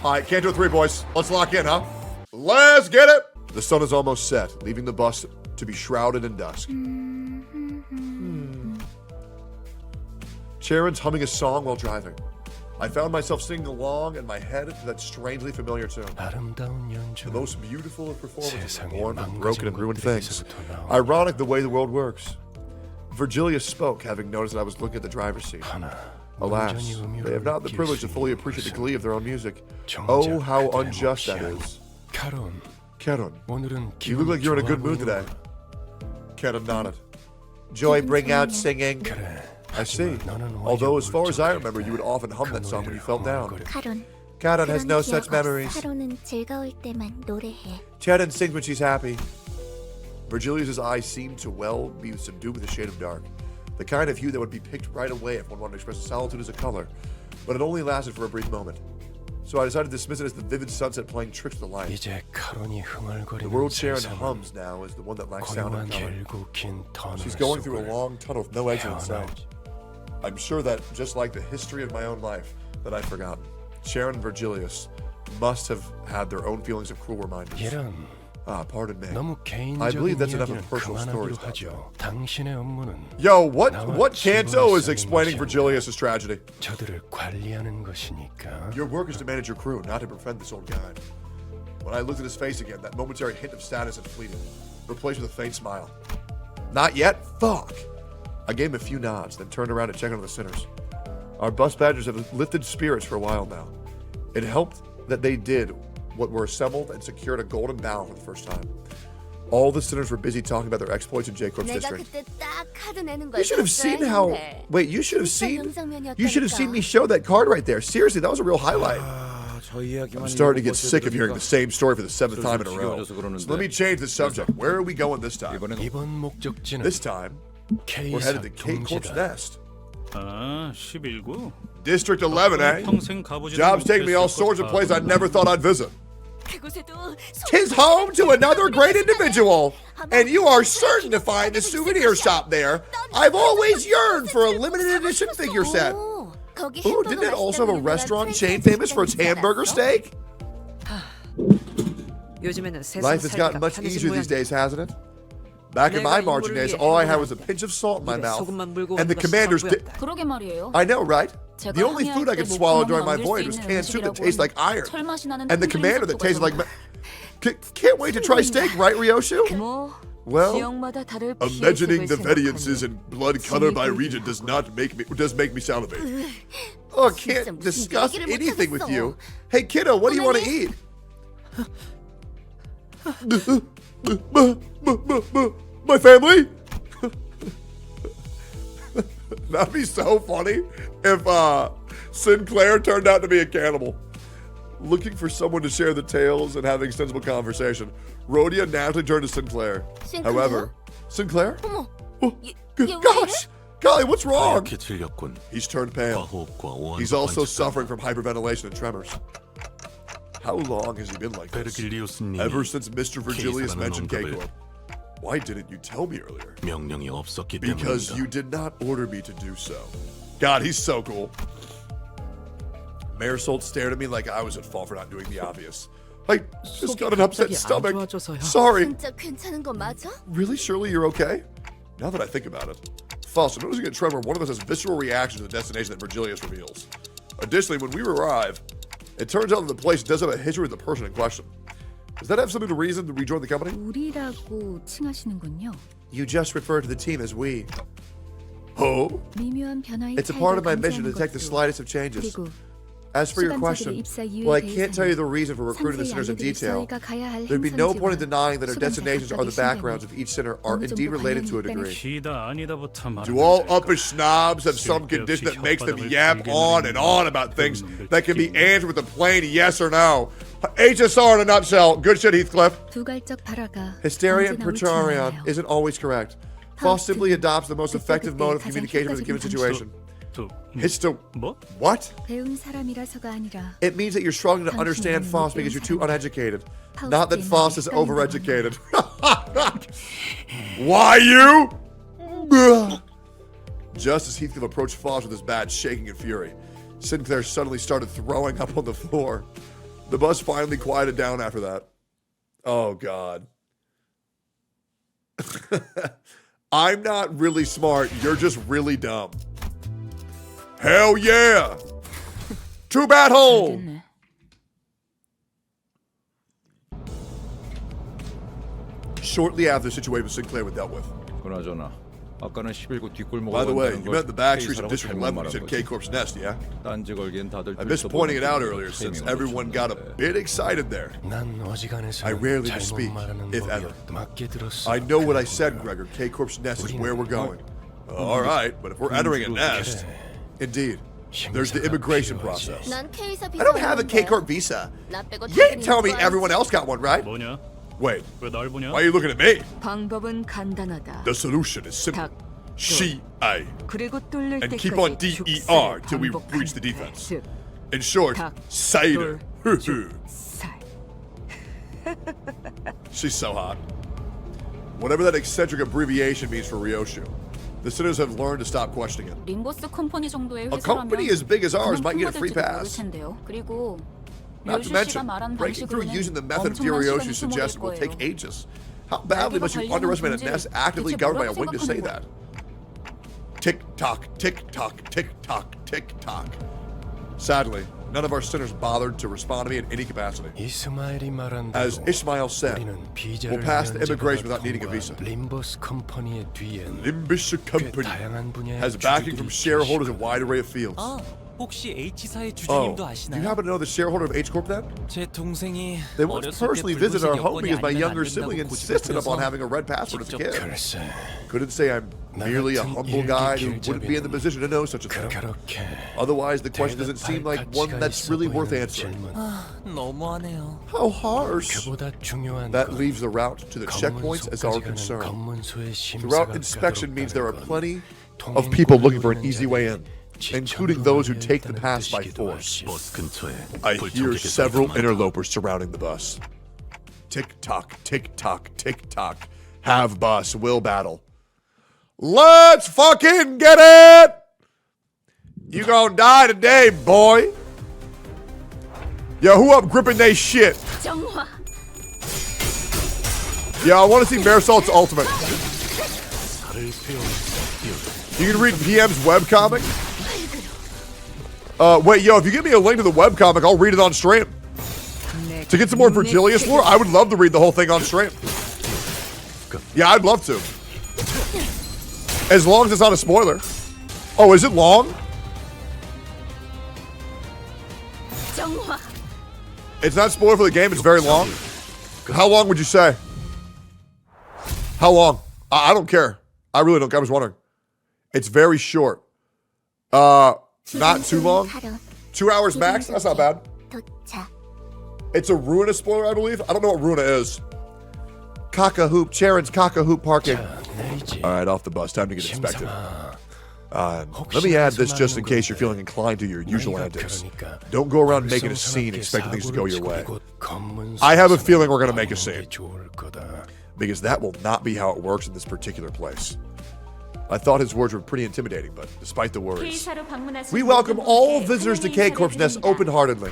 All right, Canto 3, boys. Let's lock in, huh? Let's get it. The sun is almost set, leaving the bus to be shrouded in dusk. Sharon's humming a song while driving. I found myself singing along in my head to that strangely familiar tune. The most beautiful of performances born from broken and ruined things. Ironic the way the world works. Vergilius spoke, having noticed that I was looking at the driver's seat. Alas, they have not the privilege to fully appreciate the glee of their own music. Oh, how unjust that is. Keron, you look like you're in a good mood today. Keron nodded. Joy bring out singing. I see. Although as far as I remember, you would often hum that song when you felt down. Keron has no such memories. Keron sings when she's happy. Vergilius' eyes seemed to well be subdued with a shade of dark. The kind of hue that would be picked right away if one wanted to express solitude as a color. But it only lasted for a brief moment. So I decided to dismiss it as the vivid sunset playing tricks with the light. The world Sharon hums now is the one that lacks sound and color. She's going through a long tunnel with no exit in sight. I'm sure that, just like the history of my own life that I've forgotten, Sharon and Vergilius must have had their own feelings of cruel reminders. Pardon me. I believe that's enough of personal stories. Yo, what Canto is explaining Vergilius' tragedy? Your work is to manage your crew, not to befriend this old guy. When I looked at his face again, that momentary hint of status had fleeted, replaced with a faint smile. Not yet? Fuck! I gave him a few nods, then turned around to check on the sinners. Our bus badgers have lifted spirits for a while now. It helped that they did what were assembled and secured a golden bow for the first time. All the sinners were busy talking about their exploits in K Corp's district. You should have seen how... Wait, you should have seen me show that card right there. Seriously, that was a real highlight. I'm starting to get sick of hearing the same story for the 7th time in a row. So let me change the subject. Where are we going this time? This time, we're headed to K Corp's nest. District 11, eh? Job's taking me all sorts of places I never thought I'd visit. 'Tis home to another great individual, and you are certain to find a souvenir shop there. I've always yearned for a limited edition figure set. Ooh, didn't it also have a restaurant chain famous for its hamburger steak? Life has gotten much easier these days, hasn't it? Back in my marching days, all I had was a pinch of salt in my mouth, and the commander's I know, right? The only food I could swallow during my voyage was canned soup that tastes like iron, and the commander that tasted like... Can't wait to try steak, right, Ryoshu? Well, imagining the variances in blood color by region does make me salivate. Oh, I can't discuss anything with you. Hey, kiddo, what do you want to eat? My family? That'd be so funny if Sinclair turned out to be a cannibal. Looking for someone to share the tales and having sensible conversation, Rhodia naturally turned to Sinclair. However, Sinclair? Oh, gosh! Golly, what's wrong? He's turned pale. He's also suffering from hyperventilation and tremors. How long has he been like this? Ever since Mr. Vergilius mentioned K Corp. Why didn't you tell me earlier? Because you did not order me to do so. God, he's so cool. Mayor Solt stared at me like I was at fault for not doing the obvious. I just got an upset stomach. Sorry. Really, Shirley, you're okay? Now that I think about it. Foster, noticing a tremor, one of us has visceral reaction to the destination that Vergilius reveals. Additionally, when we arrive, it turns out that the place does have a history with the person in question. Does that have something to reason to rejoin the company? You just refer to the team as we. Oh? It's a part of my mission to detect the slightest of changes. As for your question, well, I can't tell you the reason for recruiting the sinners in detail. There'd be no point in denying that our destinations or the backgrounds of each sinner are indeed related to a degree. Do all uppish snobs have some condition that makes them yap on and on about things that can be answered with a plain yes or no? HSR in a nutshell. Good shit, Heathcliff. Hysteria and Praetorian isn't always correct. Foss simply adopts the most effective mode of communication with a given situation. What? It means that you're struggling to understand Foss because you're too uneducated. Not that Foss is overeducated. Why you? Just as Heathcliff approached Foss with his badge shaking in fury, Sinclair suddenly started throwing up on the floor. The bus finally quieted down after that. Oh, God. I'm not really smart. You're just really dumb. Hell yeah! Too bad hole! Shortly after the situation with Sinclair was dealt with. By the way, you met the back streets of District 11 in K Corp's nest, yeah? I missed pointing it out earlier since everyone got a bit excited there. I rarely do speak, if ever. I know what I said, Gregor. K Corp's nest is where we're going. Alright, but if we're entering a nest... Indeed. There's the immigration process. I don't have a K Corp visa. You ain't tell me everyone else got one, right? Wait, why are you looking at me? The solution is simple. She-I. And keep on D-E-R till we reach the defense. In short, cider. She's so hot. Whatever that eccentric abbreviation means for Ryoshu, the sinners have learned to stop questioning it. A company as big as ours might get a free pass. Not to mention, breaking through using the method Ryoshu suggested will take ages. How badly must you underestimate a nest actively governed by a wing to say that? Tick-tock, tick-tock, tick-tock, tick-tock. Sadly, none of our sinners bothered to respond to me in any capacity. As Ishmael said, we'll pass the immigration without needing a visa. Limbus Company has backing from shareholders in a wide array of fields. Oh, do you happen to know the shareholder of H Corp then? They once personally visited our home because my younger sibling insisted upon having a red passport as a kid. Couldn't say I'm merely a humble guy who wouldn't be in the position to know such a thing. Otherwise, the question doesn't seem like one that's really worth answering. How harsh. That leaves the route to the checkpoints as our concern. The route inspection means there are plenty of people looking for an easy way in, including those who take the pass by force. I hear several interlopers surrounding the bus. Tick-tock, tick-tock, tick-tock. Have bus, will battle. Let's fucking get it! You gonna die today, boy. Yo, who up gripping they shit? Yeah, I want to see Marisol's ultimate. You can read PM's webcomic? Wait, yo, if you give me a link to the webcomic, I'll read it on stream. To get some more Vergilius lore, I would love to read the whole thing on stream. Yeah, I'd love to. As long as it's not a spoiler. Oh, is it long? It's not a spoiler for the game, it's very long. How long would you say? How long? I don't care. I really don't care, I was wondering. It's very short. Not too long. 2 hours max? That's not bad. It's a Ruina spoiler, I believe. I don't know what Ruina is. Kaka Hoop, Charon's Kaka Hoop parking. Alright, off the bus. Time to get inspected. Let me add this just in case you're feeling inclined to your usual antics. Don't go around making a scene expecting things to go your way. I have a feeling we're going to make a scene. Because that will not be how it works in this particular place. I thought his words were pretty intimidating, but despite the worries, we welcome all visitors to K Corp's nest open-heartedly.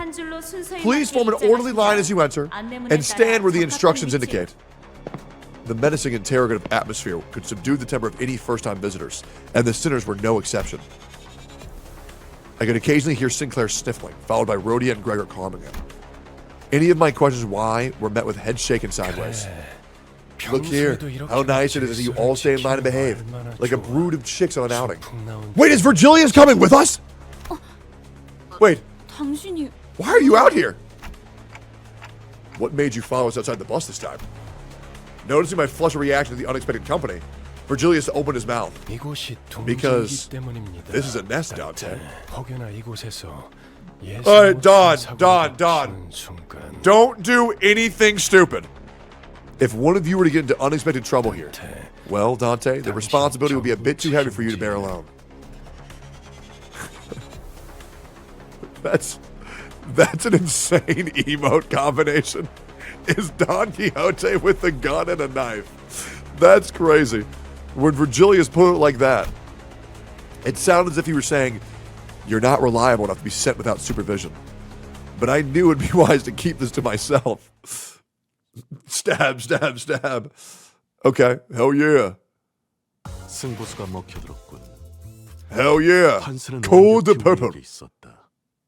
Please form an orderly line as you enter, and stand where the instructions indicate. The menacing interrogative atmosphere could subdue the temper of any first-time visitors, and the sinners were no exception. I could occasionally hear Sinclair sniffling, followed by Rhodia and Gregor calming him. Any of my questions why were met with head shaken sideways. Look here, how nice it is that you all stay in line and behave, like a brood of chicks on an outing. Wait, is Vergilius coming with us? Wait, why are you out here? What made you follow us outside the bus this time? Noticing my flush reaction to the unexpected company, Vergilius opened his mouth. Because this is a nest, Dante. Alright, Don. Don't do anything stupid. If one of you were to get into unexpected trouble here, well, Dante, the responsibility will be a bit too heavy for you to bear alone. That's an insane emote combination. Is Don Quixote with a gun and a knife. That's crazy. When Vergilius put it like that, it sounded as if he were saying, you're not reliable enough to be sent without supervision. but I knew it'd be wise to keep this to myself. Stab, stab, stab. Okay, hell yeah. Hell yeah. Code the purple.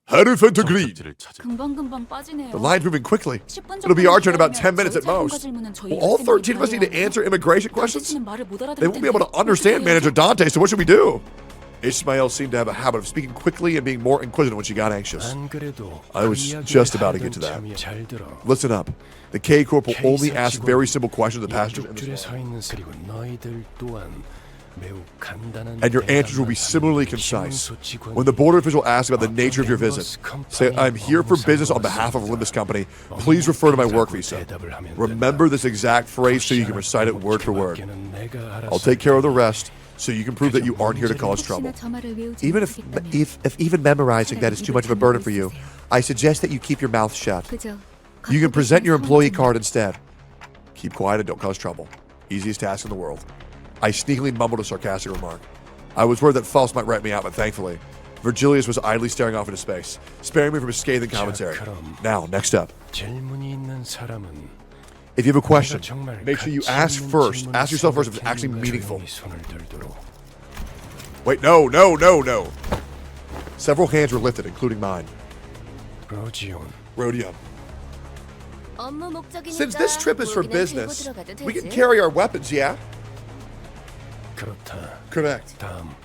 Hierophant agreed. The line's moving quickly. It'll be our turn in about 10 minutes at most. Will all 13 of us need to answer immigration questions? They won't be able to understand Manager Dante, so what should we do? Ishmael seemed to have a habit of speaking quickly and being more inquisitive when she got anxious. I was just about to get to that. Listen up. The K Corp will only ask very simple questions of the passengers in this line. And your answers will be similarly concise. When the border official asks about the nature of your visit, say, I'm here for business on behalf of Limbus Company. Please refer to my work visa. Remember this exact phrase so you can recite it word for word. I'll take care of the rest so you can prove that you aren't here to cause trouble. Even if even memorizing that is too much of a burden for you, I suggest that you keep your mouth shut. You can present your employee card instead. Keep quiet and don't cause trouble. Easiest task in the world. I sneakily mumbled a sarcastic remark. I was worried that Faust might write me out, but thankfully, Vergilius was idly staring off into space, sparing me from his scathing commentary. Now, next up. If you have a question, make sure you ask first. Ask yourself first if it's actually meaningful. Wait, no. Several hands were lifted, including mine. Rodion. Since this trip is for business, we can carry our weapons, yeah? Correct.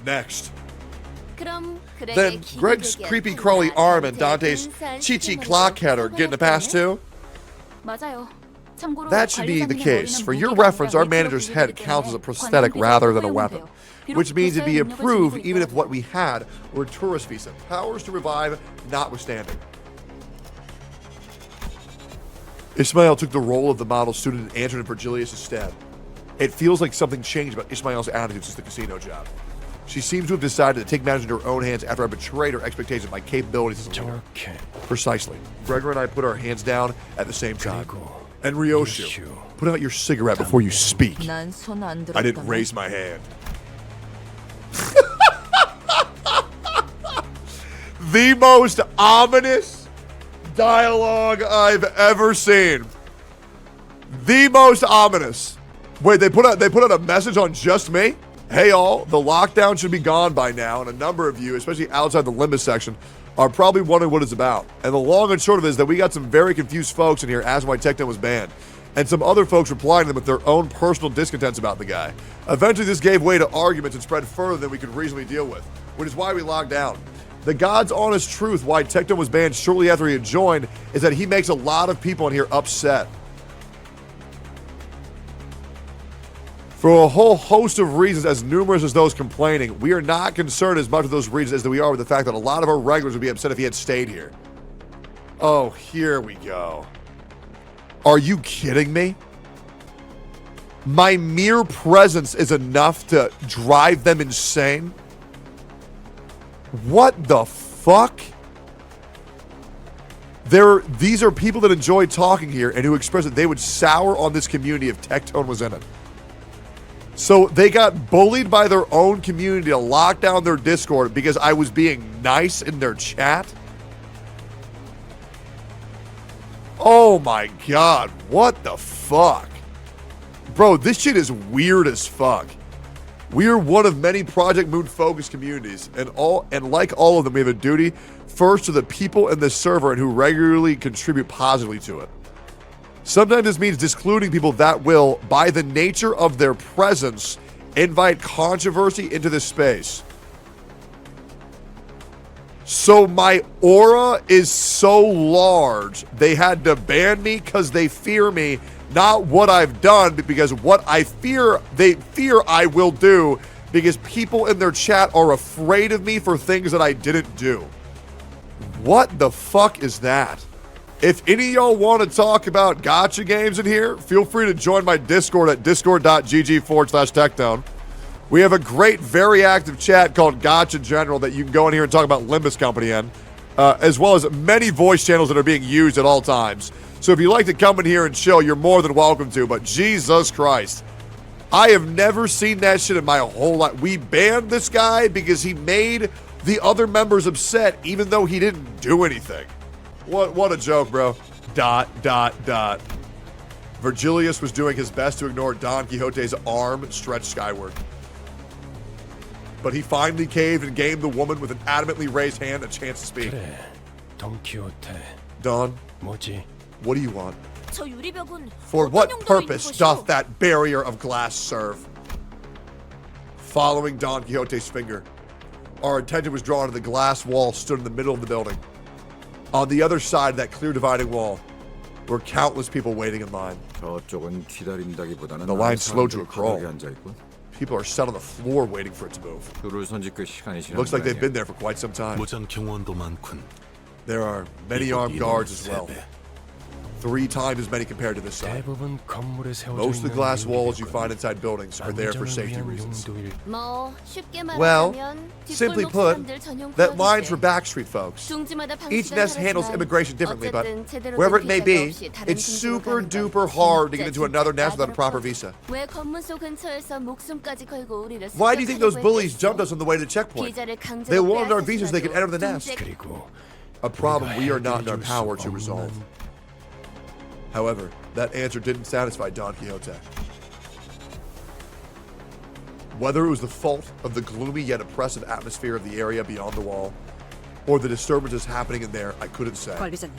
Next. Then Greg's creepy crawly arm and Dante's Chi-Chi clock header getting a pass too? That should be the case. For your reference, our manager's head counts as a prosthetic rather than a weapon, which means it'd be approved even if what we had were a tourist visa. Powers to revive notwithstanding. Ishmael took the role of the model student and answered in Vergilius' stead. It feels like something changed about Ishmael's attitude since the casino job. She seems to have decided to take matters into her own hands after I betrayed her expectations of my capabilities as a leader. Precisely. Gregor and I put our hands down at the same time. And Ryoshu, put out your cigarette before you speak. I didn't raise my hand. The most ominous dialogue I've ever seen. The most ominous. Wait, they put out a message on just me? Hey all, the lockdown should be gone by now, and a number of you, especially outside the Limbus section, are probably wondering what it's about. And the long and short of it is that we got some very confused folks in here asking why Tectone was banned, and some other folks replying to them with their own personal discontents about the guy. Eventually this gave way to arguments and spread further than we could reasonably deal with, which is why we locked down. The God's honest truth why Tectone was banned shortly after he had joined is that he makes a lot of people in here upset. For a whole host of reasons as numerous as those complaining, we are not concerned as much with those reasons as we are with the fact that a lot of our regulars would be upset if he had stayed here. Oh, here we go. Are you kidding me? My mere presence is enough to drive them insane? What the fuck? These are people that enjoy talking here and who express that they would sour on this community if Tectone was in it. So they got bullied by their own community to lock down their Discord because I was being nice in their chat? Oh my god, what the fuck? Bro, this shit is weird as fuck. We are one of many Project Moon focused communities, and like all of them, we have a duty first to the people in this server and who regularly contribute positively to it. Sometimes this means discluding people that will, by the nature of their presence, invite controversy into this space. So my aura is so large, they had to ban me because they fear me, not what I've done, but because what I fear, they fear I will do, because people in their chat are afraid of me for things that I didn't do. What the fuck is that? If any of y'all want to talk about gacha games in here, feel free to join my Discord at discord.gg/Tectone. We have a great, very active chat called Gacha General that you can go in here and talk about Limbus Company in, as well as many voice channels that are being used at all times. So if you'd like to come in here and chill, you're more than welcome to, but Jesus Christ. I have never seen that shit in my whole life. We banned this guy because he made the other members upset even though he didn't do anything. What a joke, bro. ... Vergilius was doing his best to ignore Don Quixote's arm stretched skyward. But he finally caved and gave the woman with an adamantly raised hand a chance to speak. 그래, Don Quixote. Don, 뭐지? what do you want? 저 유리벽은 For 어떤 what 용도로 purpose 있는 doth 것이오? that barrier of glass serve? Following Don Quixote's finger, our attention was drawn to the glass wall stood in the middle of the building. On the other side of that clear dividing wall were countless people waiting in line. 저쪽은 기다린다기보다는 The line slowed to a crawl. 앉아 있고. People are sat on the floor waiting for it to move. 줄을 선지 꽤 시간이 지난 Looks like they've 모양이야. been there for quite some time. 무장 경호원도 많군. There are many armed guards as well. 3 times as many compared to this side. 대부분 건물에 세워져 Most of the 있는 glass walls you 유리벽은 find inside buildings are there for 안전을 safety 위한 reasons. 용도일 뭐 쉽게 Well, 말하자면 simply 뒷골목 put, 사람들 전용 that line's for 구역일세. backstreet folks. 둥지마다 Each 방식은 nest handles 다르지만 immigration differently, but 어쨌든 제대로 wherever it 된 may 비자가 be, 없이 다른 it's 둥지로 super 가는 건 duper hard to get 진짜 into another nest without a proper 까다롭거든. visa. 왜 검문소 근처에서 목숨까지 걸고 우리를 Why do you think those 습격하려고 bullies jumped us on the way to the checkpoint? 비자를 강제로 They wanted our 빼앗았으라도 visas so they could enter the nest. 둥지- 그리고 A problem we are not in our 해결해줄 power 수 to resolve. 없는 However, that answer didn't satisfy Don Quixote. Whether it was the fault of the gloomy yet oppressive atmosphere of the area beyond the wall, or the disturbances happening in there, I couldn't say. 관리자님,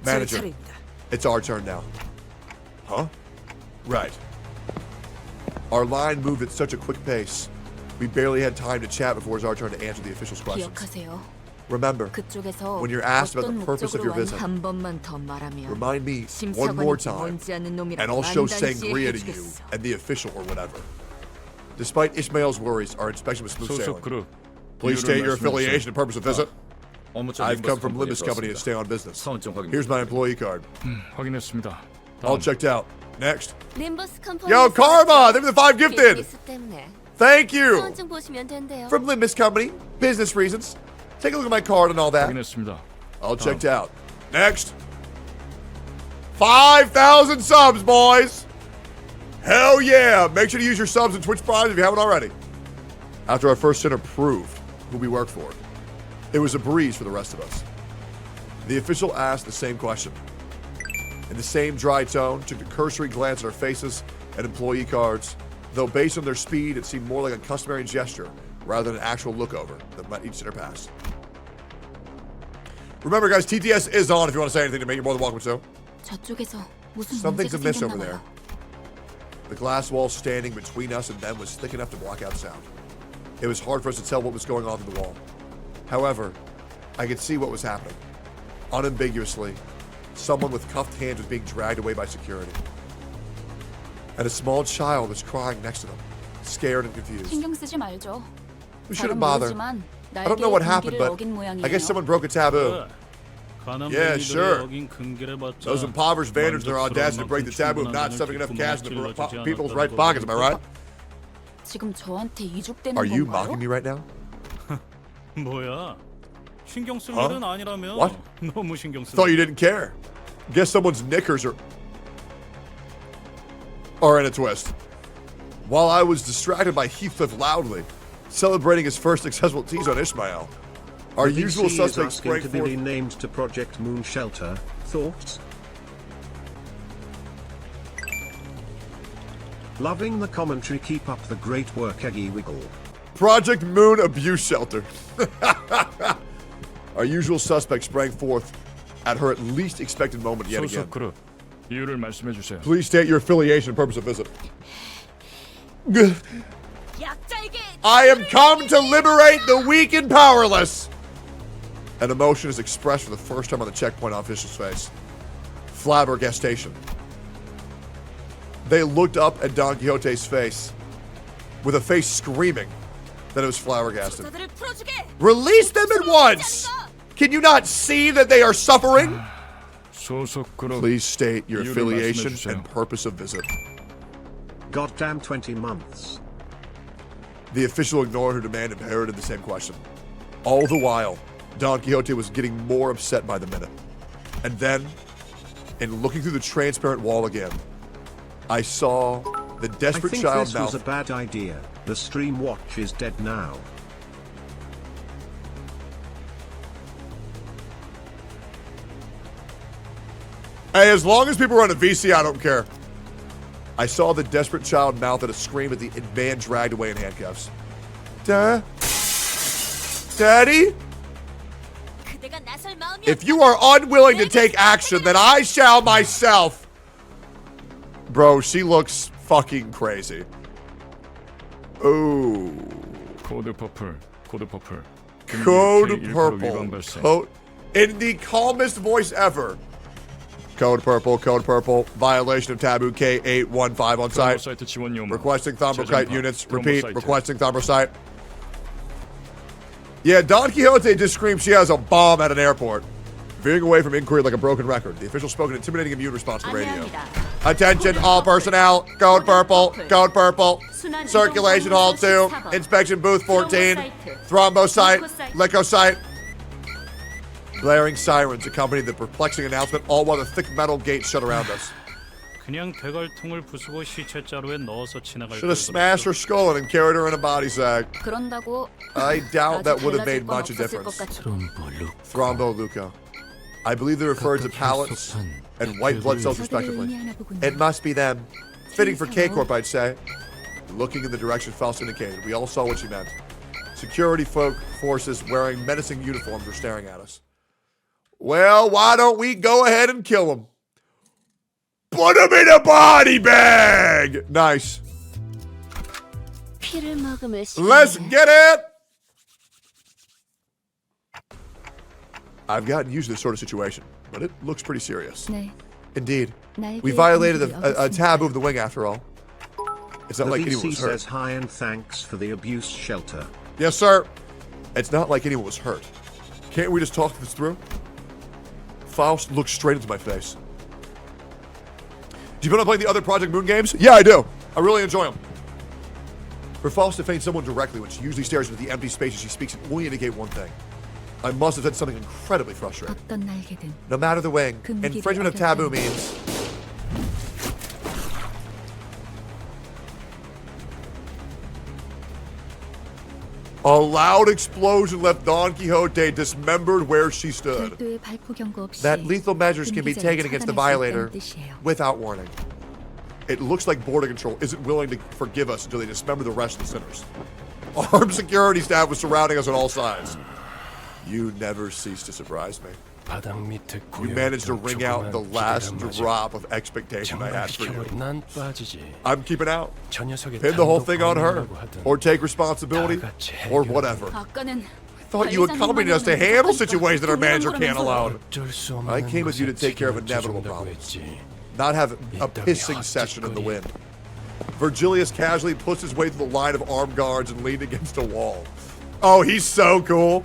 제 Manager, 차례입니다. it's our turn now. Huh? Right. Our line moved at such a quick pace, we barely had time to chat before it was our turn to answer the official's questions. 기억하세요. Remember, 그쪽에서 when you're asked about 어떤 the purpose of your 목적으로 visit, 한 번만 더 말하면 remind me one more time, 심사관이 않는 놈이라 and I'll show 만단시에 sangria to you 해주겠어. and the official or whatever. Despite Ishmael's worries, our inspection was smooth sailing. 소속 그룹. Please state your affiliation and purpose of visit. 업무차 I've come 림버스 from Limbus 컴퍼니에 Company to 들어왔습니다. stay on business. 사원증 확인. Here's my employee card. 확인했습니다. All checked out. Next. 림버스 컴퍼니 Yo, Karma! They're the 5 gifted! 때문에 Thank you! 사원증 보시면 된대요. From Limbus Company. Business reasons. Take a look at my card and all that. 확인했습니다. All checked out. Next. 5,000 subs, boys! Hell yeah! Make sure to use your subs in Twitch Prime if you haven't already. After our first center proved who we work for, it was a breeze for the rest of us. The official asked the same question. In the same dry tone, took a cursory glance at our faces and employee cards, though based on their speed, it seemed more like a customary gesture rather than an actual lookover that met each center pass. Remember, guys, TTS is on if you want to say anything to me. You're more than welcome to. 저쪽에서 무슨 Something's 문제가 amiss over 생겼나 there. 봐요. The glass wall standing between us and them was thick enough to block out sound. It was hard for us to tell what was going on through the wall. However, I could see what was happening. Unambiguously, someone with cuffed hands was being dragged away by security. And a small child was crying next to them, scared and confused. 신경 쓰지 말죠. We 잘은 shouldn't bother. 모르지만 I don't know what happened, 날개의 but 금기를 어긴 모양이에요. I guess someone broke a taboo. Yeah, sure. Those impoverished vandals in their audacity to break the taboo of not stuffing enough cash in the people's right pockets, am I right? 지금 저한테 이죽되는 Are you 건가요? mocking me right now? 뭐야? 신경 쓸 Huh? 일은 아니라며. What? 너무 신경 쓰. Thought you didn't care. Guess someone's knickers are in a twist. While I was distracted by Heathcliff loudly celebrating his first successful tease on Ishmael, our The usual VC is suspects asking sprang to be forth. renamed to Project Moon Shelter. Thoughts? Loving the commentary. Keep up the great work, Eggy Wiggle. Project Moon Abuse Shelter. Our usual suspect sprang forth at her at least expected moment yet again. 소속 그룹. 이유를 말씀해 주세요. Please state your affiliation and purpose of visit. 약자에게 I am come to liberate the weak and powerless. An emotion is expressed for the first time on the checkpoint official's face. Flabbergastation. They looked up at Don Quixote's face, with a face screaming that it was flabbergasted. 저들을 풀어주게. Release them at once! Can you not see that they are suffering? 소속 그룹. Please state your 이유를 affiliation 말씀해 주세요. and purpose of visit. Goddamn 20 months. The official ignored her demand and parroted the same question. All the while, Don Quixote was getting more upset by the minute. And then, in looking through the transparent wall again, I saw the I desperate think child this was a mouth. bad idea. The stream watch is dead now. Hey, as long as people run a VC, I don't care. I saw the desperate child mouth at a scream at the man dragged away in handcuffs. Daddy? 그대가 나설 마음이 If you are unwilling to take action, then I shall myself. Bro, she looks fucking crazy. Ooh. 코드 퍼플, 코드 퍼플. Code K1 purple. 위반 발생. Code, in the calmest voice ever. Code purple, code purple. Violation of taboo K815 on site. 사이트 지원 요청. Requesting Thombrokite units. Kromer Repeat, site. requesting Thombrokite. Yeah, Don Quixote just screamed she has a bomb at an airport. Veering away from inquiry like a broken record. The official spoke an intimidating immune response to radio. 안녕합니다. Attention, all personnel. Code purple, code purple. Circulation hall 2. Inspection booth 14. Thrombocyte, leukocyte. Blaring sirens accompanied the perplexing announcement, all while the thick metal gate shut around us. 그냥 대갈통을 부수고 시체 자루에 넣어서 지나갈 Should have smashed her skull and carried her in a body sack. 그런다고 I doubt that 아주 would have 달라질 made 건 much of 없었을 것 difference. 같아. Thromboleuco. I believe they referred to pallets and white blood cells respectively. It must be them. Fitting for K Corp, I'd say. Looking in the direction Faust indicated, we all saw what she meant. Security forces wearing menacing uniforms were staring at us. Well, why don't we go ahead and kill them? Put them in a body bag! Nice. 피를 먹음을 Let's get it! I've gotten used to this sort of situation, but it looks pretty serious. 네. Indeed. We violated a taboo of the wing after all. It's not The like anyone VC was hurt. says hi and thanks for the abuse shelter. Yes, sir. It's not like anyone was hurt. Can't we just talk this through? Faust looked straight into my face. Do you plan on playing the other Project Moon games? Yeah, I do. I really enjoy them. For Faust to feign someone directly when she usually stares into the empty spaces she speaks can only indicate one thing. I must have said something incredibly frustrating. 어떤 날개든 No matter the wing, infringement of taboo means... A loud explosion left Don Quixote dismembered where she stood. 별도의 발포 경고 없이 That lethal measures can be 금기자를 taken against the 차단할 수 violator 있다는 뜻이에요. without warning. It looks like border control isn't willing to forgive us until they dismember the rest of the sinners. Armed security staff was surrounding us on all sides. You never cease to surprise me. 바닥 밑에 You managed to wring out the last drop of expectation I had for you. 난 빠지지. I'm keeping out. 저 녀석의 Pin the whole thing on her, 단독 범인이라고 하든 or take responsibility, or whatever. 아까는 Thought you accompanied us to handle situations that our manager can't allow. 어쩔 수 없는 I came with you to 것에 take care of 책임을 inevitable 져준다고 problems. 했지. Not have a pissing session in the wind. Vergilius casually pushed his way through the line of armed guards and leaned against a wall. Oh, he's so cool.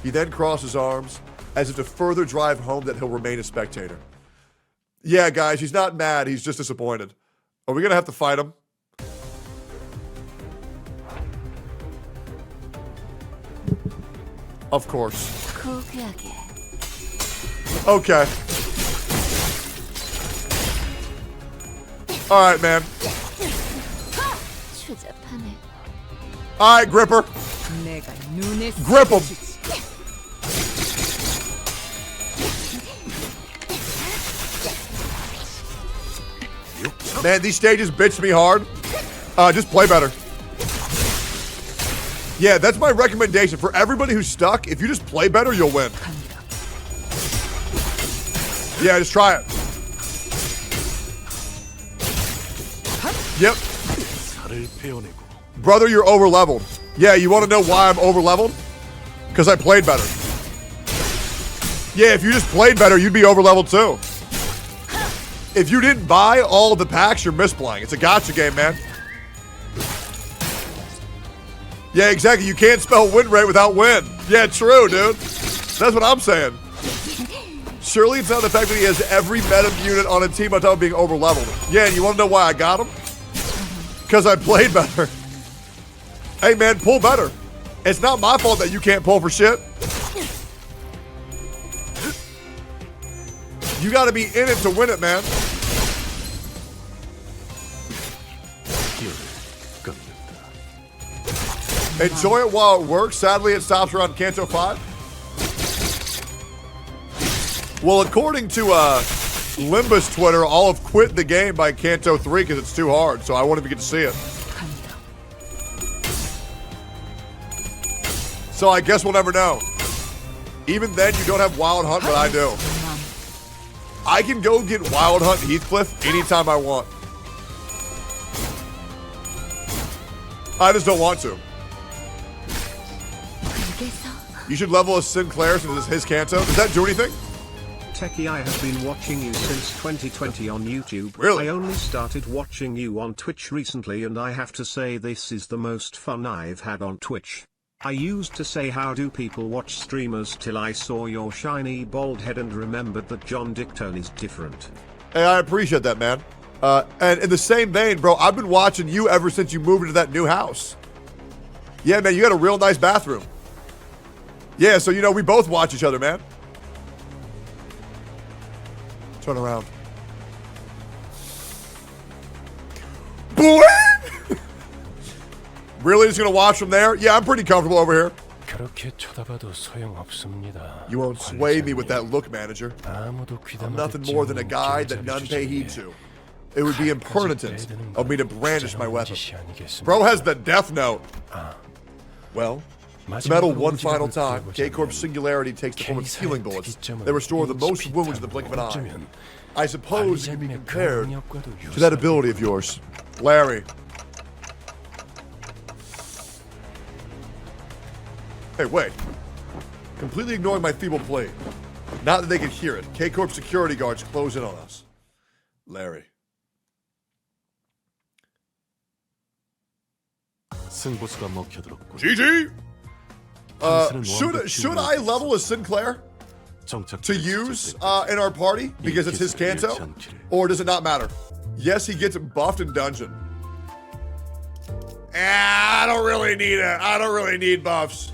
He then crossed his arms as if to further drive home that he'll remain a spectator. Yeah, guys, he's not mad. He's just disappointed. Are we going to have to fight him? Of course. 고귀하게 Okay. All right, man. 추잡하네. All right, Gripper. 내가 눈에 Grip him. Man, these stages bitch me hard. Just play better. Yeah, that's my recommendation. For everybody who's stuck, if you just play better, you'll win. Yeah, just try it. Yep. Brother, you're over-leveled. Yeah, you want to know why I'm over-leveled? Because I played better. Yeah, if you just played better, you'd be over-leveled too. If you didn't buy all the packs, you're misplaying. It's a gotcha game, man. Yeah, exactly. You can't spell win rate without win. Yeah, true, dude. That's what I'm saying. Surely it's not the fact that he has every meta unit on a team on top of being over-leveled. Yeah, and you want to know why I got him? Because I played better. Hey, man, pull better. It's not my fault that you can't pull for shit. You got to be in it to win it, man. Enjoy it while it works. Sadly, it stops around Canto 5. Well, according to Limbus Twitter, I'll have quit the game by Canto 3 because it's too hard, so I won't even get to see it. 간다. So I guess we'll never know. Even then, you don't have Wild Hunt, but I do. I can go get Wild Hunt Heathcliff anytime I want. I just don't want to. You should level a Sinclair since it's his Canto. Does that do anything? Techie, I have been watching you since 2020 on YouTube. Really? I only started watching you on Twitch recently, and I have to say this is the most fun I've had on Twitch. I used to say how do people watch streamers till I saw your shiny bald head and remembered that John Tectone is different. Hey, I appreciate that, man. And in the same vein, bro, I've been watching you ever since you moved into that new house. Yeah, man, you got a real nice bathroom. Yeah, so, you know, we both watch each other, man. Turn around. Boy! Really just gonna watch from there? Yeah, I'm pretty comfortable over here. 그렇게 쳐다봐도 소용없습니다. You won't sway me with that look, manager. 아무도 귀담아 I'm nothing 듣지 more than a 않는 guide that none pay heed to. It would be impertinent of me to brandish my weapon. Bro has the death note. Well, to metal one final time, K Corp Singularity takes the form of healing bullets that restore the most wounds in the blink of an eye. I suppose it can be compared to that ability of yours. Larry. Hey, wait. Completely ignoring my feeble plea. Not that they could hear it. K Corp security guards close in on us. Larry. GG! Should I level a Sinclair to use in our party because it's his Canto? Or does it not matter? Yes, he gets buffed in dungeon. I don't really need it. I don't really need buffs.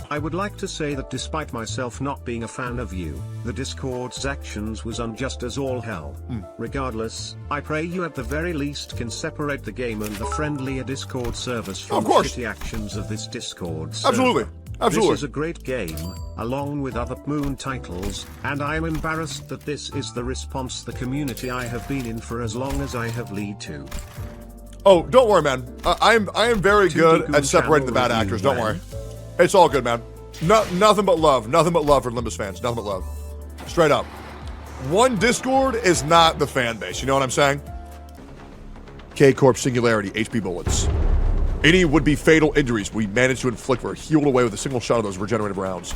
I would like to say that despite myself not being a fan of you, the Discord's actions was unjust as all hell. Regardless, I pray you at the very least can separate the game and the friendlier Discord servers from the shitty actions of this Discord server. Absolutely. Absolutely. This is a great game, along with other Moon titles, and I am embarrassed that this is the response the community I have been in for as long as I have led to. Oh, don't worry, man. I am very good at separating the bad actors. Don't worry. It's all good, man. Nothing but love. Nothing but love for Limbus fans. Nothing but love. Straight up. One Discord is not the fan base. You know what I'm saying? K Corp Singularity, HP bullets. Any would-be fatal injuries we managed to inflict were healed away with a single shot of those regenerative rounds.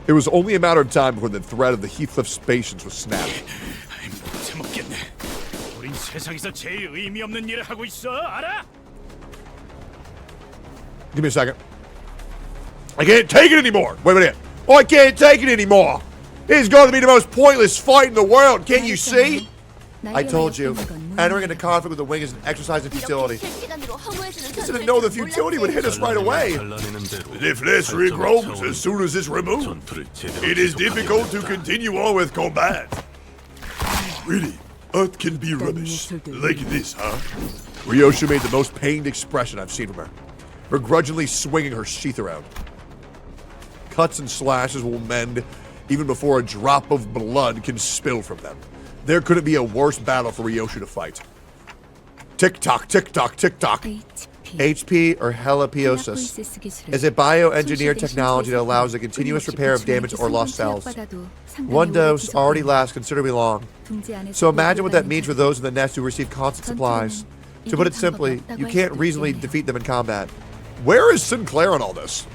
It was only a matter of time before the thread of the Heathcliff's patience was snapped. 우린 세상에서 제일 의미 없는 일을 하고 있어. 알아? Give me a second. I can't take it anymore. Wait a minute. Oh, I can't take it anymore. It's got to be the most pointless fight in the world. Can't you see? I told you. Entering into conflict with the wing is an exercise in futility. I didn't know the futility would hit us right away. If this regrows as soon as it's removed, it is difficult to continue on with combat. Really? Earth can be rubbish. Like this, huh? Ryoshu made the most pained expression I've seen from her, begrudgingly swinging her sheath around. Cuts and slashes will mend even before a drop of blood can spill from them. There couldn't be a worse battle for Ryoshu to fight. Tick-tock, tick-tock, tick-tock. HP or helipiosis is a bioengineered technology that allows the continuous repair of damaged or lost cells. One dose already lasts considerably long. So imagine what that means for those in the nest who receive constant supplies. To put it simply, you can't reasonably defeat them in combat. Where is Sinclair on all this?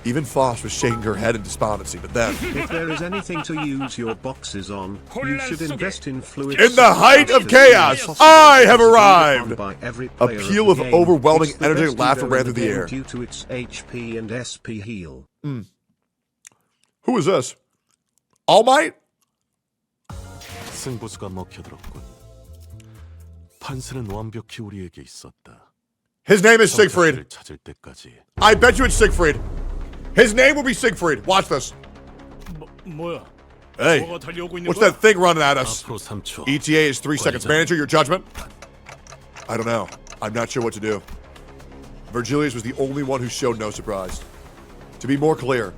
Even Foss was shaking her head in despondency, but then... If there is anything to use your boxes on, you should invest in fluid... In the height of chaos, I have arrived! A peal of overwhelming energetic laughter ran through the air. Due to its HP and SP heal. Who is this? All Might? 승부수가 먹혀들었군. 판세는 완벽히 우리에게 있었다. His name is Siegfried. I bet you it's Siegfried. His name will be Siegfried. Watch this. 뭐야? Hey, what's that thing running at us? 앞으로 3초. ETA is 3 seconds. Manager, your judgment? I don't know. I'm not sure what to do. Vergilius was the only one who showed no surprise. To be more clear,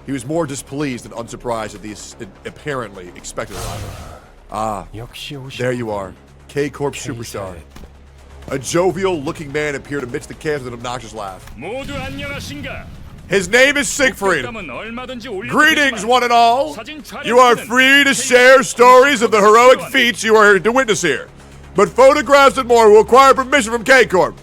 He was more displeased and unsurprised at the apparently expected arrival. Ah, 역시 오신 there you are. K Corp superstar. A jovial-looking man appeared amidst the chaos with an obnoxious laugh. 모두 안녕하신가? His name is Siegfried. 감은 얼마든지 올려도 Greetings, 되지만 one and all. 사진 You are 촬영은 free to share stories of the heroic feats you are to witness here. But photographs and more will require permission from K Corp.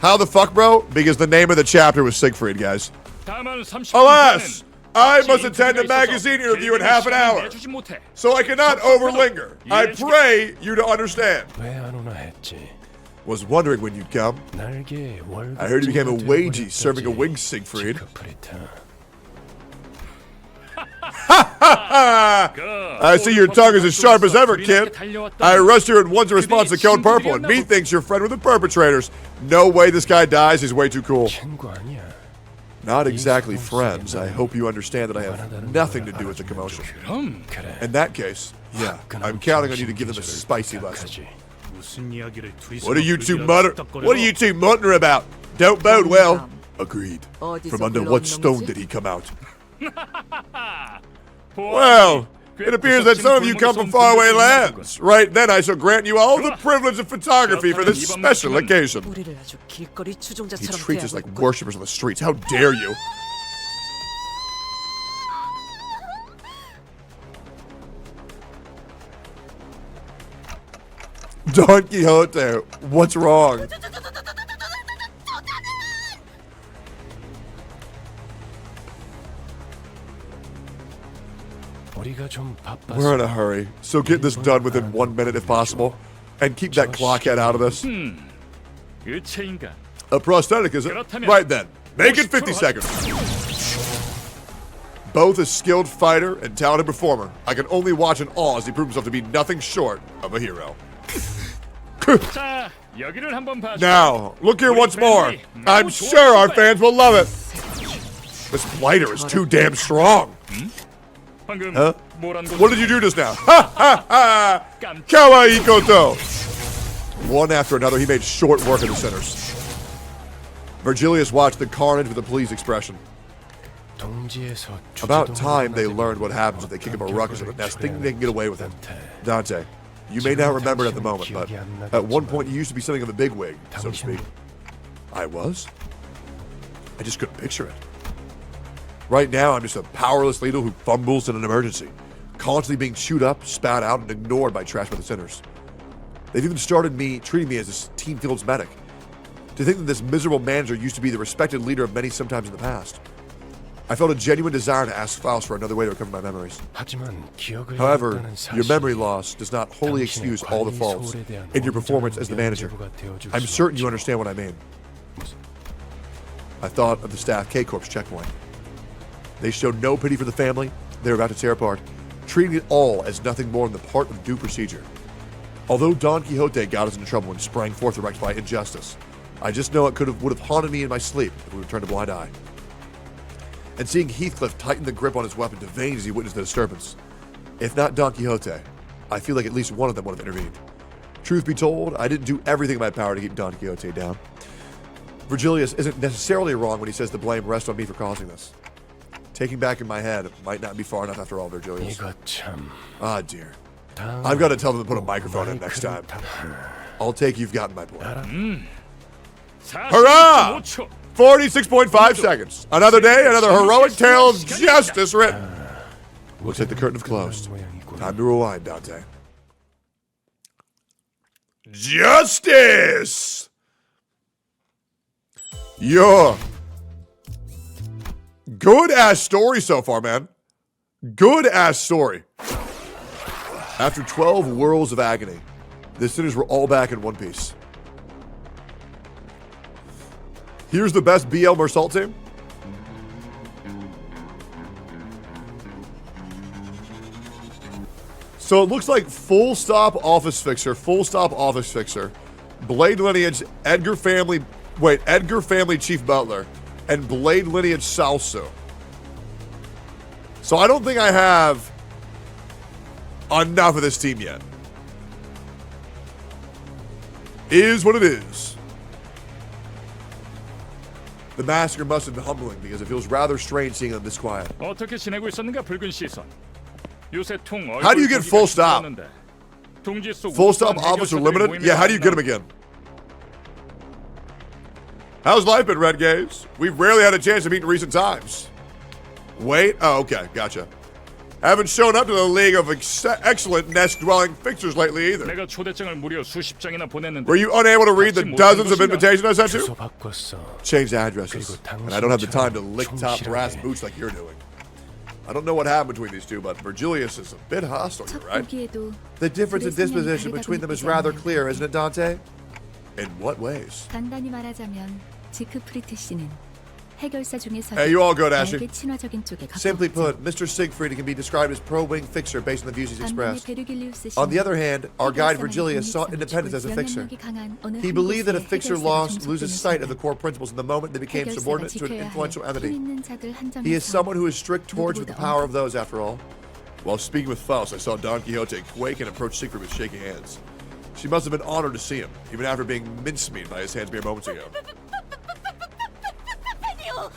How the fuck, bro? Because the name of the chapter was Siegfried, guys. 다만 30분 Alas, I 전에는 must attend a 인터뷰가 magazine 있어서 interview in half an hour, 내주지 못해. so I cannot overlinger. I pray you to understand. 왜안 오나 했지. Was wondering when you'd come. 날개 월급. I heard you became a wagey serving a wing, Siegfried. I see your tongue is as sharp as ever, kid. I rushed here at once in response to Code Purple, and me thinks you're friend with the perpetrators. No way this guy dies, he's way too cool. 친구 아니야. Not exactly friends. I hope you understand that I have nothing to do with the commotion. 그럼 그래. In that case, yeah, I'm counting on you to give them a spicy lesson. 무슨 이야기를 둘이서 What are you two 뚝딱거려서 What are you two muttering about? Don't bode well. Agreed. From under what stone did he come out? Well, it appears that some of you come from faraway lands. Right then, I shall grant you all the privilege of photography for this special occasion. 우리를 아주 길거리 He 추종자처럼 treats us 대하고 like 있군. worshippers on the streets. How dare you? Don Quixote, what's wrong? 우리가 좀 바빠서. We're in a hurry, so get this done within 1 minute if possible. And keep that clockhead out of this. 의체인가? A prosthetic, is it? Right then. Make it 50 seconds. Both a skilled fighter and talented performer, I can only watch in awe as he proves himself to be nothing short of a hero. 자, 여기를 한번 봐줘. Now, look here once more. I'm sure our fans will love it. This blighter is too damn strong. 방금 Huh? 뭐란 거지? What did you do just now? Ha ha ha! Kawaii Koto! One after another, he made short work of the sinners. Vergilius watched the carnage with a pleased expression. 동지에서 About time they learned what happens if they kick up a ruckus in the nest, thinking they can get away with it. Dante, you may not remember it at the moment, but at one point you used to be something of a bigwig, so to speak. I was? I just couldn't picture it. Right now, I'm just a powerless leader who fumbles in an emergency, constantly being chewed up, spat out, and ignored by trash by the sinners. They've even started treating me as this team field's medic. To think that this miserable manager used to be the respected leader of many sometimes in the past. I felt a genuine desire to ask Faust for another way to recover my memories. However, your memory loss does not wholly excuse all the faults in your performance as the manager. I'm certain you understand what I mean. I thought of the staff K Corp's checkpoint. They showed no pity for the family they were about to tear apart, treating it all as nothing more than the part of due procedure. Although Don Quixote got us into trouble and sprang forth to rectify injustice, I just know it would have haunted me in my sleep if we would turned a blind eye. And seeing Heathcliff tighten the grip on his weapon to vein as he witnessed the disturbance. If not Don Quixote, I feel like at least one of them would have intervened. Truth be told, I didn't do everything in my power to keep Don Quixote down. Vergilius isn't necessarily wrong when he says the blame rests on me for causing this. Taking back in my head might not be far enough after all, Vergilius. 이거 참. Ah, dear. I've got to tell them to put a microphone in next time. I'll take you've gotten my point. Hurrah! 46.5 seconds. Another day, another heroic tale of justice written. Looks like the curtain have closed. Time to rewind, Dante. Justice! Yo. Good-ass story so far, man. Good-ass story. After 12 whirls of agony, the sinners were all back in one piece. Here's the best BL Mersault team. So it looks like full stop office fixer, Blade Lineage, Edgar family Chief Butler, and Blade Lineage Salso. So I don't think I have enough of this team yet. Is what it is. The massacre must have been humbling because it feels rather strange seeing them this quiet. 어떻게 지내고 있었는가 붉은 시선. 요새 통 얼굴 How do you get full stop? 보기가 둥지 속 Full stop 우수한 officer 해결사들이 limited? 모임에 Yeah, how do you get him 만나. again? How's life been, Red Gaze? We've rarely had a chance to meet in recent times. Wait? Oh, okay, gotcha. Haven't shown up to the League of excellent nest-dwelling fixers lately either. 내가 초대장을 무려 수십 장이나 보냈는데. Were you unable to read the dozens of invitations I sent you? 주소 바꿨어. Changed addresses. And I don't have the time to lick top brass boots like you're doing. I don't know what happened between these two, but Vergilius is a bit hostile here, right? The difference in disposition between them is rather clear, isn't it, Dante? In what ways? 간단히 말하자면 지크프리트 씨는 해결사 중에서 Hey, you all good, Ashley? 나에게 친화적인 쪽에 Simply 가까웠지. put, Mr. Siegfried can be described as pro-wing fixer based on the views he's 반면에 expressed. 베르길리우스 On the 씨는 other hand, our guide 해결사만의 Vergilius sought 독립성을 independence as a 주고 fixer. 영향력이 강한 어느 He 한 believed that a 곳에 fixer 해결사가 loses 종속되는 sight of the 순간 core principles in the moment they became 해결사가 subordinate to an 지켜야 influential 할 힘 entity. 있는 자들 한정에서 He is someone who is strict towards with the 누구보다 power of those, after all. While speaking with Faust, I saw Don Quixote quake and approach Siegfried with shaking hands. She must have been honored to see him, even after being mincemeat by his hands mere moments ago. 팬이요.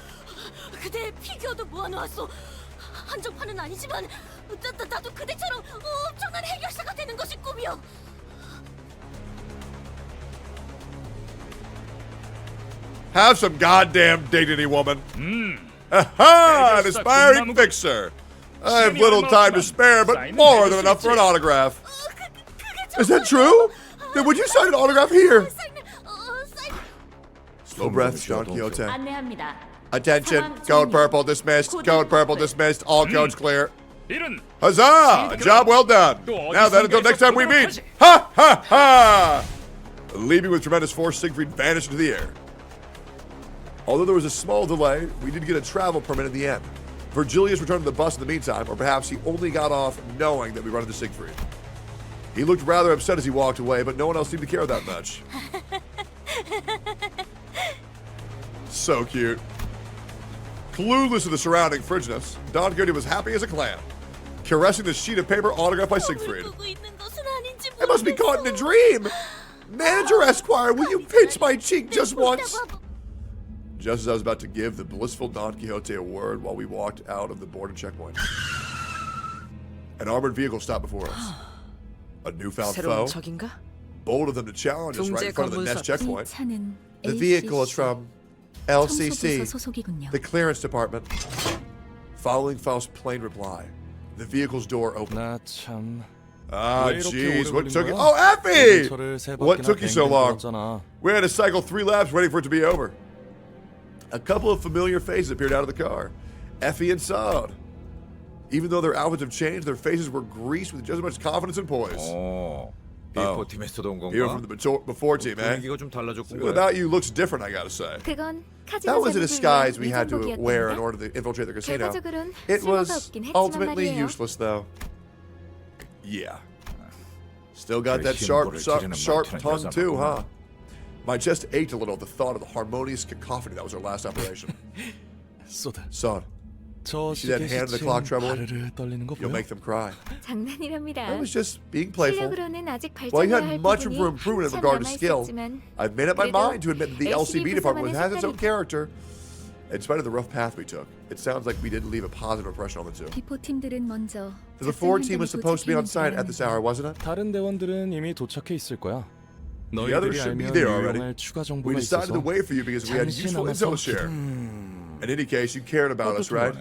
그대 피규어도 모아놓았어. 한정판은 아니지만 나도 그대처럼 엄청난 해결사가 되는 것이 꿈이요. Have some goddamn dignity, woman. Aha! An Hey, aspiring fixer. I have little time to spare, but more than enough for an autograph. Is that true? Then would you sign an autograph here? Slow breaths, Don Quixote. 안내합니다. Attention, code purple dismissed, code purple dismissed, all codes clear. 이런 Huzzah! A job well done. Now then, until next time we meet. Ha ha ha! Leaping with tremendous force, Siegfried vanished into the air. Although there was a small delay, we did get a travel permit in the end. Vergilius returned to the bus in the meantime, or perhaps he only got off knowing that we run into Siegfried. He looked rather upset as he walked away, but no one else seemed to care that much. So cute. Clueless to the surrounding fridginess, Don Quixote was happy as a clam, caressing the sheet of paper autographed by Siegfried. I must be caught in a dream! Manager Esquire, will you pinch my cheek just once? Just as I was about to give the blissful Don Quixote a word while we walked out of the border checkpoint, an armored vehicle stopped before us. A newfound foe. Bold of them to challenge us right in front of the next checkpoint. The vehicle is from LCC, the clearance department. Following Faust's plain reply, the vehicle's door opened. 나 참. Ah, 왜 이렇게 jeez, 오래 what took you? 걸린 Oh, 거야? Effie! 근처를 세 What 바퀴나 took you so 뱅뱅 long? 돌았잖아. We had to cycle 3 laps waiting for it to be over. A couple of familiar faces appeared out of the car. Effie and Saad. Even though their outfits have changed, their faces were greased with just as much confidence and poise. 비포 팀에서도 온 Here 건가? from the before team, eh? 분위기가 좀 달라졌군. Something about you looks different, I gotta say. 그건 That was a disguise we had to wear in order to infiltrate the casino. 결과적으로는 It was 쓸모가 없긴 했지만 ultimately 말이에요. useless, though. Yeah. Still got that 힘부를 sharp 지르는 tongue, 말투는 too, 여자구나. huh? My chest ached a little at the thought of the harmonious cacophony that was our last operation. 쏘다. Son, 저 see that hand on the clock 시계시치는 trembling? 바르르 떨리는 거 You'll 보여? make them cry. 장난이랍니다. I was just being playful. 실력으로는 아직 While you 발전해야 had 할 much room 부분이 for improvement in 한참 regard to skill, 남아있었지만 I've made up my 그래도 mind to admit that the LCB department has its own 부서만의 character. In spite of the rough path we took, it sounds like we didn't leave a positive impression on the two. 비포 팀들은 먼저 The before team was supposed to be on site at this hour, wasn't it? 다른 대원들은 이미 도착해 있을 거야. The others 너희들이 should be 알면 there already. 유용할 추가 We 정보가 decided to 있어서 wait for you because we had 잠시 useful 남아서 intel to share. In any case, you cared about us, right?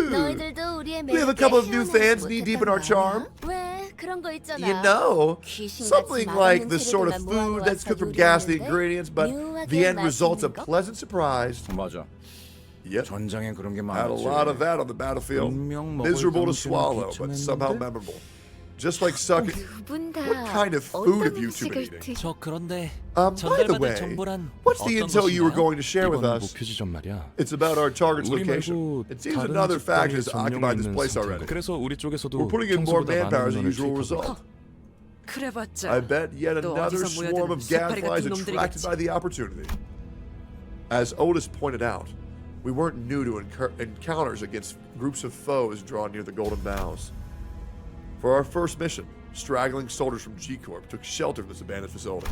너희들도 우리의 We have a couple of new fans knee deep in our charm. 왜 그런 거 있잖아. You know, 귀신같이 something like 맛없는 the sort of 재료들만 food that's cooked from 모아놓아서 ghastly 요리하는데 ingredients, but 묘하게 the end result's a 맛있는 거? pleasant surprise. 맞아. Yep. 전장에 그런 게 Had a 많았지. lot of that on the battlefield. 분명 먹을 Miserable to 당신은 swallow, but somehow 비참했는데? memorable. Just like sucking. 두분 다 What kind of food have 어떤 you two been 음식을 eating? 저 그런데 By the 전달받을 way, 정보란 what's the 어떤 intel you were 것이냐? going to share with 이번 us? 목표 지점 말이야. It's about our target's 우리 location. 말고 It seems 다른 another faction 집단이 has occupied this 점령 place 있는 already. 상태고. 그래서 우리 쪽에서도 We're putting in more 평소보다 manpower as 많은 the 인원을 usual 투입하고 result. 그래봤자 I bet yet 또 another 어디서 swarm of 모여드는 새파리 gadflies 같은 attracted 놈들이겠지. by the opportunity. As Otis pointed out, we weren't new to encounters against groups of foes drawn near the Golden Boughs. For our first mission, straggling soldiers from K Corp took shelter in this abandoned facility.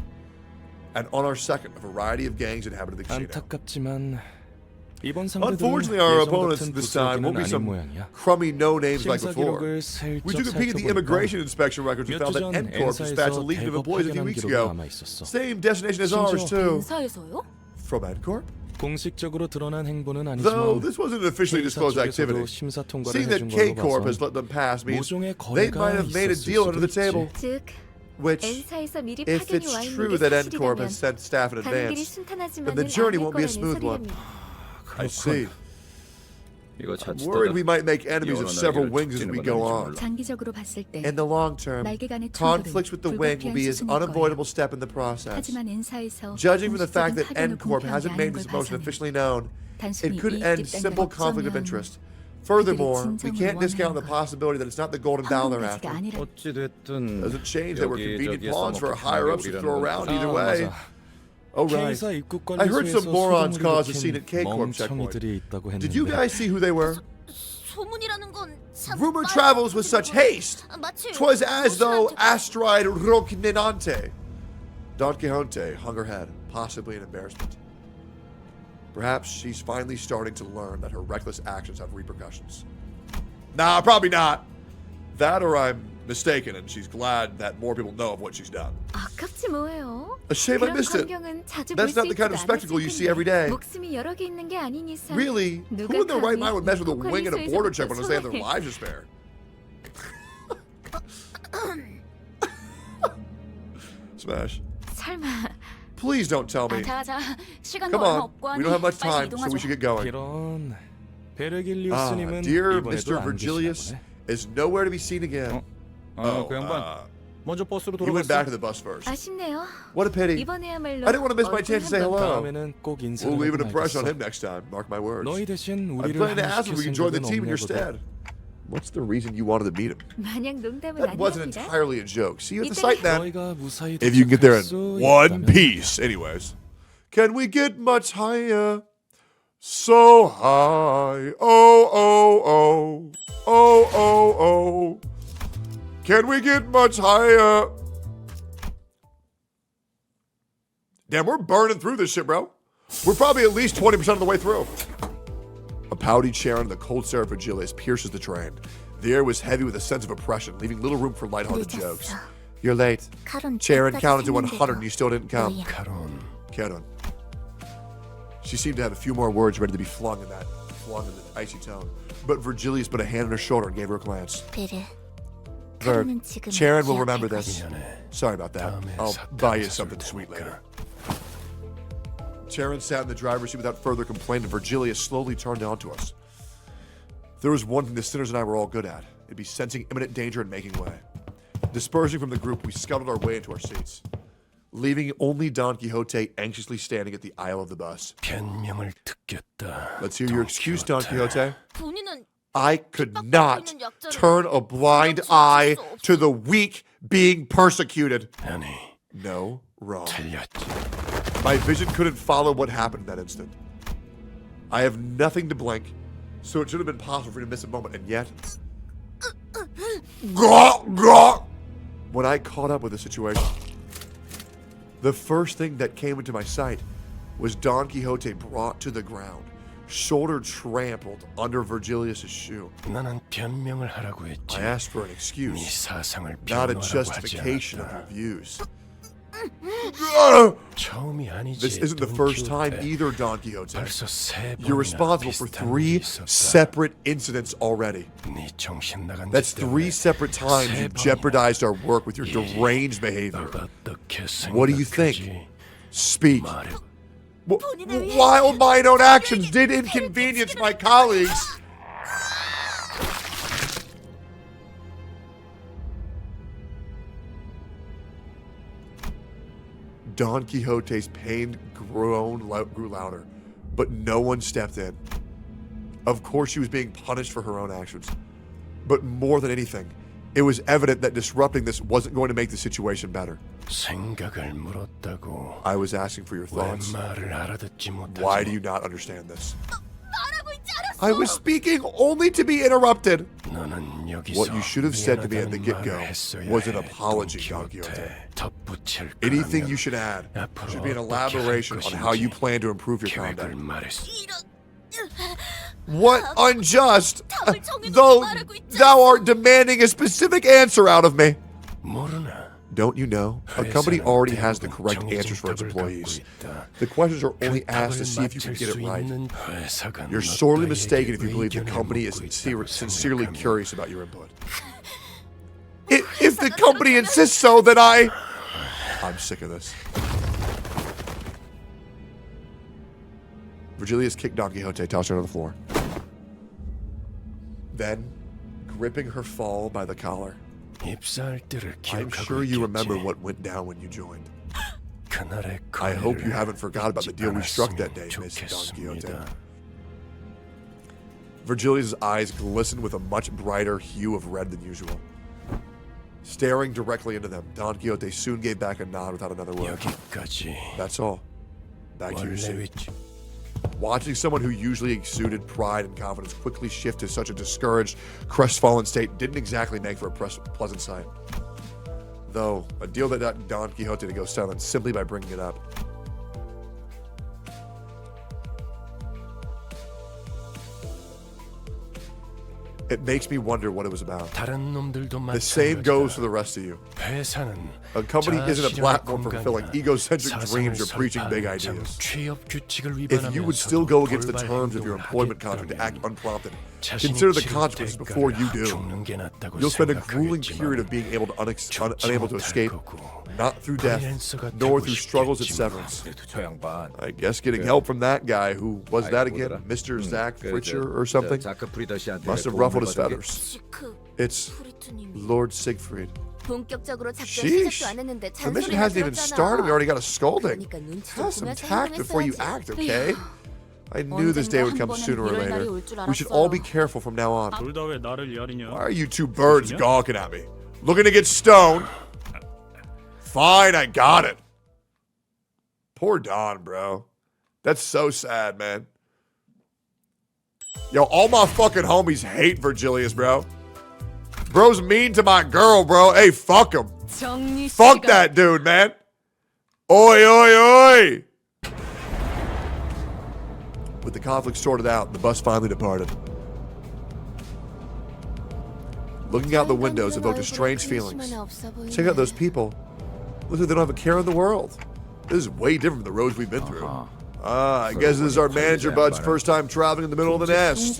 and on our second, a variety of gangs inhabited the casino. 안타깝지만 이번 상대들은 Unfortunately, our 예전 opponents 같은 this time won't 부스러기는 be 아닌 some 모양이야. crummy no names like 심사 before. 기록을 We took 슬쩍 a peek at the 살펴보니까 immigration inspection records. We 몇 found 주 that 전 N Corp dispatched a 엔사에서 legion of 대거 employees a few 파견한 weeks 기록이 ago. 남아 있었어. Same destination as ours too. 인사에서요? From N Corp? 공식적으로 드러난 행보는 Though 아니지만 this wasn't an officially K사 disclosed activity. 쪽에서도 심사 통과를 Seeing that 해준 K 걸로 Corp has 봐선 let them pass means 모종의 they 거래가 might have made a 있었을 deal under 수도 the table. 있지. 즉 Which, N사에서 미리 if 파견이 it's 와 있는 true 게 that N Corp 사실이라면 has sent staff in 가는 길이 advance, then 순탄하지만은 the journey 않을 won't be a 거라는 smooth one. 소리랍니다. I see. 이거 I'm 자칫 worried we might make enemies of 영원한 several 날개를 wings as we 툭 go 찌는 on. 건 장기적으로 봤을 때 In the long term, 날개 간의 conflicts with the 충돌은 wing will be an 불가피한 수순일 unavoidable 거예요. step in the process. 하지만 N사에서 Judging from the fact that 공식적인 N 파견을 Corp 공표한 게 hasn't made 아닌 this 걸 motion 봐서는 officially known, 단순히 it could 이익 end 때문에 simple conflict of 걱정이면 interest. Furthermore, we 진정을 can't discount the 원하는 possibility that it's not the golden dollar 황금가지가 after. 아니라 어찌 됐든 Doesn't change that we're convenient 여기저기에 pawns for our 써먹기 higher ups to 우리라는 throw 건 around 아, either way. 맞아. Oh right. K사 입국 I heard some 관리소에서 morons 소동을 cause a scene at 일으킨 K Corp checkpoint. 멍청이들이 있다고 했는데 Did you guys see who they were? 소문이라는 건 참. Rumor travels with such haste. 마치 'Twas as though 소신한테 astride Rocinante. Don Quixote hung her head, possibly in embarrassment. Perhaps she's finally starting to learn that her reckless actions have repercussions. Nah, probably not. That or I'm mistaken and she's glad that more people know of what she's done. 아깝지 뭐예요. A shame I 그런 missed it. 광경은 자주 That's 볼 not 수 the kind of 있지도 spectacle you 않았을 see every day. 텐데 목숨이 여러 개 있는 게 아닌 이상 Really? Who in their right mind would mess with a wing and a border check when they have their lives to spare? Smash. 설마 Please don't tell me. 자자 시간도 Come 얼마 on. 없고 We 하니 don't have much 빨리 time, so we 이동하죠. should get going. 이런 Ah, 베르길리우스님은 dear 이번에도 Mr. 안 Vergilius 계시나 is nowhere to be seen again. 그 양반 먼저 버스로 He went back to 돌아갔어. the bus first. 아쉽네요. What a pity. 이번에야말로 I didn't want to miss my chance to say 얼굴 hello. 다음에는 꼭 인사를 We'll leave an 하고 impression on 말겠어. him next time. Mark my words. 너희 대신 I'm 우리를 planning to ask him if we 합류시킬 can join the 생각은 team in your 없냐고도. stead. What's the reason you wanted to meet him? 마냥 농담은 That wasn't 아니랍니다. entirely a joke. See you at the 이때- site then. 너희가 무사히 If you can get there in 도착할 수 one 있다면 piece. Anyways. Can we get much higher? So high. Oh, oh, oh. Oh, oh, oh. Can we get much higher? Damn, we're burning through this shit, bro. We're probably at least 20% of the way through. A pouty chair and the cold stare of Vergilius pierces the train. The air was heavy with a sense of oppression, leaving little room for lighthearted jokes. You're late. Charon counted to 100 and you still didn't come. Charon. She seemed to have a few more words ready to be flung in the icy tone. But Vergilius put a hand on her shoulder and gave her a glance. Verg, Charon will remember this. Sorry about that. I'll buy you something sweet later. Charon sat in the driver's seat without further complaint, and Vergilius slowly turned onto us. There was one thing the sinners and I were all good at. It'd be sensing imminent danger and making way. Dispersing from the group, we scuttled our way into our seats, leaving only Don Quixote anxiously standing at the aisle of the bus. 변명을 듣겠다. Let's hear your excuse, Don Quixote. 본인은 I could not turn a blind eye to the weak being persecuted. 아니, No, wrong. 틀렸지. My vision couldn't follow what happened in that instant. I have nothing to blink, so it should have been possible for me to miss a moment, and yet... When I caught up with the situation, the first thing that came into my sight was Don Quixote brought to the ground, shoulder trampled under Vergilius' shoe. 나는 변명을 하라고 했지. I asked for an 네 excuse, 사상을 not a 변호하라고 하지 justification of your 않았다. views. 처음이 아니지. This isn't the Don first time Quixote. either, Don Quixote. 벌써 세 You're 번이나 responsible for 비슷한 3 일이 있었다. separate incidents already. 네 정신 나간 That's 짓 때문에 3 separate times 세 you 번이나 jeopardized our work with your deranged behavior. 너가 어떻게 What do you think? 생각하지? Speak. 말해. While mine own actions did inconvenience my colleagues. Don Quixote's pain grew louder, but no one stepped in. Of course, she was being punished for her own actions. But more than anything, it was evident that disrupting this wasn't going to make the situation better. 생각을 물었다고. I was asking for your 왜 thoughts. 말을 알아듣지 못하지? Why do you not understand this? 말하고 있지 않았어. I was speaking only to be interrupted. 너는 여기서 What you should have said to me at the 미안하다는 get-go 말을 했어야 was an 해, apology, Don Don Quixote. 덧붙이지 붙일 Anything you should add should be an elaboration on how you plan to improve your 계획을 conduct. 말했어. What unjust? Though thou art demanding a specific answer out of me. 모르나? Don't you know? A company already has the correct answers for its employees. The questions are only asked to see if you can get it right. You're sorely mistaken if you believe the company is sincerely curious about your input. If the company insists so, then I'm sick of this. Vergilius kicked Don Quixote, tossed her on the floor. Then, gripping her fall by the collar, I'm sure you remember what went down when you joined. I hope you haven't forgot about the deal we struck that day, Miss Don Quixote. Vergilius' eyes glistened with a much brighter hue of red than usual. Staring directly into them, Don Quixote soon gave back a nod without another word. That's all. Back to your seat. Watching someone who usually exuded pride and confidence quickly shift to such a discouraged, crestfallen state didn't exactly make for a pleasant sight. Though, a deal that got Don Quixote to go silent simply by bringing it up. It makes me wonder what it was about. The same goes for the rest of you. A company isn't a platform for fulfilling egocentric dreams or preaching big ideas. If you would still go against the terms of your employment contract to act unprompted, consider the consequences before you do. You'll spend a grueling period of being unable to escape, not through death, nor through struggles at severance. I guess getting help from that guy, who was that again? Mr. Zach Fritcher or something? Must have ruffled his feathers. It's Lord Siegfried. Sheesh. The mission hasn't even started. We already got a scolding. Have some tact before you act, okay? I knew this day would come sooner or later. We should all be careful from now on. 둘 다 왜 나를 야리냐? Why are you two birds gawking at me? Looking to get stoned? Fine, I got it. Poor Don, bro. That's so sad, man. Yo, all my fucking homies hate Vergilius, bro. Bro's mean to my girl, bro. Hey, fuck him. Fuck that dude, man. Oi, oi, oi. With the conflict sorted out, the bus finally departed. Looking out the windows evoked a strange feelings. Check out those people. Looks like they don't have a care in the world. This is way different from the roads we've been through. I guess this is our manager bud's first time traveling in the middle of the nest.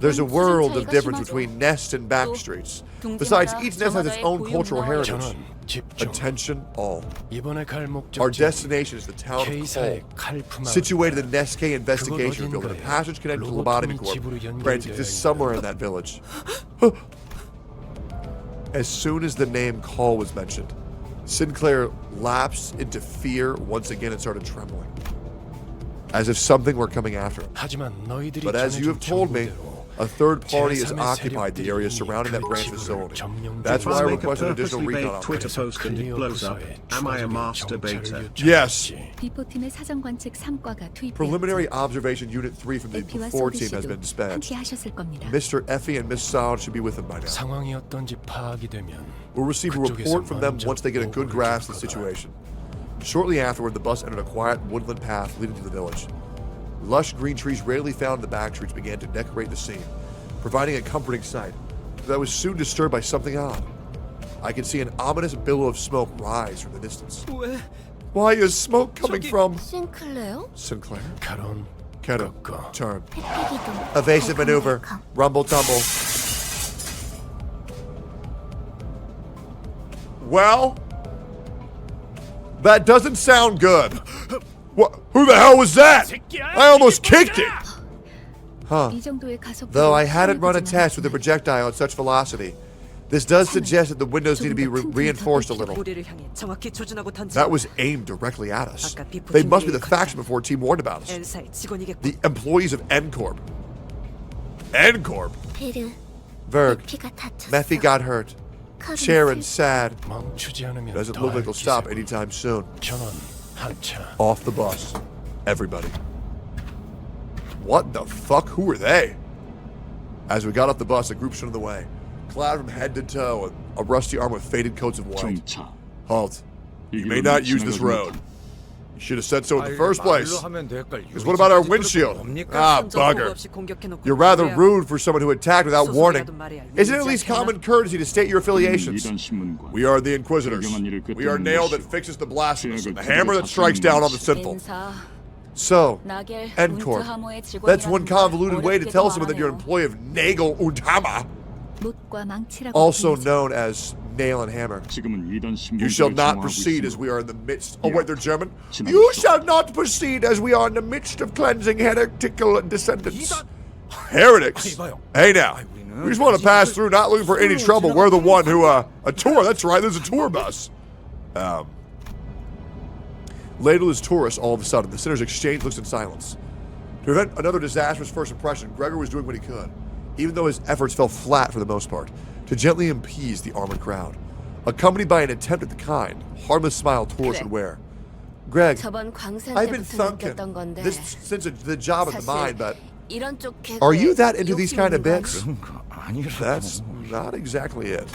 There's a world of difference between nest and back streets. Besides, each nest has its own cultural heritage. Attention all. Our destination is the town of Kol, situated in the Nest K investigation field, and a passage connected to the Lobotomy Corp branch exists somewhere in that village. As soon as the name Call was mentioned, Sinclair lapsed into fear once again and started trembling, as if something were coming after him. But as you have told me, a third party has occupied the area surrounding that branch facility. That's why I requested additional recon Twitter post and it blows up. Am I a masturbator? Yes. 비포팀의 사전 관측 3과가 투입되었죠. Preliminary observation unit 3 from the 에피와 before 소비 team has 씨도 been dispatched. 함께 하셨을 겁니다. Mr. Effie and Miss Saud should be with them by now. 상황이 어떤지 파악이 되면 We'll receive a report from them once they get a good grasp of the situation. Shortly afterward, the bus entered a quiet woodland path leading to the village. Lush green trees rarely found in the back streets began to decorate the scene, providing a comforting sight that was soon disturbed by something odd. I could see an ominous billow of smoke rise from the distance. Why is smoke coming from 싱클레어? Sinclair? 가론 Canto, 꺾어. turn. 회피기동. Evasive maneuver. Rumble tumble. Well, that doesn't sound good. What? Who the hell was that? I almost kicked it. Huh. 이 정도의 가속도로 Though I hadn't run a 사용되진 test with a 않았지만 projectile at such velocity, this does suggest that the windows need to be reinforced a little. That was aimed directly at us. They must be the faction before team warned about us. The employees of N Corp. N Corp? 페르. Verg. 피가 다쳤어. Methy got hurt. Sharon's sad. 멈추지 않으면 Doesn't look like they'll stop anytime soon. 전원 하차. Off the bus. Everybody. What the fuck? Who are they? As we got off the bus, a group stood in the way, clad from head to toe, a rusty arm with faded coats of white. Halt. You may not use this road. You should have said so in the first place. Because what about our windshield? Ah, bugger. You're rather rude for someone who attacked without warning. Isn't it at least common courtesy to state your affiliations? We are the Inquisitors. We are nail that fixes the blasphemous and the hammer that strikes down on the sinful. So, N Corp. That's one convoluted way to tell someone that you're an employee of Nagel und Hammer, also known as Nail and Hammer. You shall not proceed as we are in the midst. Oh, wait, they're German? You shall not proceed as we are in the midst of cleansing heretical descendants. Heretics? Hey now, we just want to pass through, not looking for any trouble. We're the one who, a tour, that's right, there's a tour bus. Ladled as tourists all of a sudden. The sinners exchanged looks in silence. To prevent another disastrous first impression, Gregor was doing what he could, even though his efforts fell flat for the most part, to gently appease the armored crowd. Accompanied by an attempt at the kind, harmless smile tourists would wear. Greg, I've been thinking this since the job at the mine, but are you that into these kind of bits? That's not exactly it.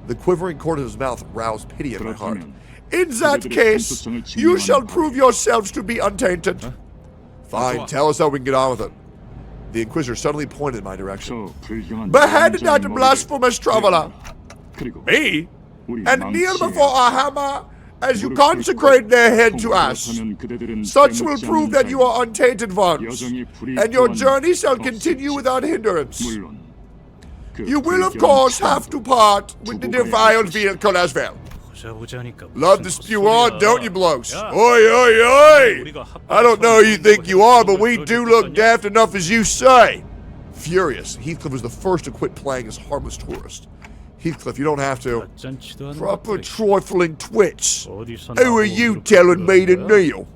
The quivering corner of his mouth roused pity in my heart. In that case, you shall prove yourselves to be untainted. Fine, tell us how we can get on with it. The Inquisitor suddenly pointed in my direction. Behead that blasphemous traveler. Me? And kneel before our hammer as you consecrate their head to us. Such will prove that you are untainted ones, and your journey shall continue without hindrance. You will, of course, have to part with the defiled vehicle as well. Love to spew on, don't you, blokes? Oi, oi, oi! I don't know who you think you are, but we do look daft enough as you say. Furious, Heathcliff was the first to quit playing as harmless tourist. Heathcliff, you don't have to. Proper trifling twits. Who are you telling me to kneel?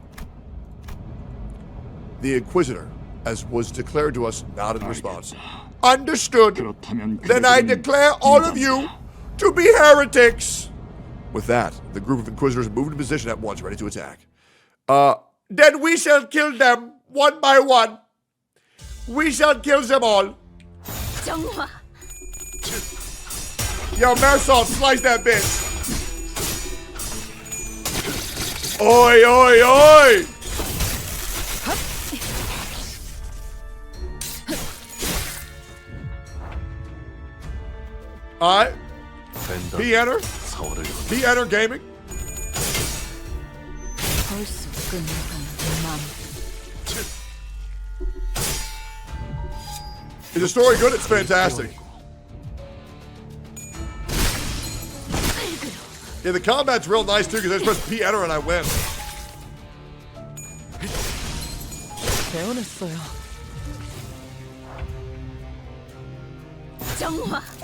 The Inquisitor, as was declared to us, nodded in response. Understood. Then I declare all of you to be heretics. With that, the group of Inquisitors moved into position at once, ready to attack. Then we shall kill them, one by one. We shall kill them all. Yo, Marisol, slice that bitch. Oi, oi, oi! Alright. P-Enter Gaming. Is the story good? It's fantastic. Yeah, the combat's real nice too because I just press P-Enter and I win.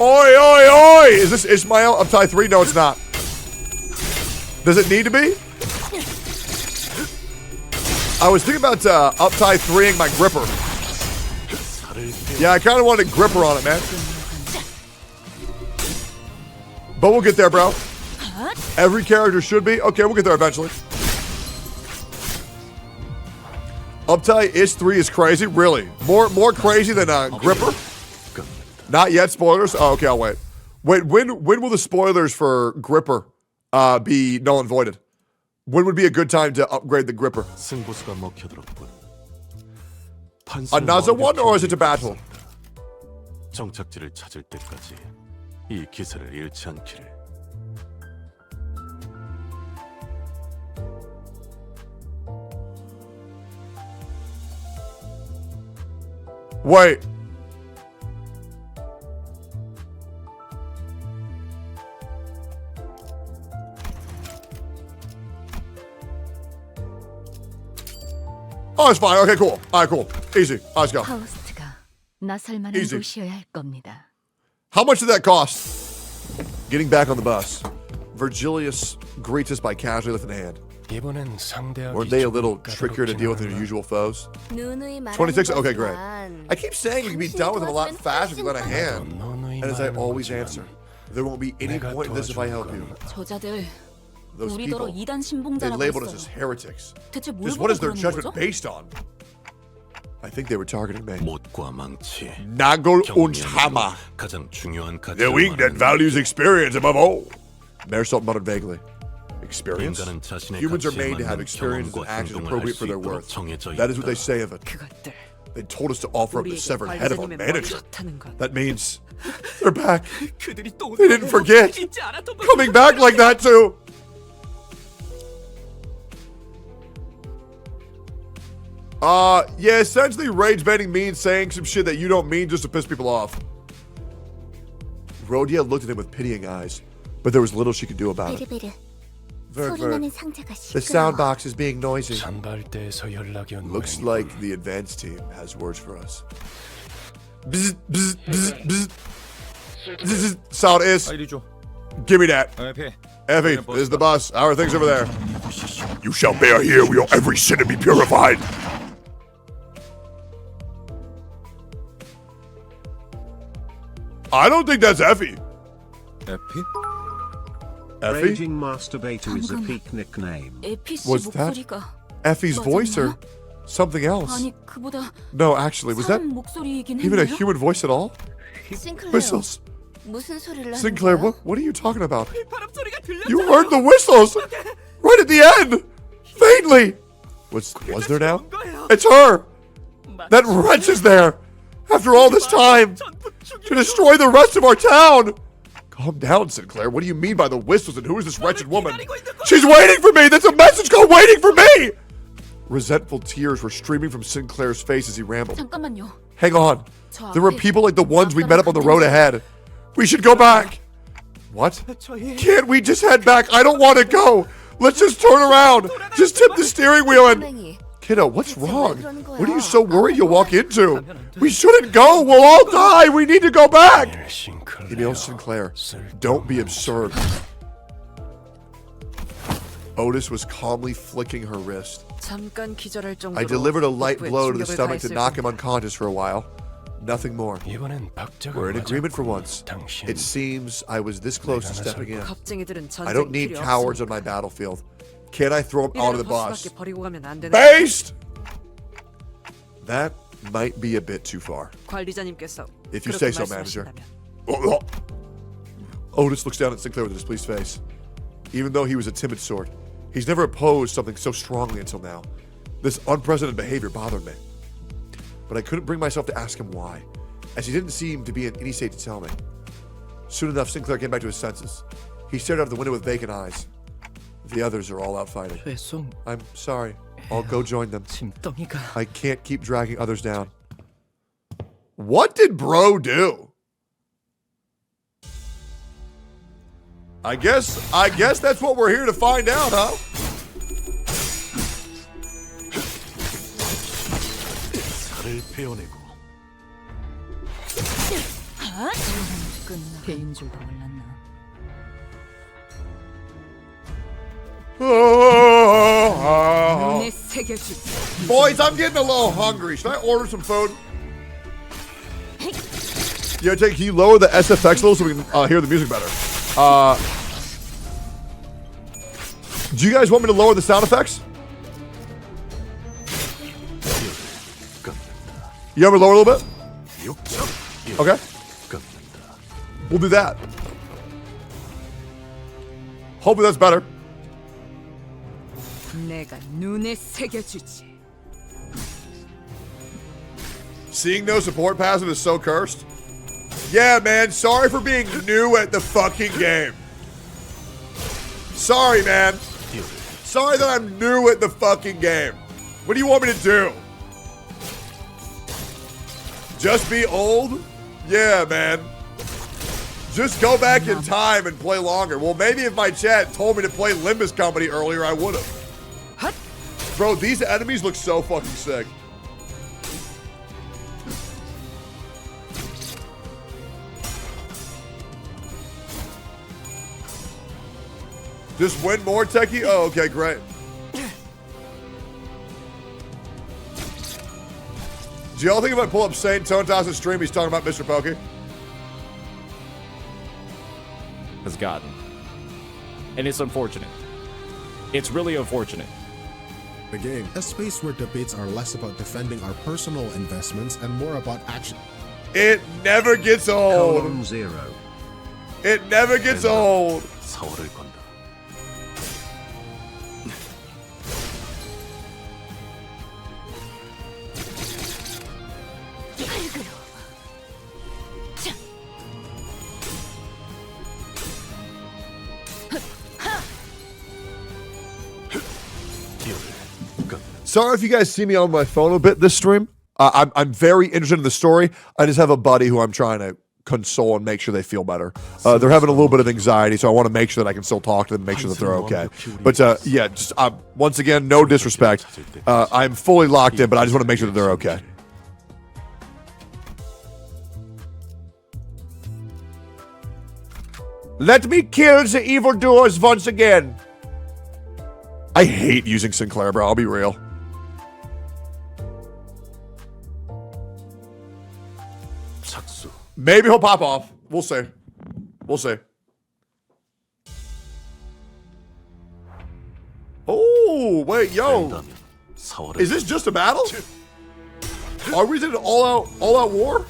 Oi, oi, oi! Is this Ishmael up tie 3? No, it's not. Does it need to be? I was thinking about up tie 3ing my gripper. Yeah, I kind of wanted a gripper on it, man. But we'll get there, bro. Every character should be. Okay, we'll get there eventually. Up tie is 3 is crazy. Really? More crazy than gripper? Not yet, spoilers? Oh, okay, I'll wait. Wait, when will the spoilers for Gripper be null and voided? When would be a good time to upgrade the Gripper? Another one, or is it a battle? 정착지를 찾을 때까지 이 기세를 잃지 않기를. Wait. Oh, it's fine. Okay, cool. All right, cool. Easy. Let's go. 파우스트가 나설 만한 Easy. 곳이어야 할 겁니다. How much did that cost? Getting back on the bus. Vergilius greets us by casually lifting a hand. Weren't they a little trickier to deal with than your usual foes? 26? Okay, great. I keep saying you can be done with them a lot faster if you let a hand. And as I always answer, there won't be any point in this if I help you. 저자들 Those people, 우리더러 이단 they 신봉자라고 labeled us 했어요. as heretics. 대체 뭘 Just 보고 what is their 그러는 judgment 거죠? based on? I think they were targeting me. 못과 망치, Nagel und Hammer. 가장 중요한 The wing that values experience above all. Marisol muttered vaguely. Experience? 인간은 자신의 Humans are 가치에 made to have 맞는 experiences and 경험과 actions 행동을 appropriate 할 for 수 their 있도록 worth. 정해져 That is what they 있다. say of it. 그것들 They told us to offer up the 우리에게 severed head of our 관리자님의 manager. 좋다는 것. That means they're back. 그들이 또 They didn't forget. 잊지 않았던 걸 Coming back like that too. Yeah, essentially rage baiting means saying some shit that you don't mean just to piss people off. Rhodia looked at him with pitying eyes, but there was little she could do about it. 베르베르. Verg, 소리 Verg. 나는 상자가 The 시끄러워. sound box is being noisy. 선발대에서 연락이 온 Looks 모양이군. like the advanced team has words for us. Bzz, bzz, bzz, bzz. Bzz, sound is. 이리 줘. Give me that. 배. Effie, this is the bus. How are things over there? You shall bear here your every sin and be purified. I don't think that's Effie. 에피? Effie? Raging Masturbator is a peak nickname. 에피 씨 Was that 목소리가 Effie's voice or something else? 아니 그보다 No, actually, was that 사람 목소리이긴 even a 했네요. human voice at all? 싱클레어. Whistles. 무슨 소리를 하는 Sinclair, 거야? what are you talking about? 바람 소리가 들렸잖아. You heard the whistles right at the end, faintly. Was there now? It's her. That wretch is there. After all this time, to destroy the rest of our town. Calm down, Sinclair. What do you mean by the whistles, and who is this wretched woman? She's waiting for me. That's a message called waiting for me. Resentful tears were streaming from Sinclair's face as he rambled. 잠깐만요. Hang on. There were people like the ones we met up on the road ahead. We should go back. What? Can't we just head back? I don't want to go. Let's just turn around. Just tip the steering wheel and... 선생님, Kiddo, what's wrong? What are you so worried you'll walk into? We shouldn't go. We'll all die. We need to go back. Emil Sinclair, don't be absurd. Otis was calmly flicking her wrist. 잠깐 기절할 정도로 I delivered a light 복부에 blow to the 충격을 stomach to 가했을 knock 텐데. him unconscious for a while. Nothing more. 이번엔 박자가 We're in agreement for 맞았군, once. 당신. It seems I was this close to stepping in. 겁쟁이들은 I 전쟁 don't need 필요 cowards on 없으니까. my battlefield. Can't I throw him onto the 이대로 bus? 버스밖에 버리고 가면 안 되는 Based! That might be a bit too far. 관리자님께서 If you 그렇게 say so, manager. 말씀하신다면. Otis looks down at Sinclair with a displeased face. Even though he was a timid sort, he's never opposed something so strongly until now. This unprecedented behavior bothered me. But I couldn't bring myself to ask him why, as he didn't seem to be in any state to tell me. Soon enough, Sinclair came back to his senses. He stared out of the window with vacant eyes. The others are all out fighting. 죄송, I'm sorry. I'll go join them. 짐덩이가. I can't keep dragging others down. What did bro do? I guess that's what we're here to find out, huh? 살을 베어내고 배인 줄도 몰랐나. 눈에 새겨주지. Boys, I'm getting a little hungry. Should I order some food? Yeah, can you lower the SFX a little so we can hear the music better? Do you guys want me to lower the sound effects? You want me to lower a little bit? Okay. We'll do that. Hopefully that's better. 내가 눈에 새겨주지. Seeing no support passive is so cursed. Yeah, man. Sorry for being new at the fucking game. Sorry, man. Sorry that I'm new at the fucking game. What do you want me to do? Just be old? Yeah, man. Just go back in time and play longer. Well, maybe if my chat told me to play Limbus Company earlier, I would have. Bro, these enemies look so fucking sick. Just win more, Techie? Oh, okay, great. Do y'all think if I pull up Saint Tontas' stream, he's talking about Mr. Pokey? Has gotten. And it's unfortunate. It's really unfortunate. The game, a space where debates are less about defending our personal investments and more about action. It never gets old. Column 0. It never gets old. 사활을 건다. Sorry if you guys see me on my phone a bit this stream. I'm very interested in the story. I just have a buddy who I'm trying to console and make sure they feel better. They're having a little bit of anxiety, so I want to make sure that I can still talk to them and make sure that they're okay. But yeah, just once again, no disrespect. I'm fully locked in, but I just want to make sure that they're okay. Let me kill the evildoers once again. I hate using Sinclair, bro. I'll be real. Maybe he'll pop off. We'll see. We'll see. Oh, wait, yo. Is this just a battle? Are we in an all-out war?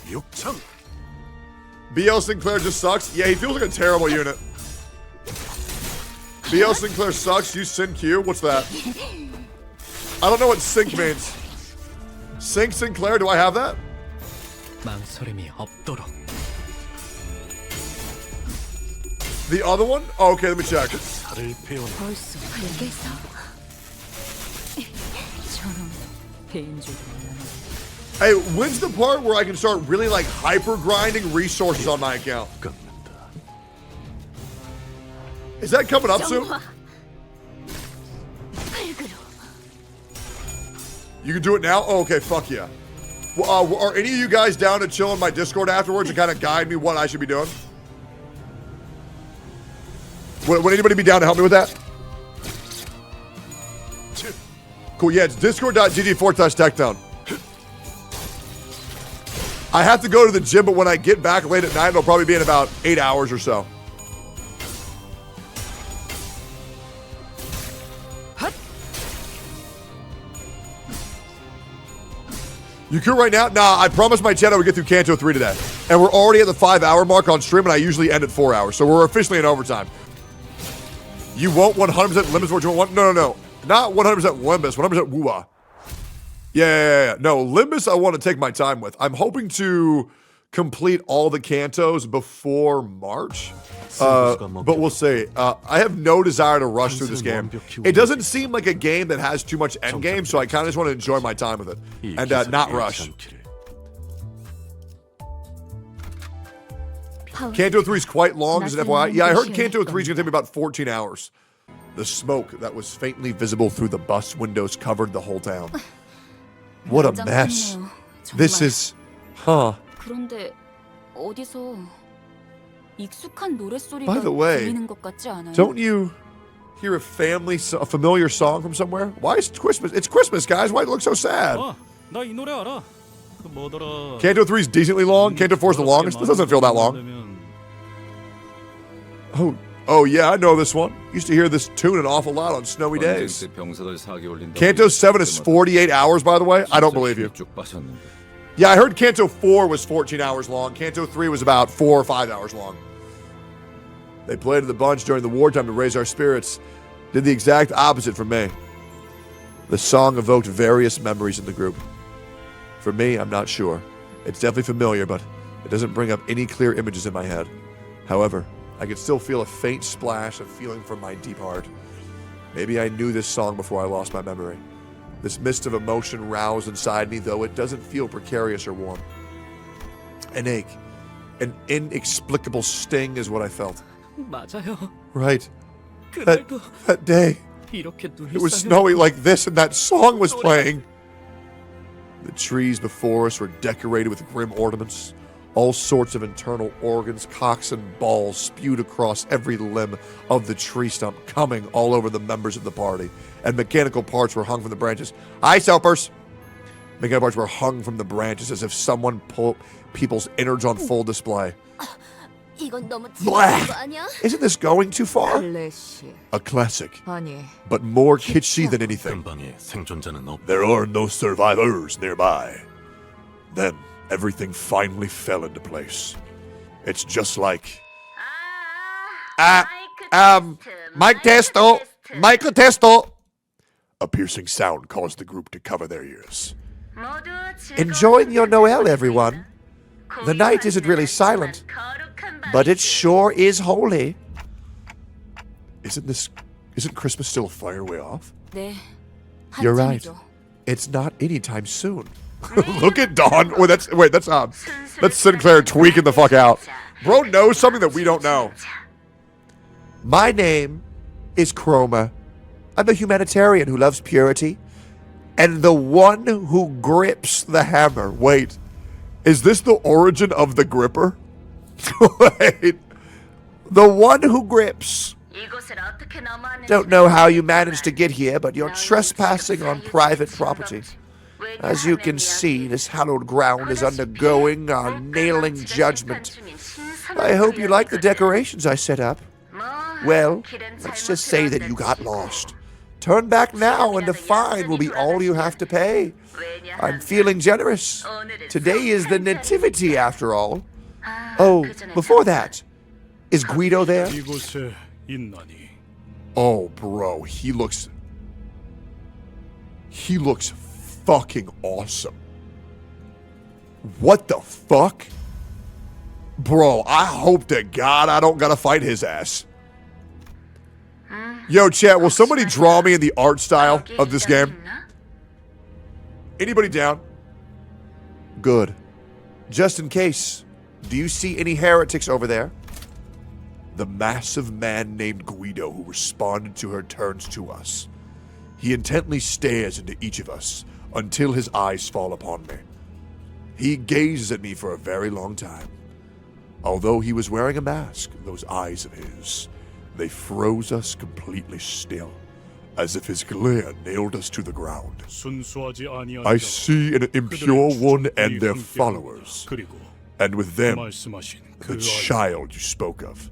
BL Sinclair just sucks. Yeah, he feels like a terrible unit. BL Sinclair sucks. Use Sin Q. What's that? I don't know what sync means. Sync Sinclair, do I have that? The other one? Oh, okay, let me check. Hey, when's the part where I can start really like hyper grinding resources on my account? Is that coming up soon? You can do it now? Oh, okay, fuck yeah. Well, are any of you guys down to chill in my Discord afterwards and kind of guide me what I should be doing? Would anybody be down to help me with that? Cool, yeah, it's discord.gg/Tectone. I have to go to the gym, but when I get back late at night, it'll probably be in about 8 hours or so. You could right now? Nah, I promised my chat I would get through Canto 3 today. And we're already at the 5-hour mark on stream, and I usually end at 4 hours. So we're officially in overtime. You won't 100% Limbus what you want? No. Not 100% Limbus, 100% Wua. Yeah. No, Limbus I want to take my time with. I'm hoping to complete all the Cantos before March. But we'll see. I have no desire to rush through this game. It doesn't seem like a game that has too much endgame, so I kind of just want to enjoy my time with it and not rush. Canto 3 is quite long as an FYI. Yeah, I heard Canto 3 is going to take me about 14 hours. The smoke that was faintly visible through the bus windows covered the whole town. What a mess. This is... Huh. By the way, don't you hear a familiar song from somewhere? Why is it Christmas? It's Christmas, guys. Why do it look so sad? Canto 3 is decently long. Canto 4 is the longest. This doesn't feel that long. Oh yeah, I know this one. Used to hear this tune an awful lot on snowy days. Canto 7 is 48 hours, by the way. I don't believe you. Yeah, I heard Canto 4 was 14 hours long. Canto 3 was about 4 or 5 hours long. They played to the bunch during the wartime to raise our spirits. Did the exact opposite for me. The song evoked various memories in the group. For me, I'm not sure. It's definitely familiar, but it doesn't bring up any clear images in my head. However, I could still feel a faint splash of feeling from my deep heart. Maybe I knew this song before I lost my memory. This mist of emotion roused inside me, though it doesn't feel precarious or warm. An ache, an inexplicable sting is what I felt. Right. That day, it was snowy like this and that song was playing. The trees before us were decorated with grim ornaments. All sorts of internal organs, cocks and balls spewed across every limb of the tree stump, coming all over the members of the party. And mechanical parts were hung from the branches. Ice helpers! Mechanical parts were hung from the branches as if someone pulled people's innards on full display. Blah. Isn't this going too far? A classic, but more kitschy than anything. There are no survivors nearby. Then everything finally fell into place. It's just like... Mic testo! Michael testo! A piercing sound caused the group to cover their ears. Enjoying your Noel, everyone. The night isn't really silent, but it sure is holy. Isn't Christmas still a fire way off? 네. You're right. It's not anytime soon. Look at Dawn. That's Sinclair tweaking the fuck out. Bro knows something that we don't know. My name is Kromer. I'm a humanitarian who loves purity. And the one who grips the hammer. Wait. Is this the origin of the gripper? Wait. The one who grips. Don't know how you managed to get here, but you're trespassing on private property. As you can see, this hallowed ground is undergoing our nailing judgment. I hope you like the decorations I set up. Well, let's just say that you got lost. Turn back now and the fine will be all you have to pay. I'm feeling generous. Today is the nativity after all. Oh, before that, is Guido there? Oh, bro, he looks fucking awesome. What the fuck? Bro, I hope to God I don't gotta fight his ass. Yo, chat, will somebody draw me in the art style of this game? Anybody down? Good. Just in case, do you see any heretics over there? The massive man named Guido who responded to her turns to us. He intently stares into each of us until his eyes fall upon me. He gazes at me for a very long time. Although he was wearing a mask, those eyes of his, they froze us completely still, as if his glare nailed us to the ground. I see an impure one and their followers, and with them, the child you spoke of.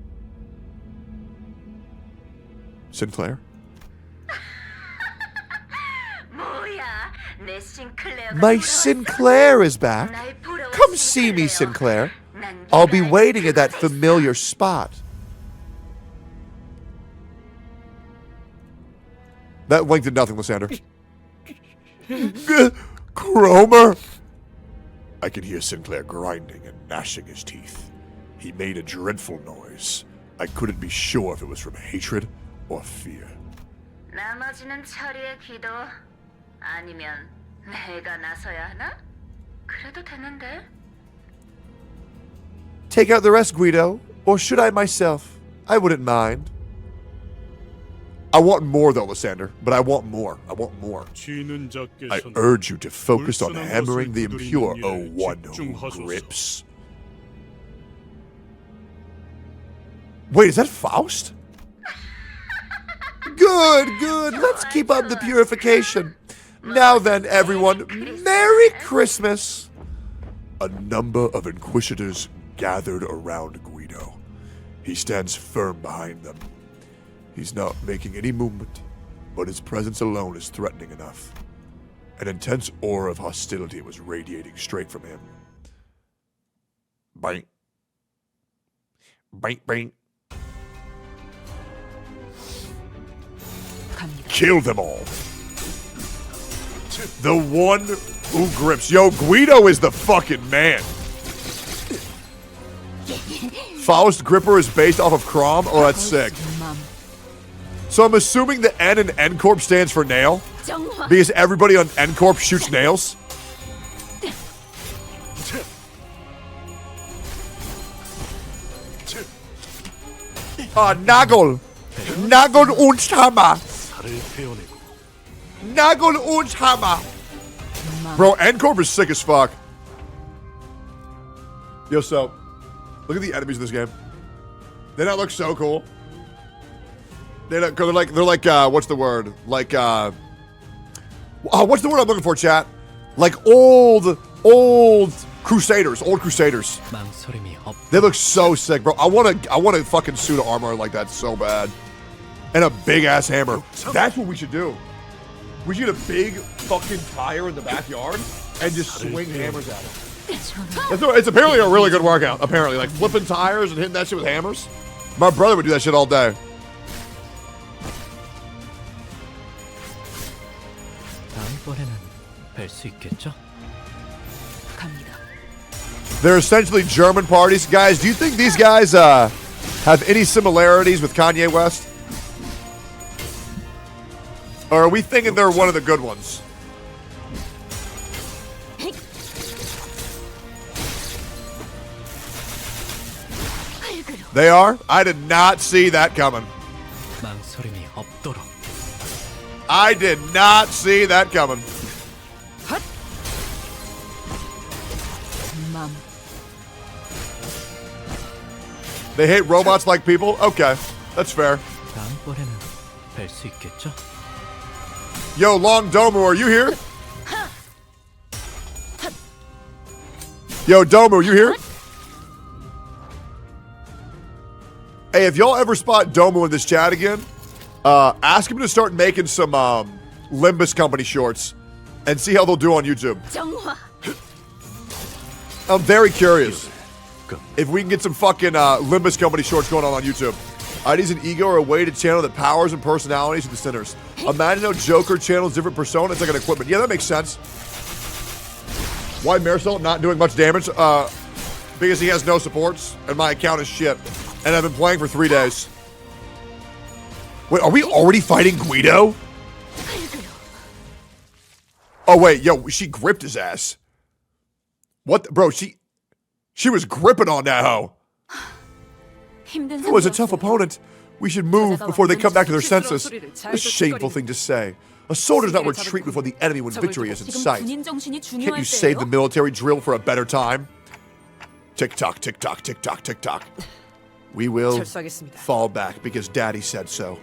Sinclair? My Sinclair is back. Come see me, Sinclair. I'll be waiting at that familiar spot. That link did nothing, Lysander. Kromer? I could hear Sinclair grinding and gnashing his teeth. He made a dreadful noise. I couldn't be sure if it was from hatred or fear. 나머지는 처리해, 기도. 아니면 내가 나서야 하나? 그래도 되는데. Take out the rest, Guido, or should I myself? I wouldn't mind. I want more, though, Lysander, but I want more. I want more. I urge you to focus on hammering the impure, O one who grips. Wait, is that Faust? Good, good. Let's keep up the purification. Now then, everyone, Merry Christmas. A number of inquisitors gathered around Guido. He stands firm behind them. He's not making any movement, but his presence alone is threatening enough. An intense aura of hostility was radiating straight from him. Bang. Bang, bang. Kill them all. The one who grips. Yo, Guido is the fucking man. Faust Gripper is based off of Kromer? Oh, that's sick. So I'm assuming the N in N Corp stands for nail? Because everybody on N Corp shoots nails? Nagel! Nagel und Hammer! Nagel und Hammer! Bro, N Corp is sick as fuck. Yo, so, look at the enemies in this game. They don't look so cool. They're like, what's the word? Like, what's the word I'm looking for, chat? Like old Crusaders, old Crusaders. They look so sick, bro. I want a fucking suit of armor like that so bad. And a big ass hammer. That's what we should do. We should get a big fucking tire in the backyard and just swing hammers at it. It's apparently a really good workout, apparently. Like flipping tires and hitting that shit with hammers. My brother would do that shit all day. They're essentially German parties. Guys, do you think these guys have any similarities with Kanye West? Or are we thinking they're one of the good ones? They are? I did not see that coming. 망설임이 없도록. I did not see that coming. They hate robots like people? Okay, that's fair. 다음번에는 뵐 수 있겠죠? Yo, Long Domu, are you here? Yo, Domu, you here? Hey, if y'all ever spot Domu in this chat again, ask him to start making some Limbus Company shorts and see how they'll do on YouTube. I'm very curious if we can get some fucking Limbus Company shorts going on YouTube. IDs and ego are a way to channel the powers and personalities of the sinners. Imagine how Joker channels different personas like an equipment. Yeah, that makes sense. Why Marisol not doing much damage? Because he has no supports and my account is shit. And I've been playing for 3 days. Wait, are we already fighting Guido? Oh wait, yo, she gripped his ass. What, bro? She was gripping on that hoe. It was a tough opponent. We should move before they come back to their senses. A shameful thing to say. A soldier does not retreat before the enemy when victory is in sight. Can't you save the military drill for a better time? Tick tock, tick tock, tick tock, tick tock. We will fall back because Daddy said so.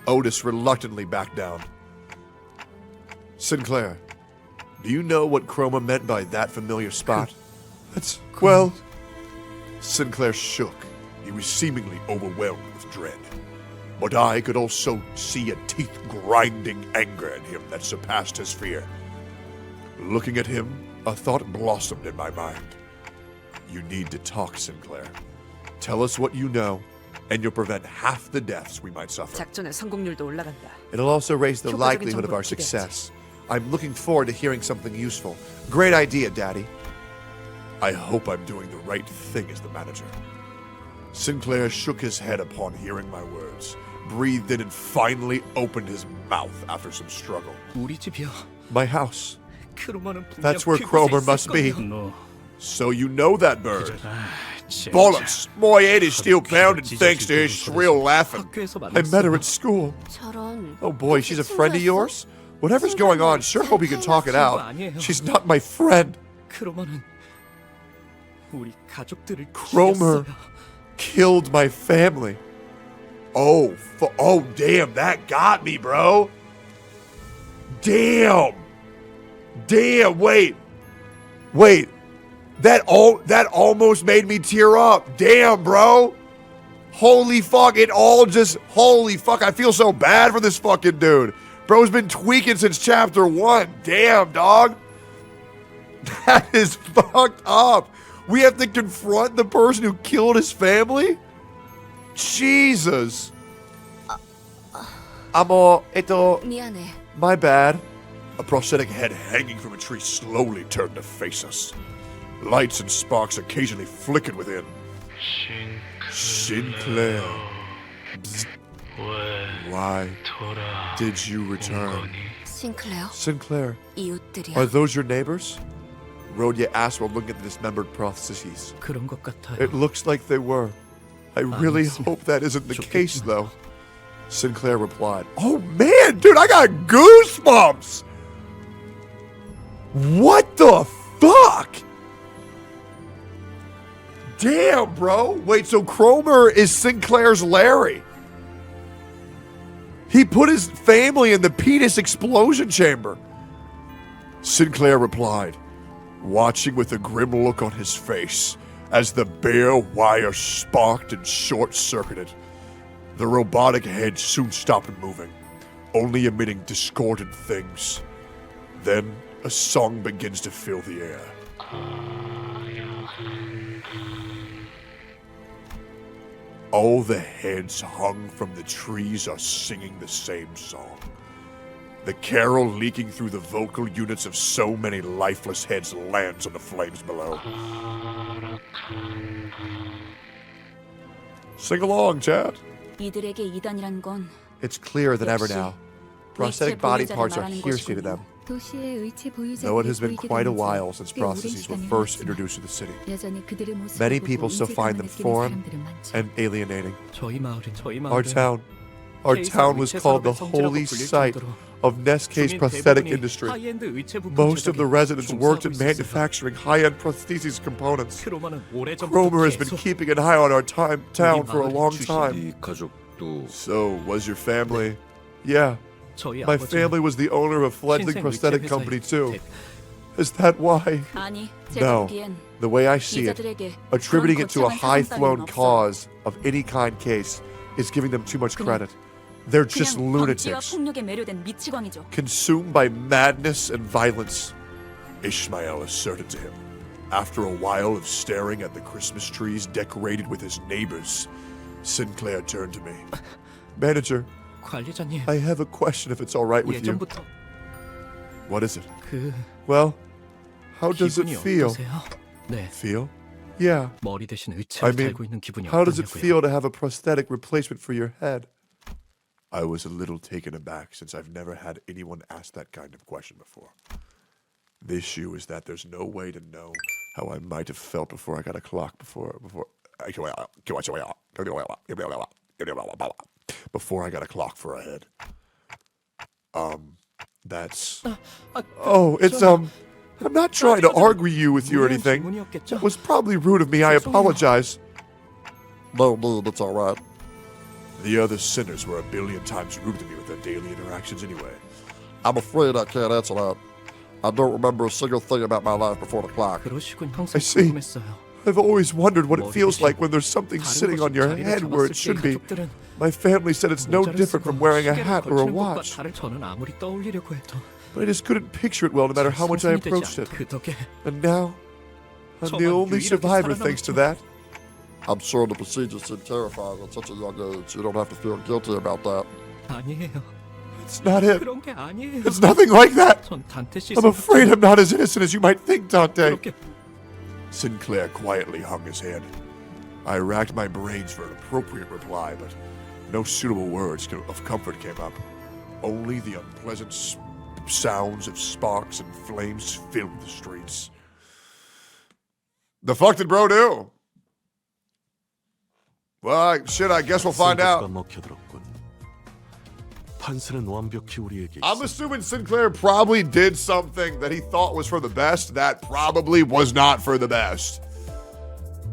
Otis reluctantly backed down. Sinclair, do you know what Kromer meant by that familiar spot? That's, well, Sinclair shook. He was seemingly overwhelmed with dread. But I could also see a teeth-grinding anger in him that surpassed his fear. Looking at him, a thought blossomed in my mind. You need to talk, Sinclair. Tell us what you know, and you'll prevent half the deaths we might suffer. 작전의 성공률도 올라간다. It'll also raise the likelihood of our success. I'm looking forward to hearing something useful. Great idea, Daddy. I hope I'm doing the right thing as the manager. Sinclair shook his head upon hearing my words, breathed in and finally opened his mouth after some struggle. 우리 집이야. My house. 크로머는 분명 That's where 그곳에 Kromer 있을 must be. 거예요. So you know that bird. Bollocks! My head is still pounding thanks to his shrill laughing. I met her at school. Oh boy, she's a friend of yours? Whatever's going on, sure hope you can talk it out. She's not my friend. 크로머는 우리 가족들을 Kromer killed my family. Oh, damn, that got me, bro. Damn, wait. That almost made me tear up. Damn, bro. Holy fuck, holy fuck, I feel so bad for this fucking dude. Bro's been tweaking since chapter 1. Damn, dog. That is fucked up. We have to confront the person who killed his family? Jesus. 미안해. My bad. A prosthetic head hanging from a tree slowly turned to face us. Lights and sparks occasionally flickered within. Sinclair. Why did you return? Sinclair. Are those your neighbors? Rhodia asked while looking at the dismembered prostheses. 그런 것 같아요. It looks like they were. I really hope that isn't the case, though. Sinclair replied. Oh man, dude, I got goosebumps! What the fuck? Damn, bro. Wait, so Kromer is Sinclair's Larry. He put his family in the penis explosion chamber. Sinclair replied, watching with a grim look on his face as the bare wire sparked and short-circuited. The robotic head soon stopped moving, only emitting discordant things. Then a song begins to fill the air. All the heads hung from the trees are singing the same song. The carol leaking through the vocal units of so many lifeless heads lands on the flames below. Sing along, chat. 이들에게 이단이란 건 It's clearer than ever now. prosthetic body parts are hearsay to them. Though it has been quite a while since prostheses were first introduced to the city, many people still find them foreign and alienating. Our town was called the holy site of Neskei's prosthetic industry. Most of the residents worked in manufacturing high-end prostheses components. Kromer has been keeping an eye on our town for a long time. So, was your family? Yeah. My family was the owner of a fledgling prosthetic company too. Is that why? No. The way I see it, attributing it to a high-flown cause of any kind case is giving them too much credit. They're just lunatics, consumed by madness and violence, Ishmael asserted to him. After a while of staring at the Christmas trees decorated with his neighbors, Sinclair turned to me. Manager, I have a question if it's all right with you. What is it? Well, how does it feel? Feel? Yeah. I mean, how does it feel to have a prosthetic replacement for your head? I was a little taken aback since I've never had anyone ask that kind of question before. The issue is that there's no way to know how I might have felt before I got a clock before I got a clock for a head. That's... Oh, it's, I'm not trying to argue with you or anything. That was probably rude of me. I apologize. No, that's all right. The other sinners were a billion times ruder to me with their daily interactions anyway. I'm afraid I can't answer that. I don't remember a single thing about my life before the clock. I see. I've always wondered what it feels like when there's something sitting on your head where it should be. My family said it's no different from wearing a hat or a watch. But I just couldn't picture it well no matter how much I approached it. And now, I'm the only survivor thanks to that. I'm sure the procedure seemed terrifying at such a young age. You don't have to feel guilty about that. It's not it. It's nothing like that. I'm afraid I'm not as innocent as you might think, Dante. Sinclair quietly hung his head. I racked my brains for an appropriate reply, but no suitable words of comfort came up. Only the unpleasant sounds of sparks and flames filled the streets. The fuck did bro do? Well, shit, I guess we'll find out. I'm assuming Sinclair probably did something that he thought was for the best that probably was not for the best.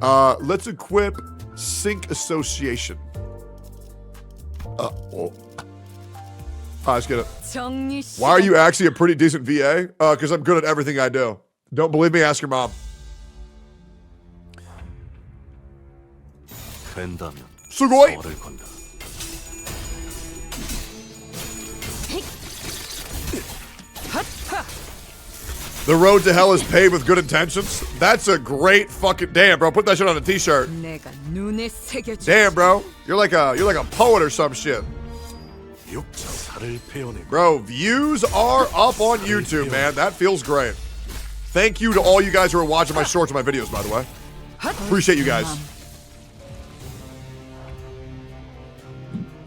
Let's equip Sync Association. Let's get it. Why are you actually a pretty decent VA? Because I'm good at everything I do. Don't believe me? Ask your mom. Sugoi! The road to hell is paved with good intentions. That's a great fucking damn, bro. Put that shit on a t-shirt. Damn, bro. You're like a poet or some shit. Bro, views are up on YouTube, man. That feels great. Thank you to all you guys who are watching my shorts and my videos, by the way. Appreciate you guys.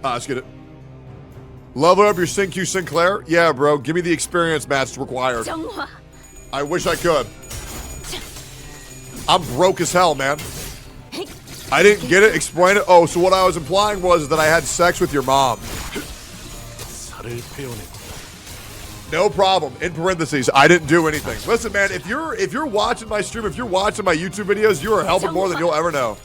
Let's get it. Level up your Sync Sinclair? Yeah, bro. Give me the experience match required. I wish I could. I'm broke as hell, man. I didn't get it. Explain it. Oh, so what I was implying was that I had sex with your mom. No problem. In parentheses, I didn't do anything. Listen, man, if you're watching my stream, if you're watching my YouTube videos, you are helping more than you'll ever know.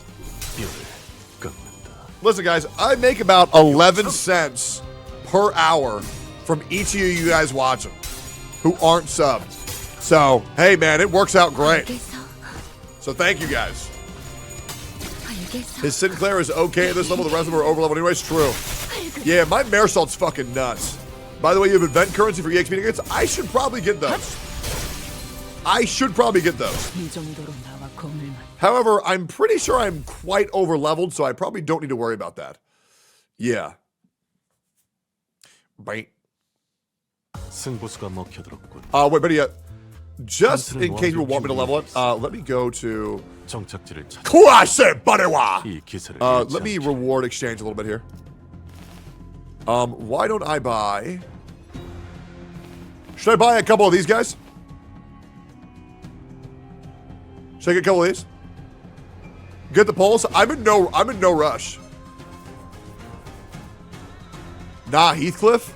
Listen, guys, I make about 11 cents per hour from each of you guys watching who aren't subbed. So, hey, man, it works out great. So thank you, guys. His Sinclair is okay at this level. The rest of them are over level anyways. True. Yeah, my Maresalt's fucking nuts. By the way, you have event currency for EXP tickets. I should probably get those. However, I'm pretty sure I'm quite over leveled, so I probably don't need to worry about that. Yeah. Wait, but yeah. Just in case you want me to level it, let me go to let me reward exchange a little bit here. Why don't I buy Should I buy a couple of these guys? Should I get a couple of these? Get the pulse. I'm in no rush. Nah, Heathcliff.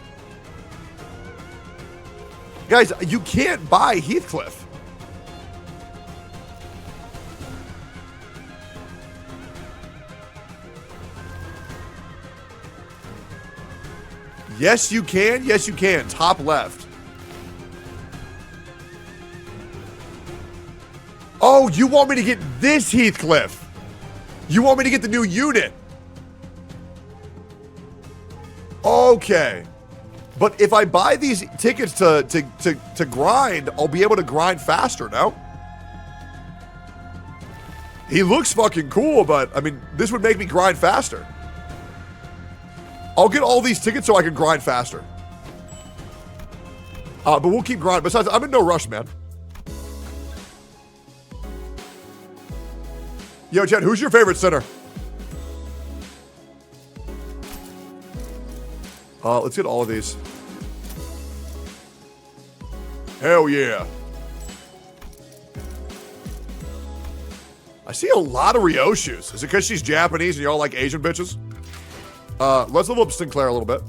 Guys, you can't buy Heathcliff. Yes, you can. Yes, you can. Top left. Oh, you want me to get this Heathcliff? You want me to get the new unit? Okay. But if I buy these tickets to grind, I'll be able to grind faster, no? He looks fucking cool, but, I mean, this would make me grind faster. I'll get all these tickets so I can grind faster. But we'll keep grinding. Besides, I'm in no rush, man. Yo, Chad, who's your favorite center? Let's get all of these. Hell yeah. I see a lot of Ryoshus. Is it because she's Japanese and y'all like Asian bitches? Let's level up Sinclair a little bit.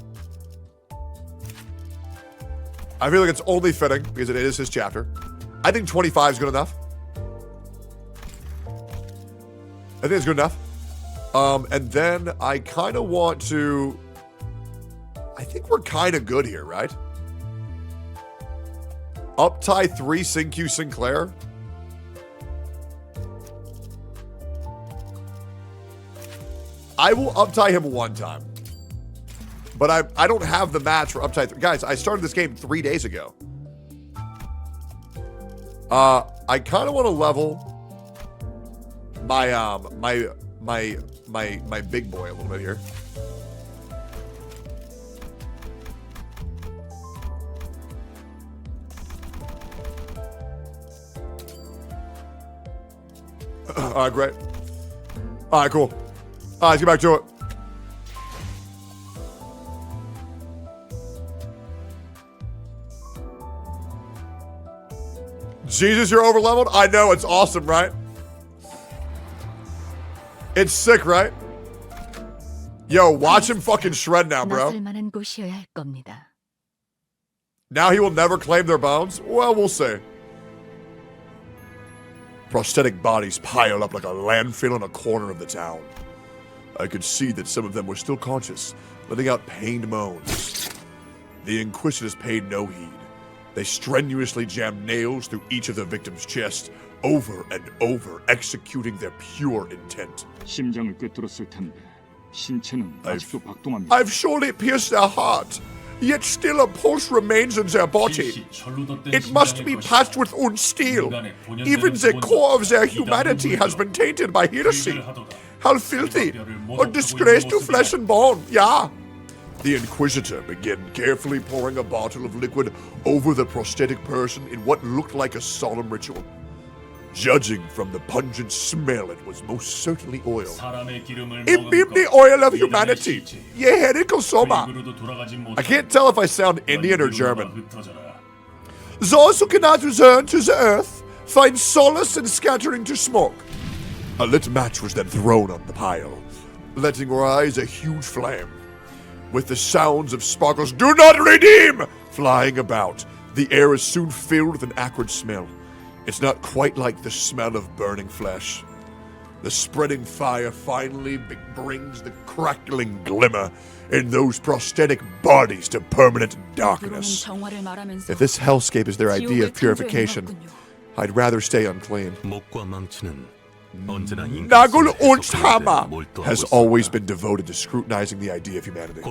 I feel like it's only fitting because it is his chapter. I think 25 is good enough. I think it's good enough. And then I kind of want to... I think we're kind of good here, right? Up-tie 3 Sin-Q Sinclair. I will up-tie him one time. But I don't have the match for up-tie 3. Guys, I started this game 3 days ago. I kind of want to level my my big boy a little bit here. Alright, great. Alright, cool. Alright, let's get back to it. Jesus, you're over leveled? I know, it's awesome, right? It's sick, right? Yo, watch him fucking shred now, bro. Now he will never claim their bones? Well, we'll see. Prosthetic bodies pile up like a landfill in a corner of the town. I could see that some of them were still conscious, letting out pained moans. The Inquisitors paid no heed. They strenuously jammed nails through each of the victims' chests, over and over, executing their pure intent. I've surely pierced their heart, yet still a pulse remains in their body. It must be patched with unsteel. Even the core of their humanity has been tainted by heresy. How filthy! A disgrace to flesh and bone, yeah. The Inquisitor began carefully pouring a bottle of liquid over the prosthetic person in what looked like a solemn ritual. Judging from the pungent smell, it was most certainly oil. Imbibe the oil of humanity. Yeherico Soma. I can't tell if I sound Indian or German. Those who cannot return to the earth find solace in scattering to smoke. A lit match was then thrown on the pile, letting rise a huge flame. With the sounds of sparkles, do not redeem, flying about, the air is soon filled with an acrid smell. It's not quite like the smell of burning flesh. The spreading fire finally brings the crackling glimmer in those prosthetic bodies to permanent darkness. If this hellscape is their idea of purification, I'd rather stay unclean. Nagul und Hammer has always been devoted to scrutinizing the idea of humanity.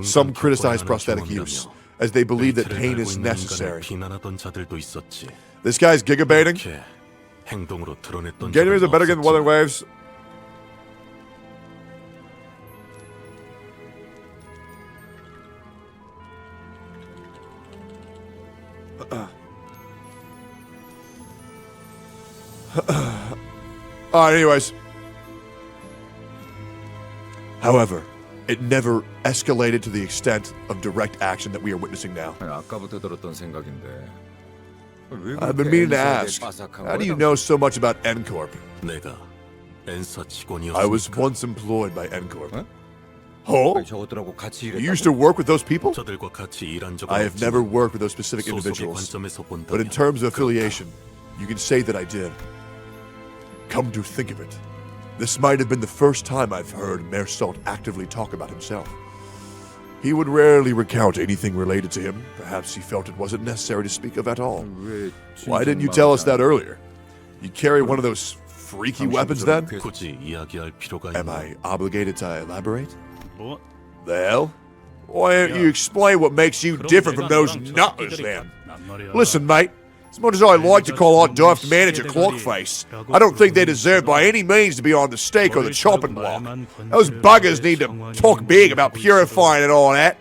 Some criticize prosthetic use, as they believe that pain is necessary. This guy's gigabaiting. Ganymedes are better than Weathering Waves. Anyways. However, it never escalated to the extent of direct action that we are witnessing now. 아까부터 들었던 생각인데. I've been meaning to ask, how do you know so much about N Corp? 내가 엔사 직원이었으니까. I was once employed by N Corp. Oh? 저것들하고 같이 You used to work with those people? 저들과 같이 일한 적은 I have never worked with those specific individuals. 관점에서 본다면 But in terms of affiliation, you can say that I did. Come to think of it, this might have been the first time I've heard Mersault actively talk about himself. He would rarely recount anything related to him. Perhaps he felt it wasn't necessary to speak of at all. Why didn't you tell us that earlier? You carry one of those freaky weapons then? 굳이 이야기할 필요가 Am I obligated to elaborate? 뭐? The hell? Why don't you explain what makes you different from those nutters then? Listen, mate. As much as I like to call our daft manager Clockface, I don't think they deserve by any means to be on the stake or the chopping block. Those buggers need to talk big about purifying and all that.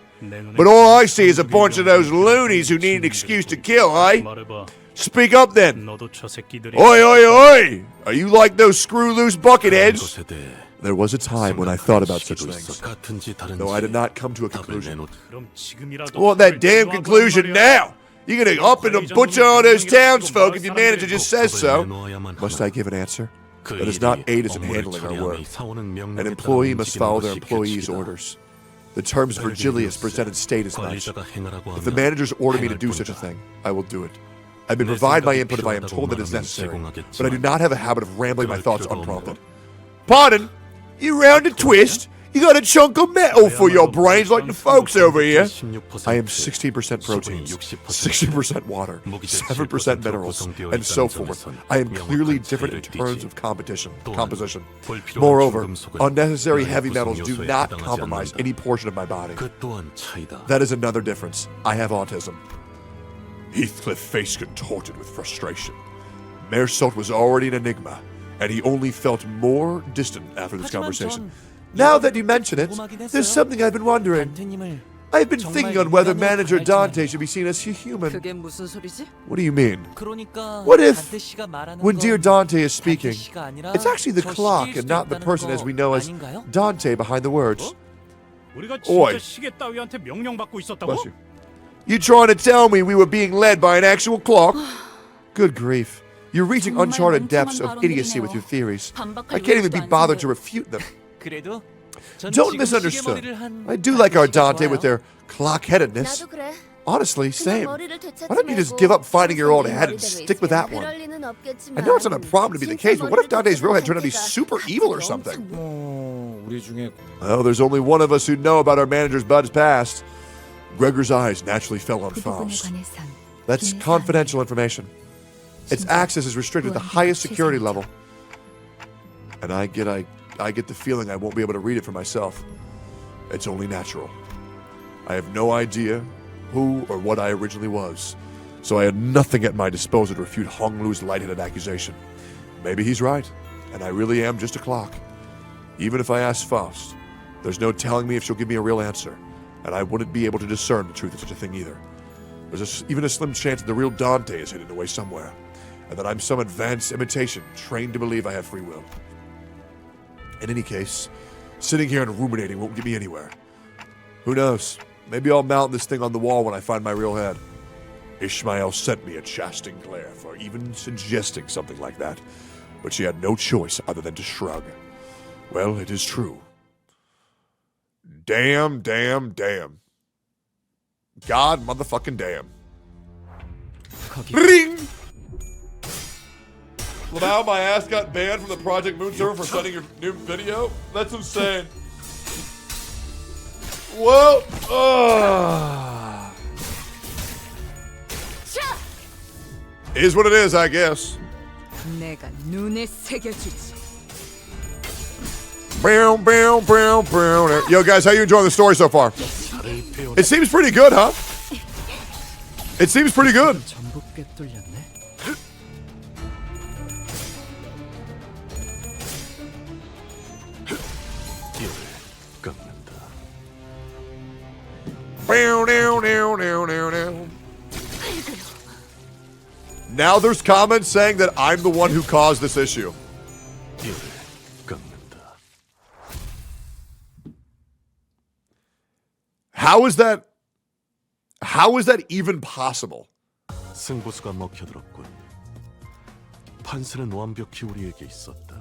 But all I see is a bunch of those loonies who need an excuse to kill, eh? Speak up then. Oi, oi, oi! Are you like those screw-loose bucketheads? There was a time when I thought about such things, though I did not come to a conclusion. I want that damn conclusion now! You're gonna up and butcher all those townsfolk if your manager just says so. Must I give an answer? That is not aid us in handling our work. An employee must follow their employee's orders. The terms Vergilius presented state as much. If the managers order me to do such a thing, I will do it. I may provide my input if I am told that it is necessary, but I do not have a habit of rambling my thoughts unprompted. Pardon? You round a twist? You got a chunk of metal for your brains like the folks over here. I am 16% proteins, 60% water, 7% minerals, and so forth. I am clearly different in terms of composition. Moreover, unnecessary heavy metals do not compromise any portion of my body. That is another difference. I have autism. Heathcliff's face contorted with frustration. Mersault was already an enigma, and he only felt more distant after this conversation. Now that you mention it, there's something I've been wondering. I've been thinking on whether Manager Dante should be seen as human. What do you mean? What if, when dear Dante is speaking, it's actually the clock and not the person as we know as Dante behind the words? Oi. Bless you. You trying to tell me we were being led by an actual clock? Good grief. You're reaching uncharted depths of idiocy with your theories. I can't even be bothered to refute them. Don't misunderstood. I do like our Dante with their clock-headedness. Honestly, same. Why don't you just give up finding your old head and stick with that one? I know it's not a problem to be the case, but what if Dante's real head turned out to be super evil or something? Well, there's only one of us who know about our manager's bud's past. Gregor's eyes naturally fell on Faust. That's confidential information. Its access is restricted to the highest security level. And I get the feeling I won't be able to read it for myself. It's only natural. I have no idea who or what I originally was, so I had nothing at my disposal to refute Hong Lu's lightheaded accusation. Maybe he's right, and I really am just a clock. Even if I ask Faust, there's no telling me if she'll give me a real answer, and I wouldn't be able to discern the truth of such a thing either. There's even a slim chance that the real Dante is hidden away somewhere, and that I'm some advanced imitation trained to believe I have free will. In any case, sitting here and ruminating won't get me anywhere. Who knows? Maybe I'll mount this thing on the wall when I find my real head. Ishmael sent me at Sinclair for even suggesting something like that, but she had no choice other than to shrug. Well, it is true. Damn, damn, damn. God motherfucking damn. Ring! Now my ass got banned from the Project Moon server for sending your new video? That's insane. Whoa! Is what it is, I guess. Yo, guys, how you enjoying the story so far? It seems pretty good, huh? It seems pretty good. Now there's comments saying that I'm the one who caused this issue. How is that even possible? 승부수가 먹혀들었군. 판세는 완벽히 우리에게 있었다.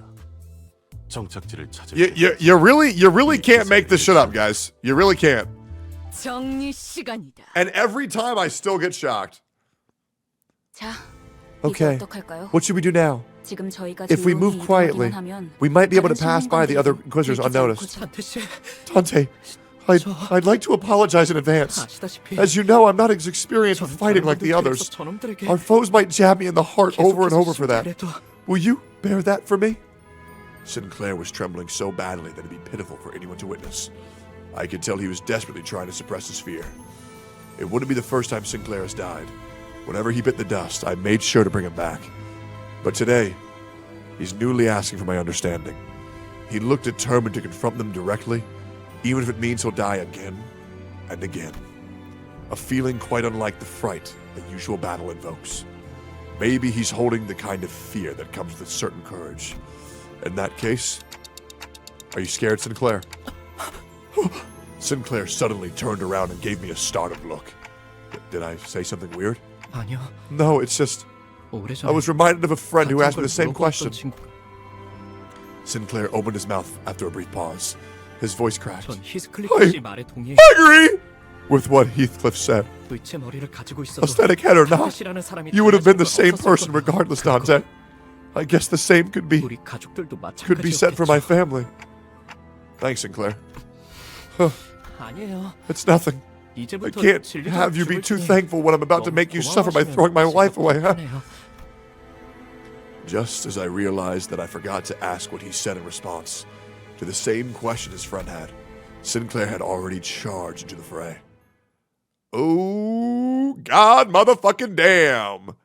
정착지를 찾을 You really can't make this shit up, guys. You really can't. 정리 시간이다. And every time I still get shocked. 자, Okay. 이제 어떡할까요? What should we do now? 지금 저희가 If we move 조용히 quietly, 이동하기만 하면 we might be able to 다른 pass by the other 시민관들이 inquisitors 들키지 unnoticed. 않고 Dante, I'd like to apologize in advance. As you know, I'm not as experienced with fighting like the others. Our foes might jab me in the heart over and over for that. Will you bear that for me? Sinclair was trembling so badly that it'd be pitiful for anyone to witness. I could tell he was desperately trying to suppress his fear. It wouldn't be the first time Sinclair has died. Whenever he bit the dust, I made sure to bring him back. But today, he's newly asking for my understanding. He looked determined to confront them directly, even if it means he'll die again and again. A feeling quite unlike the fright the usual battle invokes. Maybe he's holding the kind of fear that comes with a certain courage. In that case, are you scared, Sinclair? Sinclair suddenly turned around and gave me a startled look. Did I say something weird? 아니요. No, it's just... I was reminded of a friend who asked me the same question. Sinclair opened his mouth after a brief pause. His voice cracked. 전 히스클리프 씨 말에 동의해. I agree with what Heathcliff said. 의체 머리를 가지고 있어도 Aesthetic head or not, 타겟이라는 사람이 you would have been the 달라질 same 건 person 없었을 regardless, 거고. Dante. I guess the same could be 우리 가족들도 said for my 마찬가지였겠죠. family. Thanks, Sinclair. 아니에요. It's nothing. I 이제부터 can't 진리도 have you be 죽을 too 테니 thankful when I'm about to 너무 make you suffer by 고마워하시면 throwing my life away, huh? 좋겠네요. Just as I realized that I forgot to ask what he said in response to the same question his friend had, Sinclair had already charged into the fray. Oh, God motherfucking damn.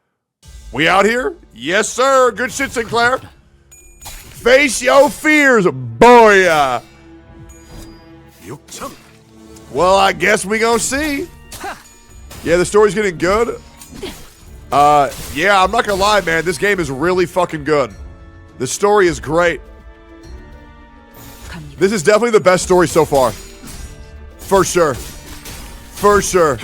We out here? Yes, sir. Good shit, Sinclair. Face your fears, boy. Well, I guess we gonna see. Yeah, the story's getting good. Yeah, I'm not gonna lie, man. This game is really fucking good. The story is great. This is definitely the best story so far. For sure. For sure.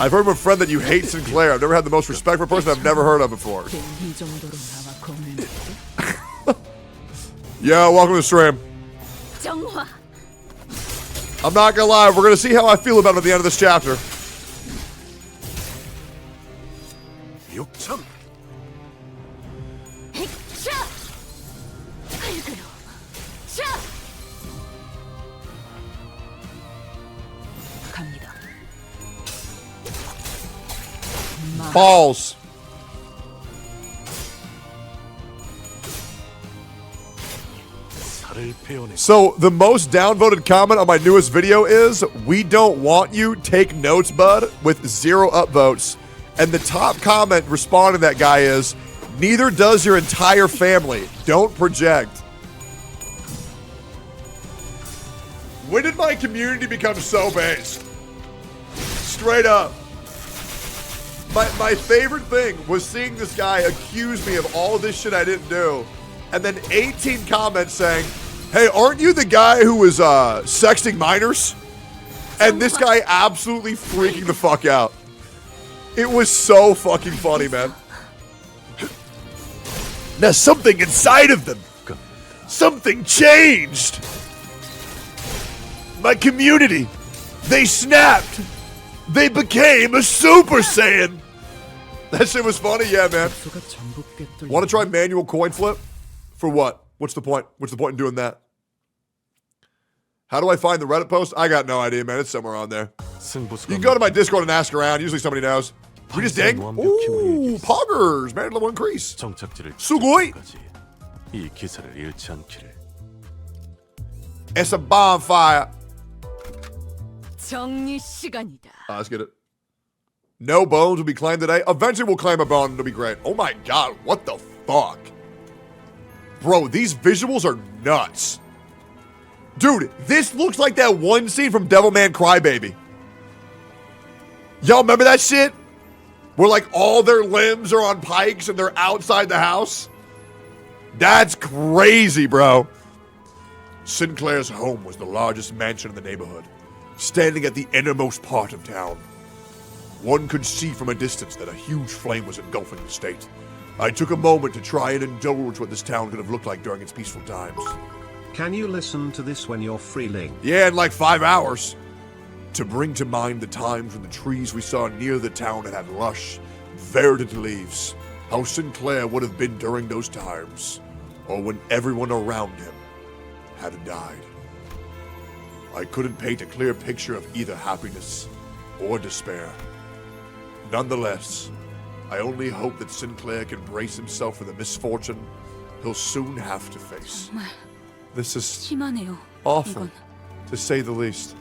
I've heard from a friend that you hate Sinclair. I've never had the most respect for a person I've never heard of before. 이 정도로 나와 고민. Yeah, welcome to the stream. 정화. I'm not gonna lie, we're gonna see how I feel about it at the end of this chapter. 자. 아이고요. 자. 갑니다. Balls. So the most downvoted comment on my newest video is, "We don't want you, take notes, bud," with 0 upvotes. And the top comment responding to that guy is, "Neither does your entire family. Don't project." When did my community become so based? Straight up. My favorite thing was seeing this guy accuse me of all this shit I didn't do, and then 18 comments saying, "Hey, aren't you the guy who was sexting minors?" And this guy absolutely freaking the fuck out. It was so fucking funny, man. Now something inside of them, something changed. My community, they snapped. They became a Super Saiyan. That shit was funny, yeah, man. Want to try manual coin flip? For what? What's the point? What's the point in doing that? How do I find the Reddit post? I got no idea, man. It's somewhere on there. You can go to my Discord and ask around. Usually somebody knows. We just ding. Ooh, poggers. Man, level increase. Sugoi. 이 기세를 잃지 않기를. It's a bonfire. 정리 시간이다. Let's get it. No bones will be claimed today. Eventually we'll claim a bone. It'll be great. Oh my god, what the fuck? Bro, these visuals are nuts. Dude, this looks like that one scene from Devilman Crybaby. Y'all remember that shit? Where like all their limbs are on pikes and they're outside the house? That's crazy, bro. Sinclair's home was the largest mansion in the neighborhood. standing at the innermost part of town. One could see from a distance that a huge flame was engulfing the state. I took a moment to try and indulge what this town could have looked like during its peaceful times. Can you listen to this when you're freeling? Yeah, in like 5 hours. To bring to mind the times when the trees we saw near the town had lush, verdant leaves. How Sinclair would have been during those times, or when everyone around him had died. I couldn't paint a clear picture of either happiness or despair. Nonetheless, I only hope that Sinclair can brace himself for the misfortune he'll soon have to face. This is 심하네요. awful, to say the least.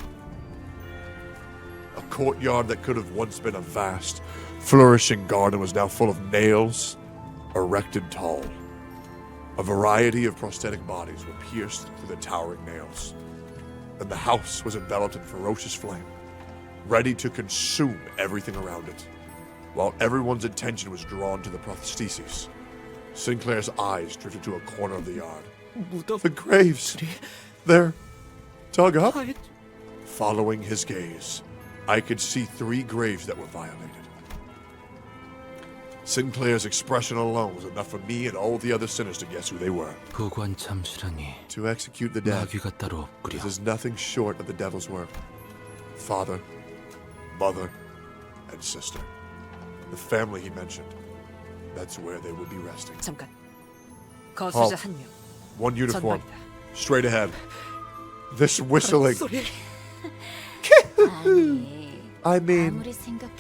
A courtyard that could have once been a vast, flourishing garden was now full of nails, erected tall. A variety of prosthetic bodies were pierced through the towering nails, and the house was enveloped in ferocious flame, ready to consume everything around it. While everyone's attention was drawn to the prostheses, Sinclair's eyes drifted to a corner of the yard. The graves, they're dug up. Following his gaze, I could see 3 graves that were violated. Sinclair's expression alone was enough for me and all the other sinners to guess who they were. To execute the dead, this is nothing short of the devil's work. Father, mother, and sister. The family he mentioned, that's where they would be resting. 잠깐. Halt. 거수자 한 명. One uniform. 전방이다. Straight ahead. This whistling. I mean,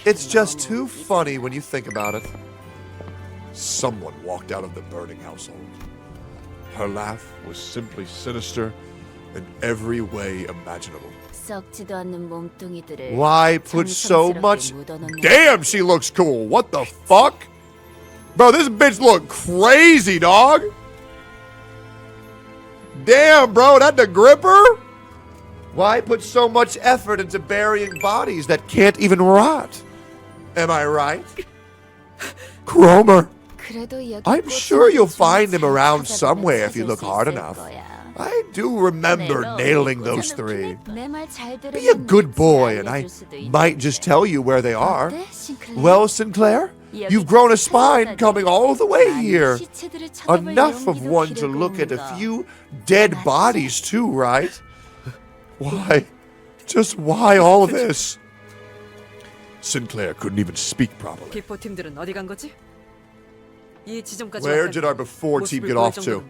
it's just too funny when you think about it. Someone walked out of the burning household. Her laugh was simply sinister in every way imaginable. 썩지도 않는 몸뚱이들을 Why put so much? 묻어놓는 Damn, she looks cool. What the fuck? Bro, this bitch look crazy, dog. Damn, bro, that the gripper? Why put so much effort into burying bodies that can't even rot? Am I right? Kromer. I'm sure you'll find him around somewhere if you look hard enough. I do remember nailing those 3. Be a good boy and I might just tell you where they are. Well, Sinclair, you've grown a spine coming all the way here. Enough of one to look at a few dead bodies too, right? Why? Just why all this? Sinclair couldn't even speak properly. 비포 팀들은 어디 간 거지? 이 지점까지 Where did our before team get off to?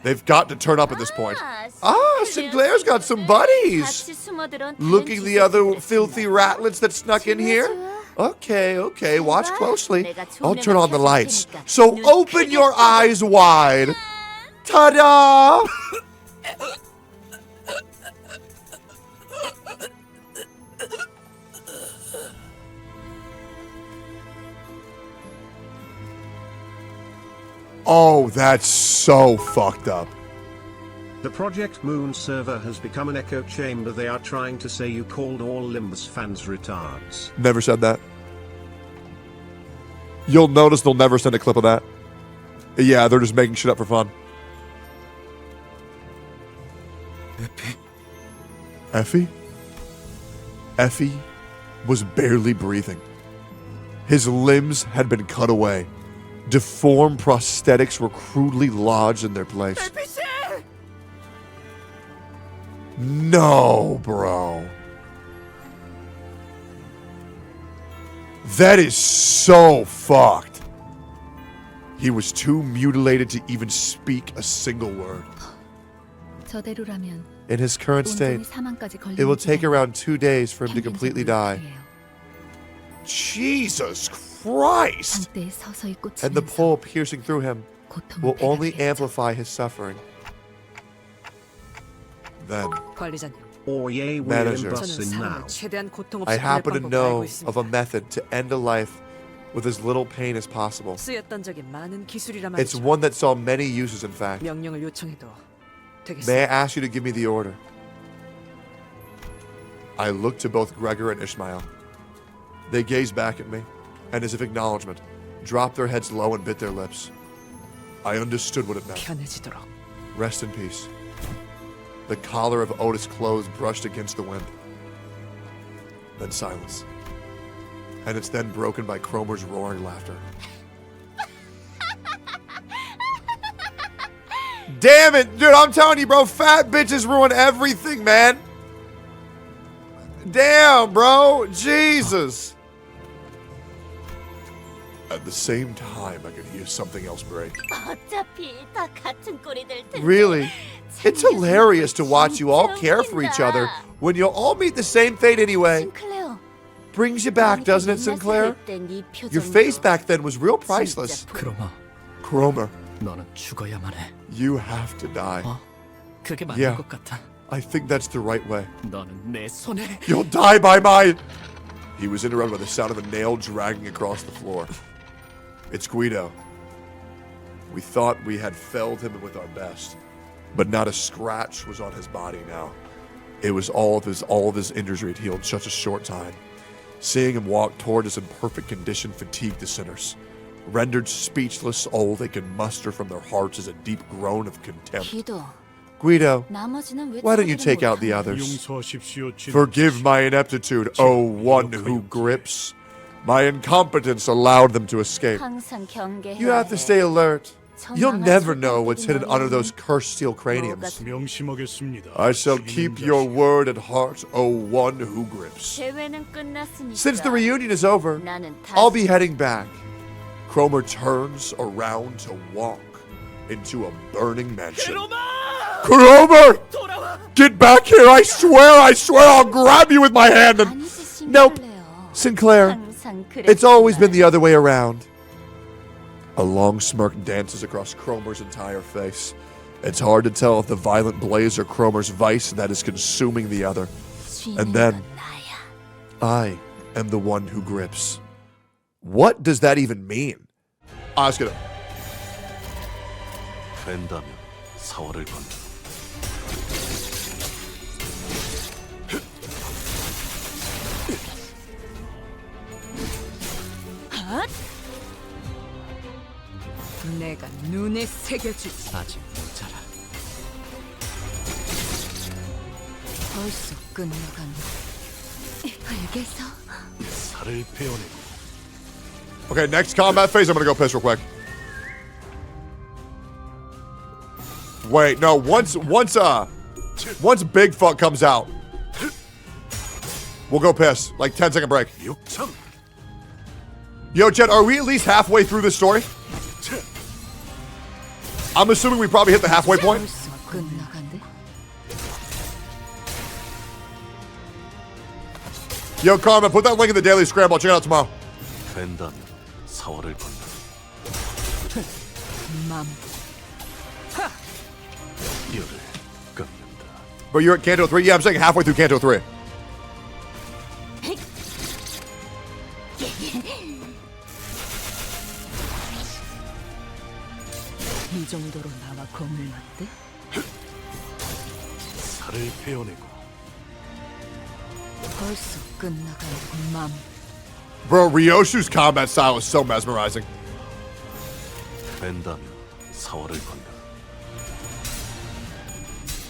They've got to turn up at this point. Ah, Sinclair's got some buddies. Looking the other filthy ratlets that snuck in here? Okay, watch closely. I'll turn on the lights. So open your eyes wide. Ta-da! Oh, that's so fucked up. The Project Moon server has become an echo chamber. They are trying to say you called all Limbus fans retards. Never said that. You'll notice they'll never send a clip of that. Yeah, they're just making shit up for fun. Effie? Effie was barely breathing. His limbs had been cut away. Deformed prosthetics were crudely lodged in their place. No, bro. That is so fucked. He was too mutilated to even speak a single word. 저대로라면 In his current state, 온종일 사망까지 걸리는 it will take 기간 around 2 days for him to completely die. Jesus Christ! 한때 서서히 And the 꽂히면서 pole piercing through him will 고통을 only 배가게 amplify his suffering. Then, 관리자님, Or yea, we Manager. Limbus 저는 in 사람을 now. 최대한 고통 I 없이 보낼 happen to 방법을 알고 know of a 있습니다. method to end a life with as little pain as possible. 쓰였던 적이 많은 기술이라 It's 말이죠. one that saw many uses, in fact. 명령을 요청해도 May I 되겠습니다. ask you to give me the order? I looked to both Gregor and Ishmael. They gazed back at me, and as if acknowledgement, dropped their heads low and bit their lips. I understood what it meant. 편해지도록. Rest in peace. The collar of Otis' clothes brushed against the wind. Then silence. And it's then broken by Kromer's roaring laughter. Damn it, dude, I'm telling you, bro, fat bitches ruin everything, man. Damn, bro, Jesus. At the same time, I could hear something else break. Really? It's hilarious to watch you all care for each other when you'll all meet the same fate anyway. Brings you back, doesn't it, Sinclair? Your face back then was real priceless. 크로머, Kromer, 너는 죽어야만 해. you have to die. 그게 맞는 Yeah. 것 같아. I think that's the right way. 너는 내 손에. You'll die by mine! He was interrupted by the sound of a nail dragging across the floor. It's Guido. We thought we had felled him with our best, but not a scratch was on his body now. It was all of his injuries had healed in such a short time. Seeing him walk toward us in perfect condition fatigued the sinners. Rendered speechless, all they could muster from their hearts is a deep groan of contempt. Guido, why don't you take out the others? Forgive my ineptitude, O one who grips. My incompetence allowed them to escape. You have to stay alert. You'll never know what's hidden under those cursed steel craniums. I shall keep your word at heart, O one who grips. Since the reunion is over, I'll be heading back. Kromer turns around to walk into a burning mansion. Kromer! Get back here! I swear, I'll grab you with my hand and... Nope. Sinclair, it's always been the other way around. A long smirk dances across Kromer's entire face. It's hard to tell if the violent blaze or Kromer's vice that is consuming the other. And then, I am the one who grips. What does that even mean? Let's get it. 된다면 사활을 건다. 내가 눈에 새겨주지. 아직 모자라. 벌써 끝나간다. 알겠어. 살을 베어내고. Okay, next combat phase, I'm gonna go piss real quick. Wait, no, once Big Fuck comes out, we'll go piss. Like 10-second break. Yo, Chet, are we at least halfway through this story? I'm assuming we probably hit the halfway point. 벌써 끝나간대. Yo, Carmen, put that link in the Daily Scramble. I'll check it out tomorrow. 된다면 사활을 건다. 맘. 열을 깎는다. But you're at Canto 3? Yeah, I'm saying halfway through Canto 3. 이 정도로 나와 겁을 맞대? 살을 베어내고. 벌써 끝나간 맘. Bro, Ryoshu's combat style is so mesmerizing. 된다면 사활을 건다.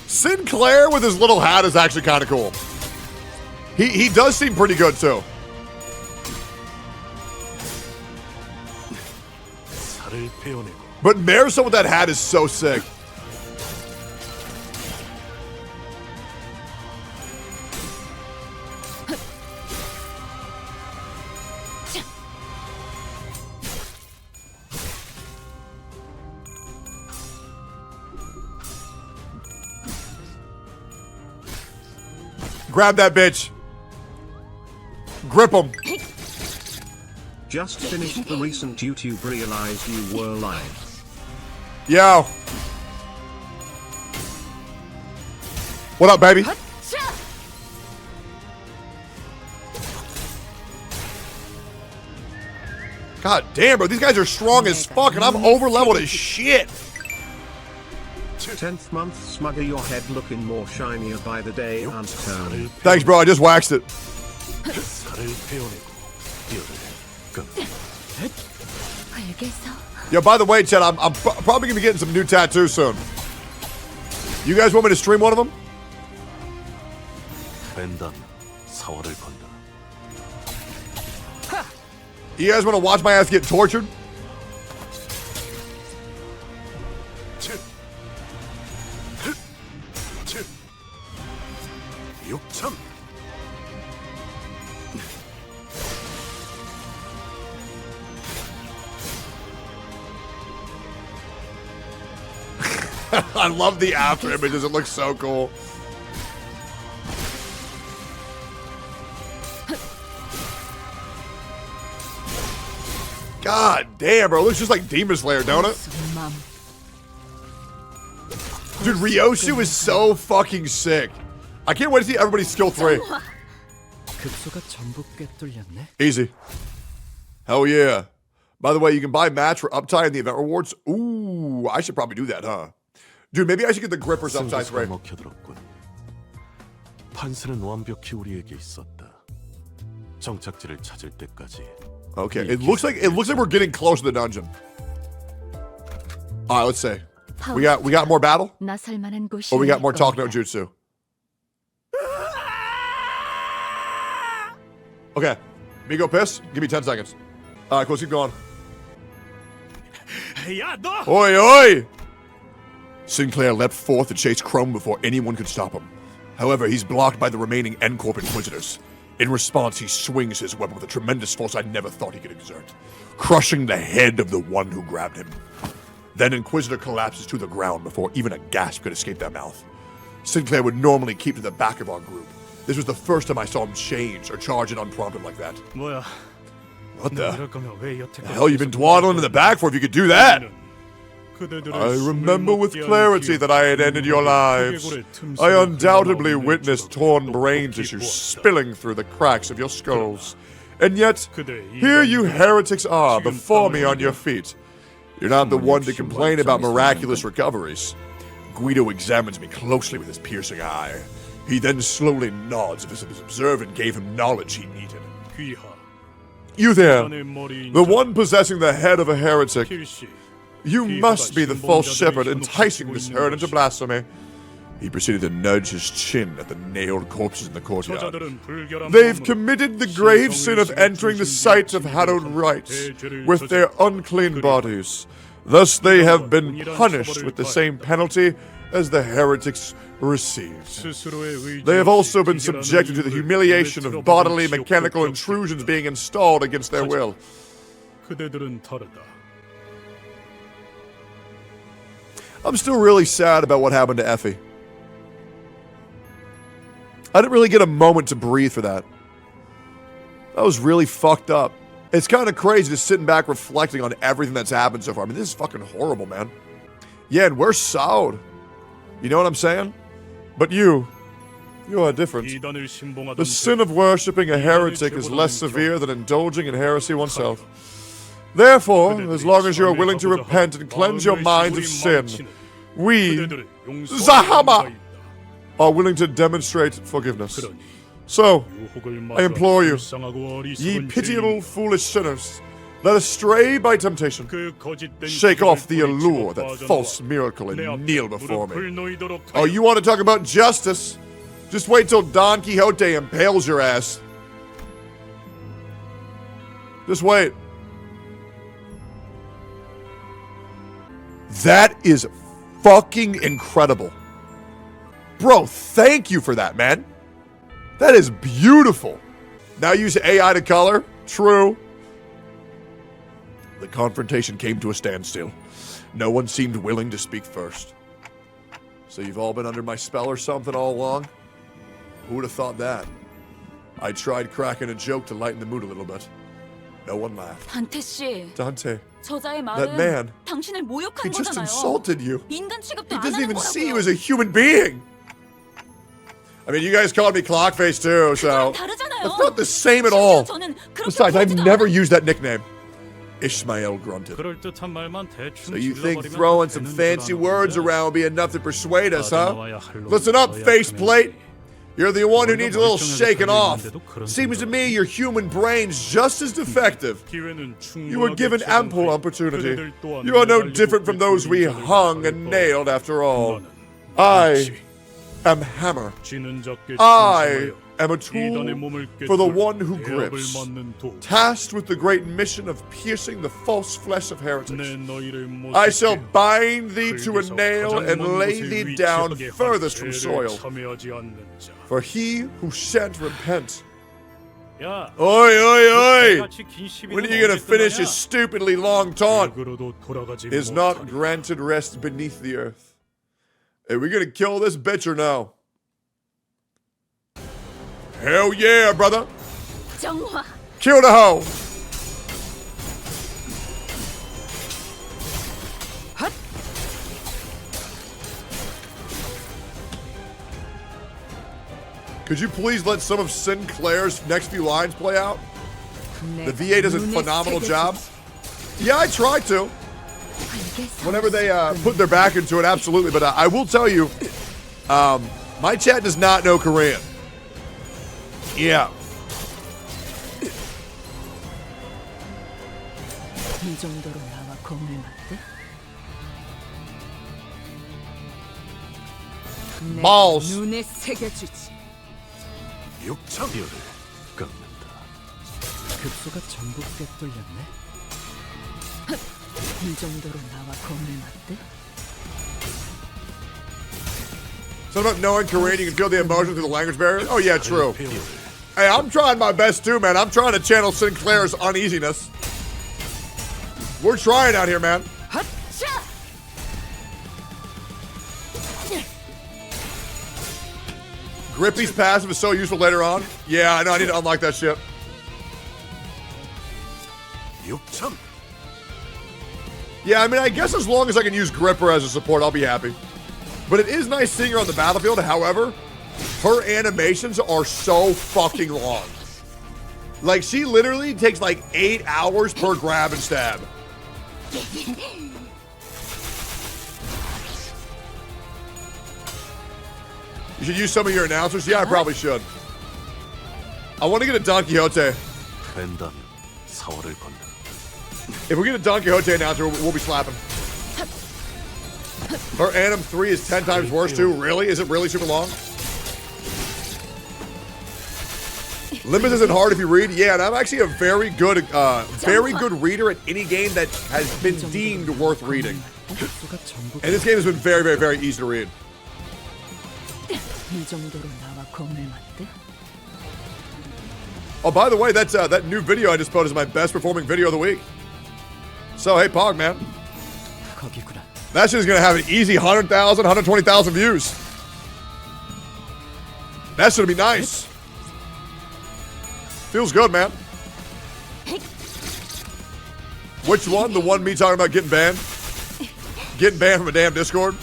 Sinclair with his little hat is actually kind of cool. He does seem pretty good too. 살을 베어내고. But Marison with that hat is so sick. Grab that bitch. Grip him. Just finished the recent YouTube, realized you were live. Yo. What up, baby? God damn, bro. These guys are strong as fuck, and I'm over-leveled as shit. 10th month, smugger, your head looking more shinier by the day, Aunt Tony. Thanks, bro. I just waxed it. 살을 베어내고. 열을 깎는다. 알겠어. Yo, by the way, Chad, I'm probably going to be getting some new tattoos soon. You guys want me to stream one of them? 된다면 사활을 건다. You guys want to watch my ass get tortured? I love the after images. It looks so cool. God damn, bro. It looks just like Demon Slayer, don't it? Dude, Ryosu is so fucking sick. I can't wait to see everybody's skill 3. Easy. Hell yeah. By the way, you can buy match for uptime in the event rewards. Ooh, I should probably do that, huh? Dude, maybe I should get the grippers uptime spray. 판세는 완벽히 우리에게 있었다. 정착지를 찾을 때까지. Okay, it looks like we're getting close to the dungeon. All right, let's say we got more battle, or we got more talk no jutsu. Okay, me go piss. Give me 10 seconds. All right, cool. Keep going. Oi, oi! Sinclair leapt forth to chase Kromer before anyone could stop him. However, he's blocked by the remaining N Corp Inquisitors. In response, he swings his weapon with a tremendous force I never thought he could exert, crushing the head of the one who grabbed him. Then Inquisitor collapses to the ground before even a gasp could escape their mouth. Sinclair would normally keep to the back of our group. This was the first time I saw him change or charge in unprompted like that. What the hell you been dwaddling in the back for if you could do that? I remember with clarity that I had ended your lives. I undoubtedly witnessed torn brain tissue spilling through the cracks of your skulls. And yet, here you heretics are before me on your feet. You're not the one to complain about miraculous recoveries. Guido examines me closely with his piercing eye. He then slowly nods as if his observant gave him knowledge he needed. You there, the one possessing the head of a heretic. You must be the false shepherd enticing this herd into blasphemy. He proceeded to nudge his chin at the nailed corpses in the courtyard. They've committed the grave sin of entering the site of hallowed rites with their unclean bodies. Thus they have been punished with the same penalty as the heretics received. They have also been subjected to the humiliation of bodily mechanical intrusions being installed against their will. I'm still really sad about what happened to Effie. I didn't really get a moment to breathe for that. That was really fucked up. It's kind of crazy just sitting back reflecting on everything that's happened so far. I mean, this is fucking horrible, man. Yeah, and we're soured. You know what I'm saying? But you are different. The sin of worshipping a heretic is less severe than indulging in heresy oneself. Therefore, as long as you are willing to repent and cleanse your minds of sin, we, Zahama, are willing to demonstrate forgiveness. So, I implore you, ye pitiable foolish sinners, led astray by temptation, shake off the allure, that false miracle, and kneel before me. Oh, you want to talk about justice? Just wait till Don Quixote impales your ass. Just wait. That is fucking incredible. Bro, thank you for that, man. That is beautiful. Now use AI to color. True. The confrontation came to a standstill. No one seemed willing to speak first. So you've all been under my spell or something all along? Who would have thought that? I tried cracking a joke to lighten the mood a little bit. No one laughed. 단테 씨. Dante. 저자의 That 말은 man, 당신을 모욕한 he just 거잖아요. insulted you. 인간 취급도 He 안 doesn't 하는 even see you 거라고요. as a human being. I mean, you guys called me Clockface too, so 다르잖아요. that's not the same at all. 저는 그렇게 Besides, I've 보지도 never 않아요. used that nickname. Ishmael grunted. 그럴듯한 말만 대충 So you think 질러버리면 throwing some 되는 줄 fancy words 아는데 around will be enough to persuade us, huh? 빠져나와야 할 놈이 Listen up, 있어야 faceplate. 되는데. You're the one who needs a little 멀쩡하게 shaking off. 살리는데도 그런 Seems to 생각을. me your human brain's just as defective. 기회는 You were given 충분하게 ample 제공해 opportunity. 그대들 또한 You are no 매달리고 different from those we 그 hung and nailed after all. I am Hammer. 지는 자께 I am a tool for the one who grips, tasked with the great mission of piercing the false flesh of heretics. I shall bind thee to a nail and lay thee down furthest from soil. For he who shan't repent. Oi, oi, oi! When are you gonna finish your stupidly long taunt? Is not granted rest beneath the earth. Are we gonna kill this bitch or no? Hell yeah, brother! Kill the hoe! Could you please let some of Sinclair's next few lines play out? The VA does a phenomenal job. Yeah, I try to. Whenever they put their back into it, absolutely. But I will tell you, my chat does not know Korean. Yeah. Balls. 육참열을 깎는다. 급소가 전부 꿰뚫렸네. 이 정도로 나와 검을 맞대? Something about knowing Korean, you can feel the emotion through the language barrier. Oh yeah, true. Hey, I'm trying my best too, man. I'm trying to channel Sinclair's uneasiness. We're trying out here, man. Grippy's passive is so useful later on. Yeah, I know. I need to unlock that shit. Yeah, I mean, I guess as long as I can use Gripper as a support, I'll be happy. But it is nice seeing her on the battlefield. However, her animations are so fucking long. Like, she literally takes like 8 hours per grab and stab. You should use some of your announcers? Yeah, I probably should. I want to get a Don Quixote. If we get a Don Quixote announcer, we'll be slapping. Her Anim 3 is 10 times worse too. Really? Is it really super long? Limbus isn't hard if you read. Yeah, and I'm actually a very good reader at any game that has been deemed worth reading. And this game has been very, very, very easy to read. Oh, by the way, that's that new video I just posted is my best performing video of the week. So, hey, Pog, man. That shit is going to have an easy 100,000, 120,000 views. That should be nice. Feels good, man. Which one? The one me talking about getting banned? Getting banned from a damn Discord?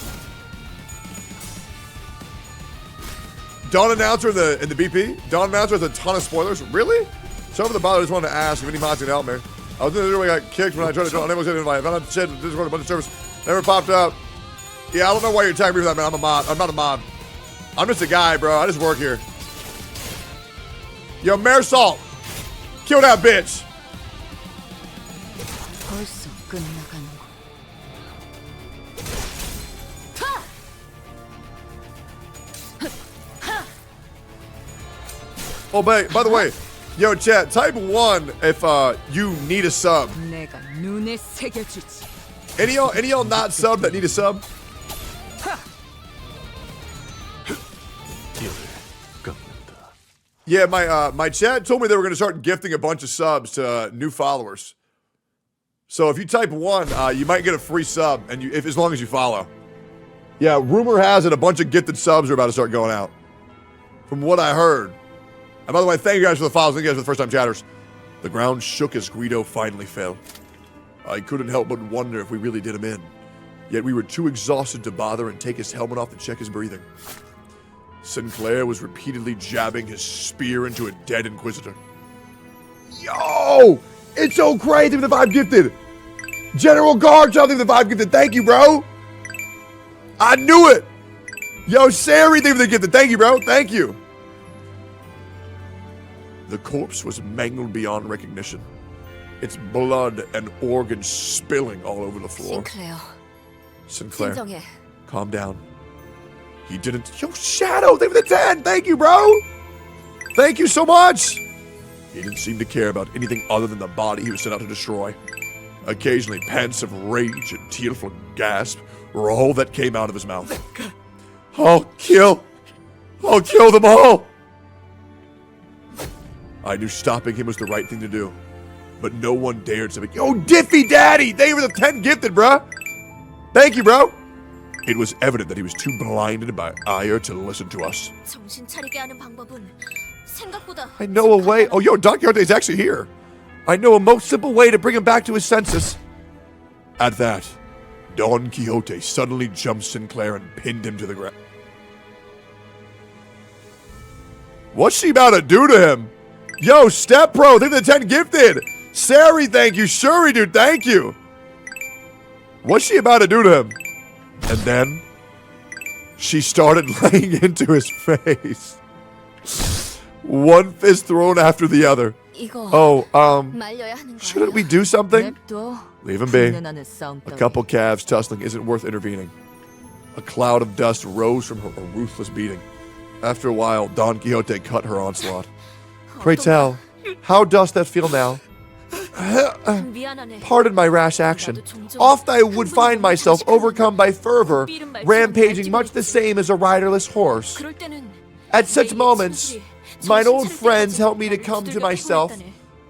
Dawn announcer in the BP? Dawn announcer has a ton of spoilers. Really? So over the bottom, I just wanted to ask if any mods can help me. I was in the video, I got kicked when I tried to join. I never was invite. I found out shit, Discord, a bunch of servers. Never popped up. Yeah, I don't know why you're tagging me for that, man. I'm a mod. I'm not a mod. I'm just a guy, bro. I just work here. Yo, Marisol. Kill that bitch. Oh, by the way, yo, chat, type 1 if you need a sub. Any y'all not sub that need a sub? Yeah, my chat told me they were gonna start gifting a bunch of subs to new followers. So if you type 1, you might get a free sub, and as long as you follow. Yeah, rumor has it a bunch of gifted subs are about to start going out. From what I heard. And by the way, thank you guys for the follows. Thank you guys for the first-time chatters. The ground shook as Guido finally fell. I couldn't help but wonder if we really did him in. Yet we were too exhausted to bother and take his helmet off to check his breathing. Sinclair was repeatedly jabbing his spear into a dead Inquisitor. Yo! It's so crazy with the 5 gifted! General Guard something with the 5 gifted. Thank you, bro! I knew it! Yo, Sari, thank you for the gifted. Thank you, bro. Thank you. The corpse was mangled beyond recognition. Its blood and organs spilling all over the floor. Sinclair, calm down. He didn't. Yo, Shadow, thank you for the 10. Thank you, bro. Thank you so much! He didn't seem to care about anything other than the body he was sent out to destroy. Occasionally, pants of rage and tearful gasp were all that came out of his mouth. I'll kill them all! I knew stopping him was the right thing to do, but no one dared to make. Yo, Diffy Daddy! They were the 10 gifted, bruh! Thank you, bro! It was evident that he was too blinded by ire to listen to us. 정신 차리게 하는 방법은 생각보다 I know a way. Oh, yo, Don Quixote's actually here. I know a most simple way to bring him back to his senses. At that, Don Quixote suddenly jumped Sinclair and pinned him to the ground. What's she about to do to him? Yo, Step Pro, think the 10 gifted. Sari, thank you. Shuri, dude, thank you. What's she about to do to him? And then she started laying into his face. One fist thrown after the other. Oh, shouldn't we do something? Leave him be. A couple calves tussling isn't worth intervening. A cloud of dust rose from her ruthless beating. After a while, Don Quixote cut her onslaught. Pray tell, how dost that feel now? Pardon my rash action. Oft I would find myself overcome by fervor, rampaging much the same as a riderless horse. At such moments, mine old friends helped me to come to myself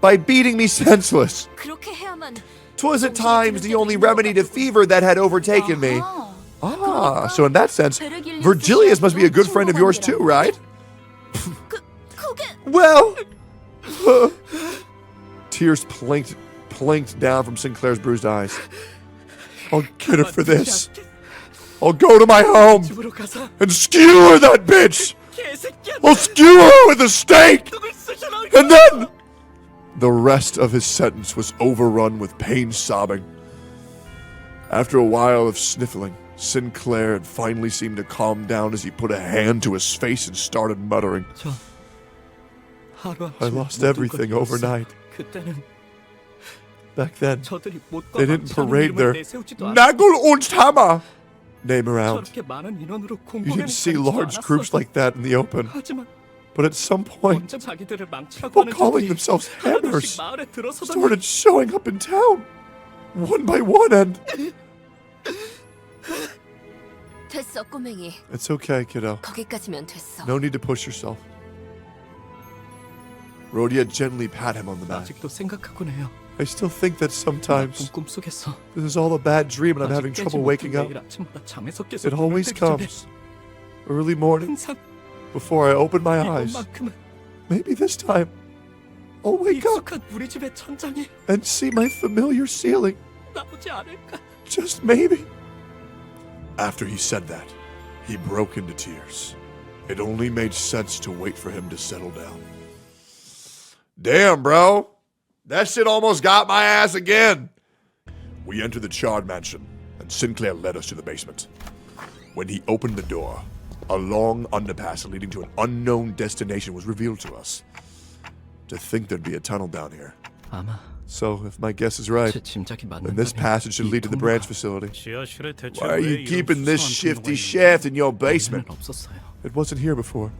by beating me senseless. 'Twas at times the only remedy to fever that had overtaken me. Ah, so in that sense, Vergilius must be a good friend of yours too, right? Well... Tears planked down from Sinclair's bruised eyes. I'll get her for this. I'll go to my home and skewer that bitch! I'll skewer her with a stake! And then... The rest of his sentence was overrun with pain sobbing. After a while of sniffling, Sinclair had finally seemed to calm down as he put a hand to his face and started muttering. I lost everything overnight. Back then, they didn't parade their Nagel und Hammer name around. You didn't see large groups like that in the open. But at some point, people calling themselves hammers started showing up in town, one by one, and... 됐어, 꼬맹이. It's okay, kiddo. 거기까지면 됐어. No need to push yourself. Rhodia gently pat him on the back. I still think that sometimes this is all a bad dream and I'm having trouble waking up. It always comes. Early morning, before I open my eyes. Maybe this time, I'll wake up and see my familiar ceiling. Just maybe. After he said that, he broke into tears. It only made sense to wait for him to settle down. Damn, bro. That shit almost got my ass again. We entered the charred mansion, and Sinclair led us to the basement. When he opened the door, a long underpass leading to an unknown destination was revealed to us. To think there'd be a tunnel down here. So, if my guess is right, then this passage should lead to the branch facility. Why are you keeping this shifty shaft in your basement? It wasn't here before.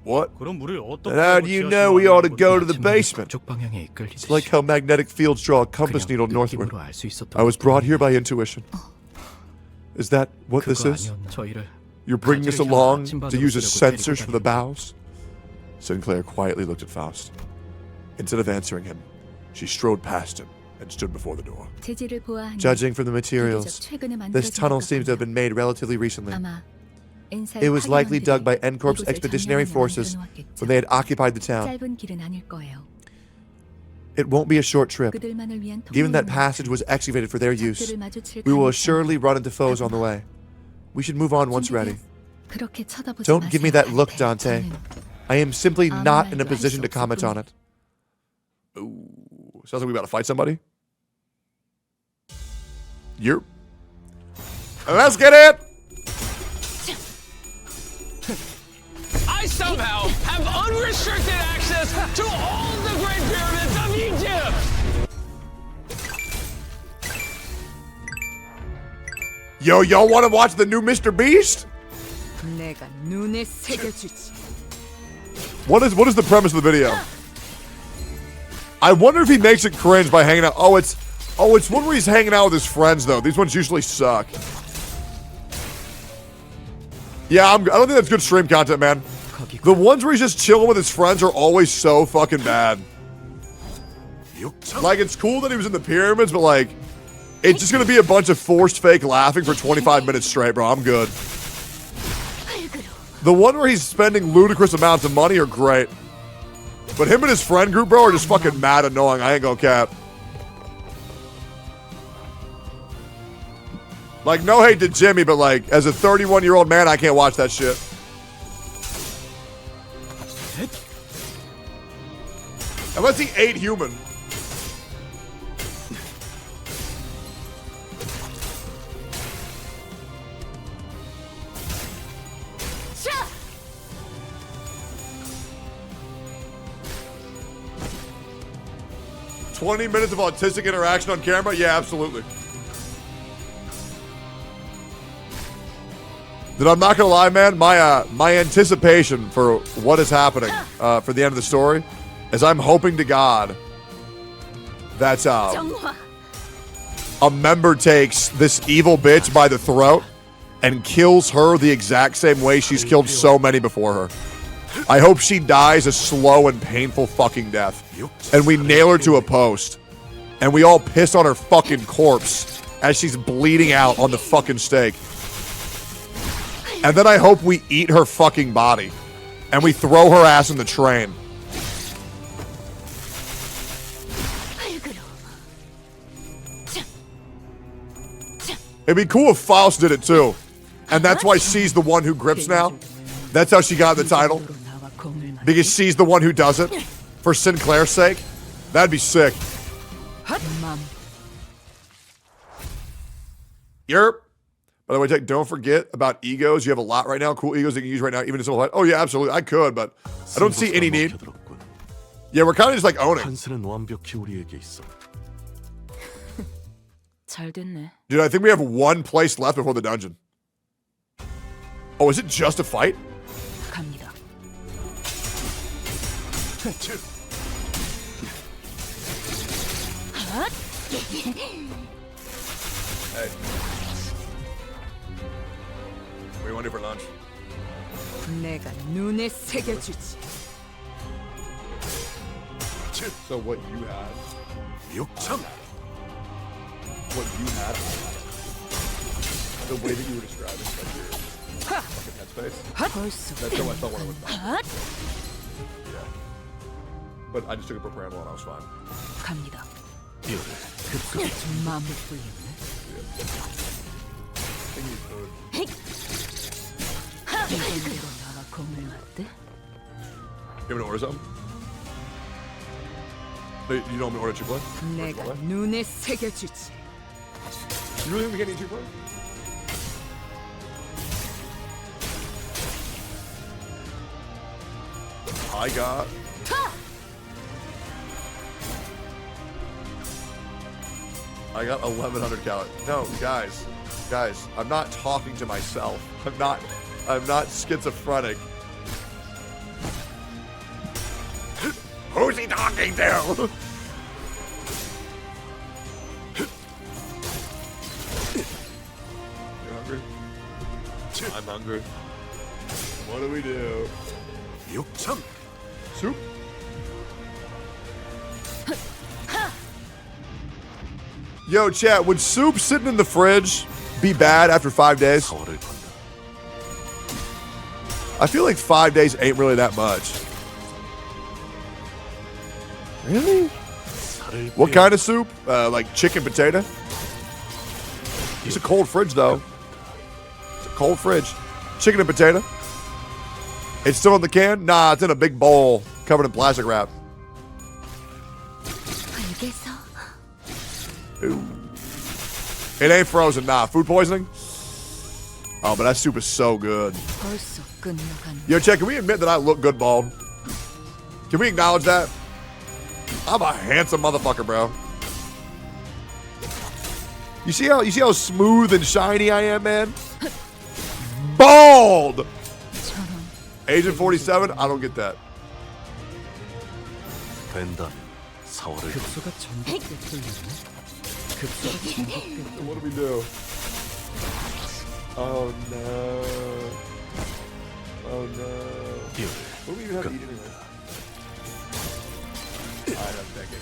What? And how do you know we ought to go to the basement? It's like how magnetic fields draw a compass needle northward. I was brought here by intuition. Is that what this is? You're bringing us along to use as sensors for the bows? Sinclair quietly looked at Faust. Instead of answering him, she strode past him and stood before the door. Judging from the materials, this tunnel seems to have been made relatively recently. It was likely dug by N Corp's expeditionary forces when they had occupied the town. It won't be a short trip. Given that passage was excavated for their use, we will assuredly run into foes on the way. We should move on once ready. Don't give me that look, Dante. I am simply not in a position to comment on it. Ooh, sounds like we about to fight somebody. Let's get it! I somehow have unrestricted access to all the Great Pyramids of Egypt! Yo, y'all want to watch the new Mr. Beast? 내가 눈에 새겨주지. What is the premise of the video? I wonder if he makes it cringe by hanging out. Oh, it's one where he's hanging out with his friends though. These ones usually suck. Yeah, I don't think that's good stream content, man. The ones where he's just chilling with his friends are always so fucking bad. Like, it's cool that he was in the pyramids, but like, it's just gonna be a bunch of forced fake laughing for 25 minutes straight, bro. I'm good. The one where he's spending ludicrous amounts of money are great. But him and his friend group, bro, are just fucking mad annoying. I ain't gonna cap. Like, no hate to Jimmy, but like, as a 31-year-old man, I can't watch that shit. Unless he ate human. 자! 20 minutes of autistic interaction on camera? Yeah, absolutely. Dude, I'm not gonna lie, man. My anticipation for what is happening for the end of the story is I'm hoping to God that a member takes this evil bitch by the throat and kills her the exact same way she's killed so many before her. I hope she dies a slow and painful fucking death. And we nail her to a post. And we all piss on her fucking corpse as she's bleeding out on the fucking stake. And then I hope we eat her fucking body. And we throw her ass in the train. It'd be cool if Faust did it too. And that's why she's the one who grips now. That's how she got the title. Because she's the one who does it. For Sinclair's sake. That'd be sick. Yerp. By the way, Tech, don't forget about egos. You have a lot right now. Cool egos that you can use right now, even in simple life. Oh, yeah, absolutely. I could, but I don't see any need. Yeah, we're kind of just like owning. Dude, I think we have one place left before the dungeon. Oh, is it just a fight? Hey. What do you want to do for lunch? So what you had? What you had? The way that you were describing, like your fucking headspace. That's how I felt when I was back. Yeah. But I just took a propranolol and I was fine. You want me to order something? You don't want me to order Chipotle? You really think we can eat Chipotle? I got... I got 1,100 calories. No, guys, I'm not talking to myself. I'm not schizophrenic. Who's he talking to? You hungry? I'm hungry. What do we do? Soup? Yo, chat, would soup sitting in the fridge be bad after 5 days? I feel like 5 days ain't really that much. Really? What kind of soup? Like chicken potato? It's a cold fridge, though. It's a cold fridge. Chicken and potato. It's still in the can? Nah, it's in a big bowl covered in plastic wrap. Ooh. It ain't frozen, nah. Food poisoning? Oh, but that soup is so good. Yo, Chet, can we admit that I look good bald? Can we acknowledge that? I'm a handsome motherfucker, bro. You see how smooth and shiny I am, man? Bald! Agent 47? I don't get that. 된다면 4월을 급소가 전복돼 뚫렸네. 급소가 전복돼. What do we do? Oh no. Oh no. What do we even have to eat anyway? I don't think it.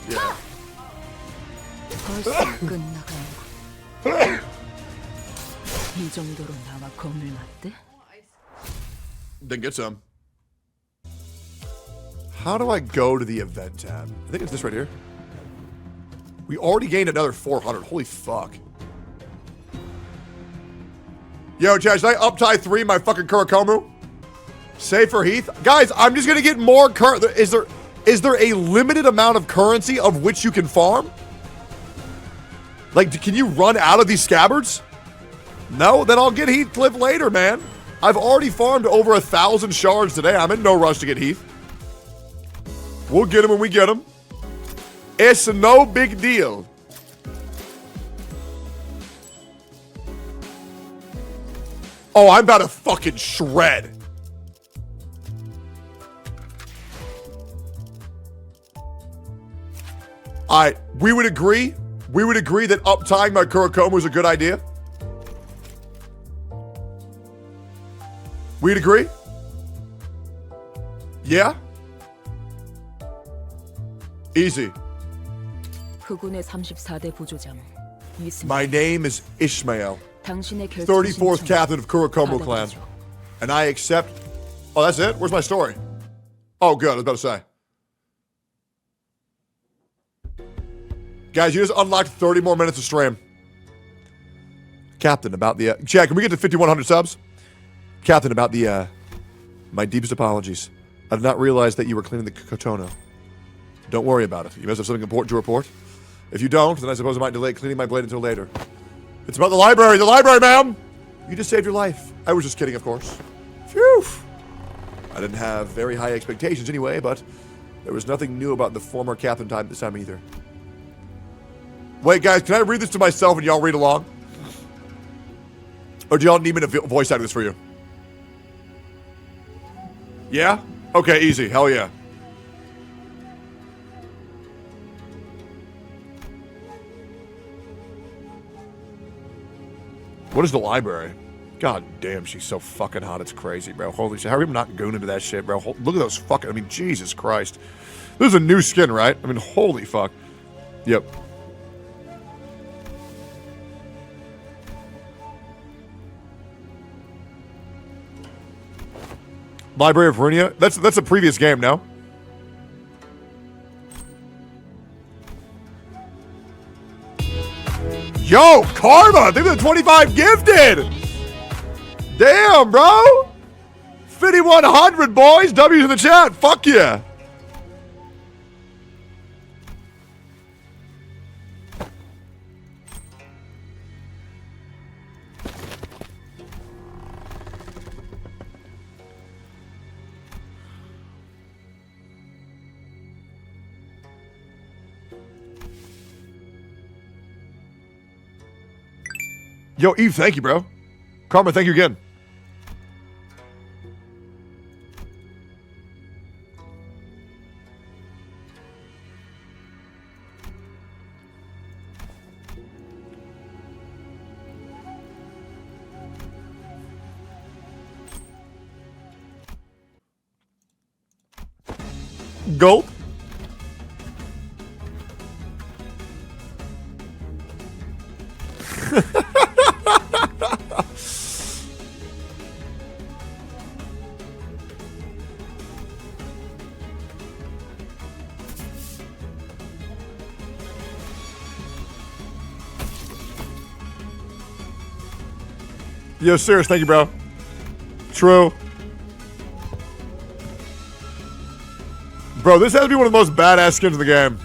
Yeah. 벌써 끝나가는군. 이 정도로 나와 검을 맞대? Then get some. How do I go to the event tab? I think it's this right here. We already gained another 400. Holy fuck. Yo, Chad, should I up-tie 3 my fucking Kurokumo? Save for Heath? Guys, I'm just gonna get more is there a limited amount of currency of which you can farm? Like, can you run out of these scabbards? No? Then I'll get Heathcliff later, man. I've already farmed over 1,000 shards today. I'm in no rush to get Heath. We'll get him when we get him. It's no big deal. Oh, I'm about to fucking shred. Alright, we would agree that up-tying my Kurokumo is a good idea. We'd agree? Yeah? Easy. 흑운의 34대 보조장. My name is Ishmael, 당신의 34th captain of Kurokumo clan. And I accept... Oh, that's it? Where's my story? Oh, good. I was about to say. Guys, you just unlocked 30 more minutes of stream. Captain, about the... Chad, can we get to 5,100 subs? Captain, about the... my deepest apologies. I did not realize that you were cleaning the Kotono. Don't worry about it. You must have something important to report. If you don't, then I suppose I might delay cleaning my blade until later. It's about the library! The library, ma'am! You just saved your life. I was just kidding, of course. Phew! I didn't have very high expectations anyway, but there was nothing new about the former captain time this time either. Wait, guys, can I read this to myself and y'all read along? Or do y'all need me to voice act this for you? Yeah? Okay, easy. Hell yeah. What is the library? God damn, she's so fucking hot. It's crazy, bro. Holy shit. How are we not going into that shit, bro? Look at those fucking... I mean, Jesus Christ. This is a new skin, right? I mean, holy fuck. Yep. Library of Runia? That's a previous game, no? Yo, Karma! Think of the 25 gifted! Damn, bro! 5,100, boys! W's in the chat. Fuck yeah! Yo, Eve, thank you, bro. Karma, thank you again. Gulp. Yo, serious, thank you, bro. True. Bro, this has to be one of the most badass skins in the game.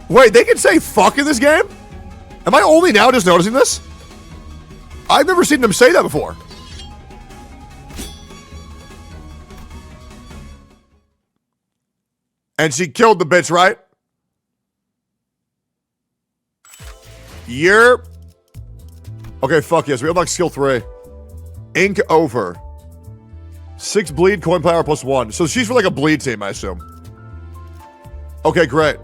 Wait, they can say fuck in this game? Am I only now just noticing this? I've never seen them say that before. And she killed the bitch, right? Yerp. Okay, fuck yes. We unlock skill 3. Ink over. 6 bleed, coin power plus 1. So she's for like a bleed team, I assume. Okay, great.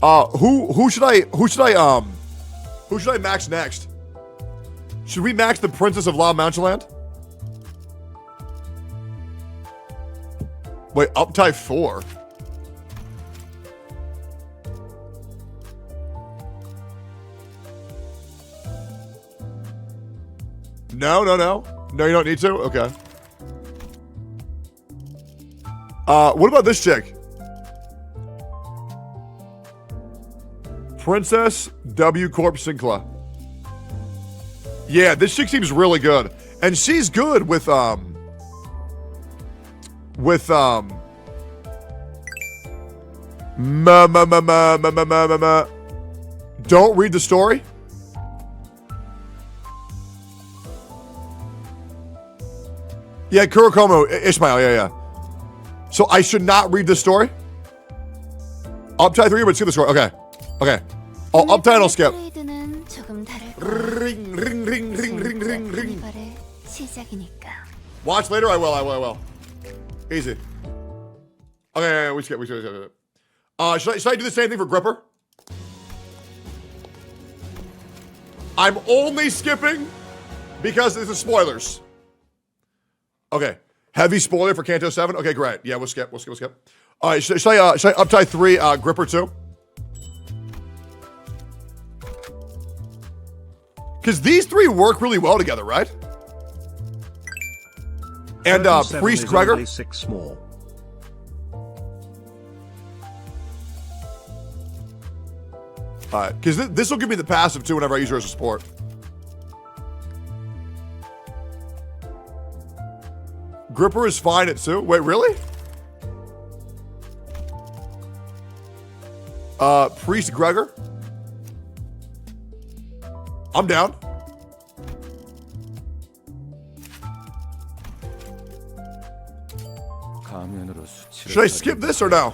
Who should I max next? Should we max the Princess of La Manchaland? Wait, uptype 4. No, you don't need to? Okay. What about this chick? Princess W Corp Sinclair. Yeah, this chick seems really good. And she's good with don't read the story. Yeah, Kurokumo, Ishmael, yeah. So I should not read the story? Uptype 3, but skip the story. Okay. Oh, uptype I'll skip. Ring. Watch later? I will. Easy. Okay, we skip. Should I do the same thing for Gripper? I'm only skipping because this is spoilers. Okay. Heavy spoiler for Canto 7? Okay, great. Yeah, we'll skip. All right, should I uptype 3, Gripper 2? Because these 3 work really well together, right? And Priest Gregor. 6 more. Alright, because this will give me the passive too whenever I use her as a support. Gripper is fine at 2. Wait, really? Priest Gregor. I'm down. Should I skip this or no?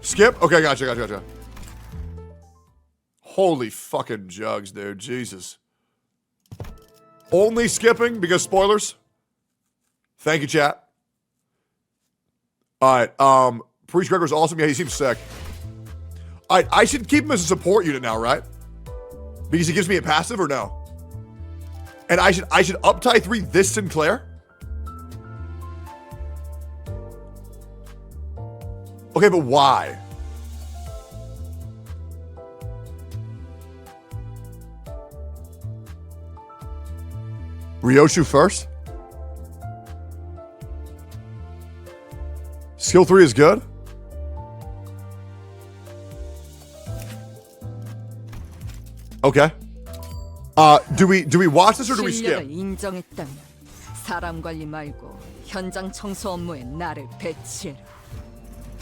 Skip? Okay, gotcha. Holy fucking jugs, dude. Jesus. Only skipping because spoilers? Thank you, chat. Alright, Priest Gregor's awesome. Yeah, he seems sick. Alright, I should keep him as a support unit now, right? Because he gives me a passive or no? And I should uptype 3 this Sinclair? Okay, but why? Ryoshu first? Skill 3 is good? Okay. Do we watch this or do we skip? 인정했다면 사람 관리 말고 현장 청소 업무에 나를 배치해라.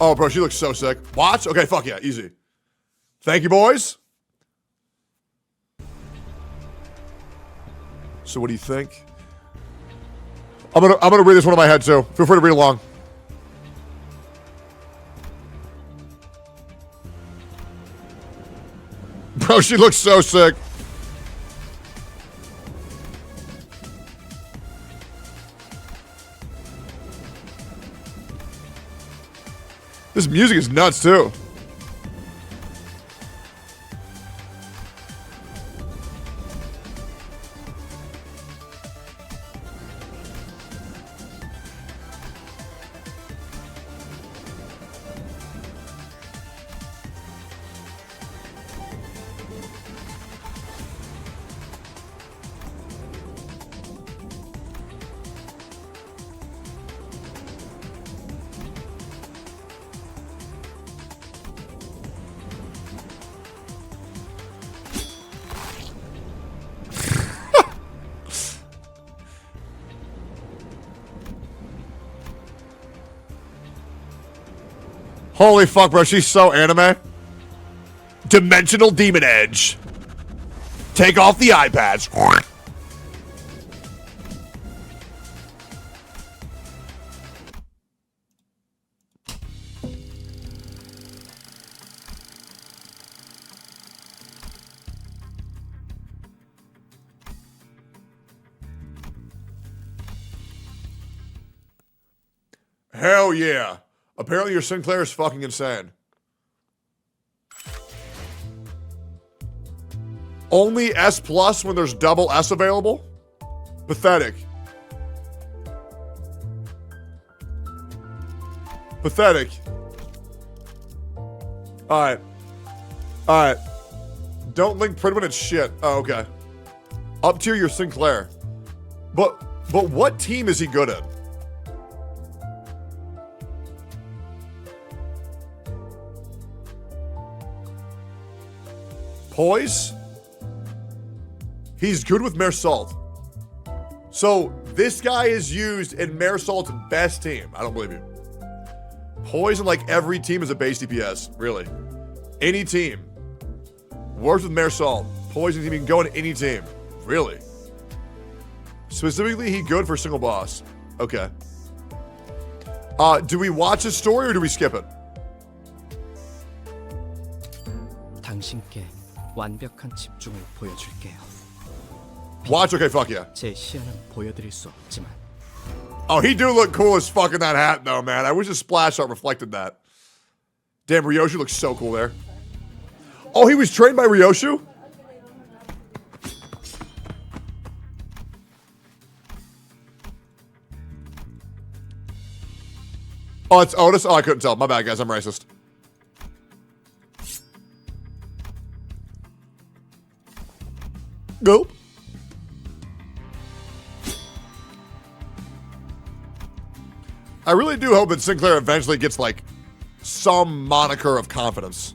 Oh, bro, she looks so sick. Watch? Okay, fuck yeah, easy. Thank you, boys. So what do you think? I'm gonna read this one in my head too. Feel free to read along. Bro, she looks so sick. This music is nuts too. Holy fuck, bro. She's so anime. Dimensional Demon Edge. Take off the eye patch. Hell yeah. Apparently your Sinclair is fucking insane. Only S plus when there's double S available? Pathetic. Pathetic. Alright. Alright. Don't link print when it's shit. Oh, okay. Up tier your Sinclair. But what team is he good at? Poise? He's good with Mare Salt. So this guy is used in Mare Salt's best team. I don't believe you. Poise in like every team is a base DPS. Really. Any team. Works with Mare Salt. Poison team, he can go in any team. Really. Specifically, he good for single boss. Okay. Do we watch his story or do we skip it? 당신께 완벽한 집중을 보여줄게요. Watch? Okay, fuck yeah. 제 시야는 보여드릴 수 없지만. Oh, he do look cool as fuck in that hat though, man. I wish his splash art reflected that. Damn, Ryoshu looks so cool there. Oh, he was trained by Ryoshu? Oh, it's Otis? Oh, I couldn't tell. My bad, guys. I'm racist. Nope. I really do hope that Sinclair eventually gets, like, some moniker of confidence.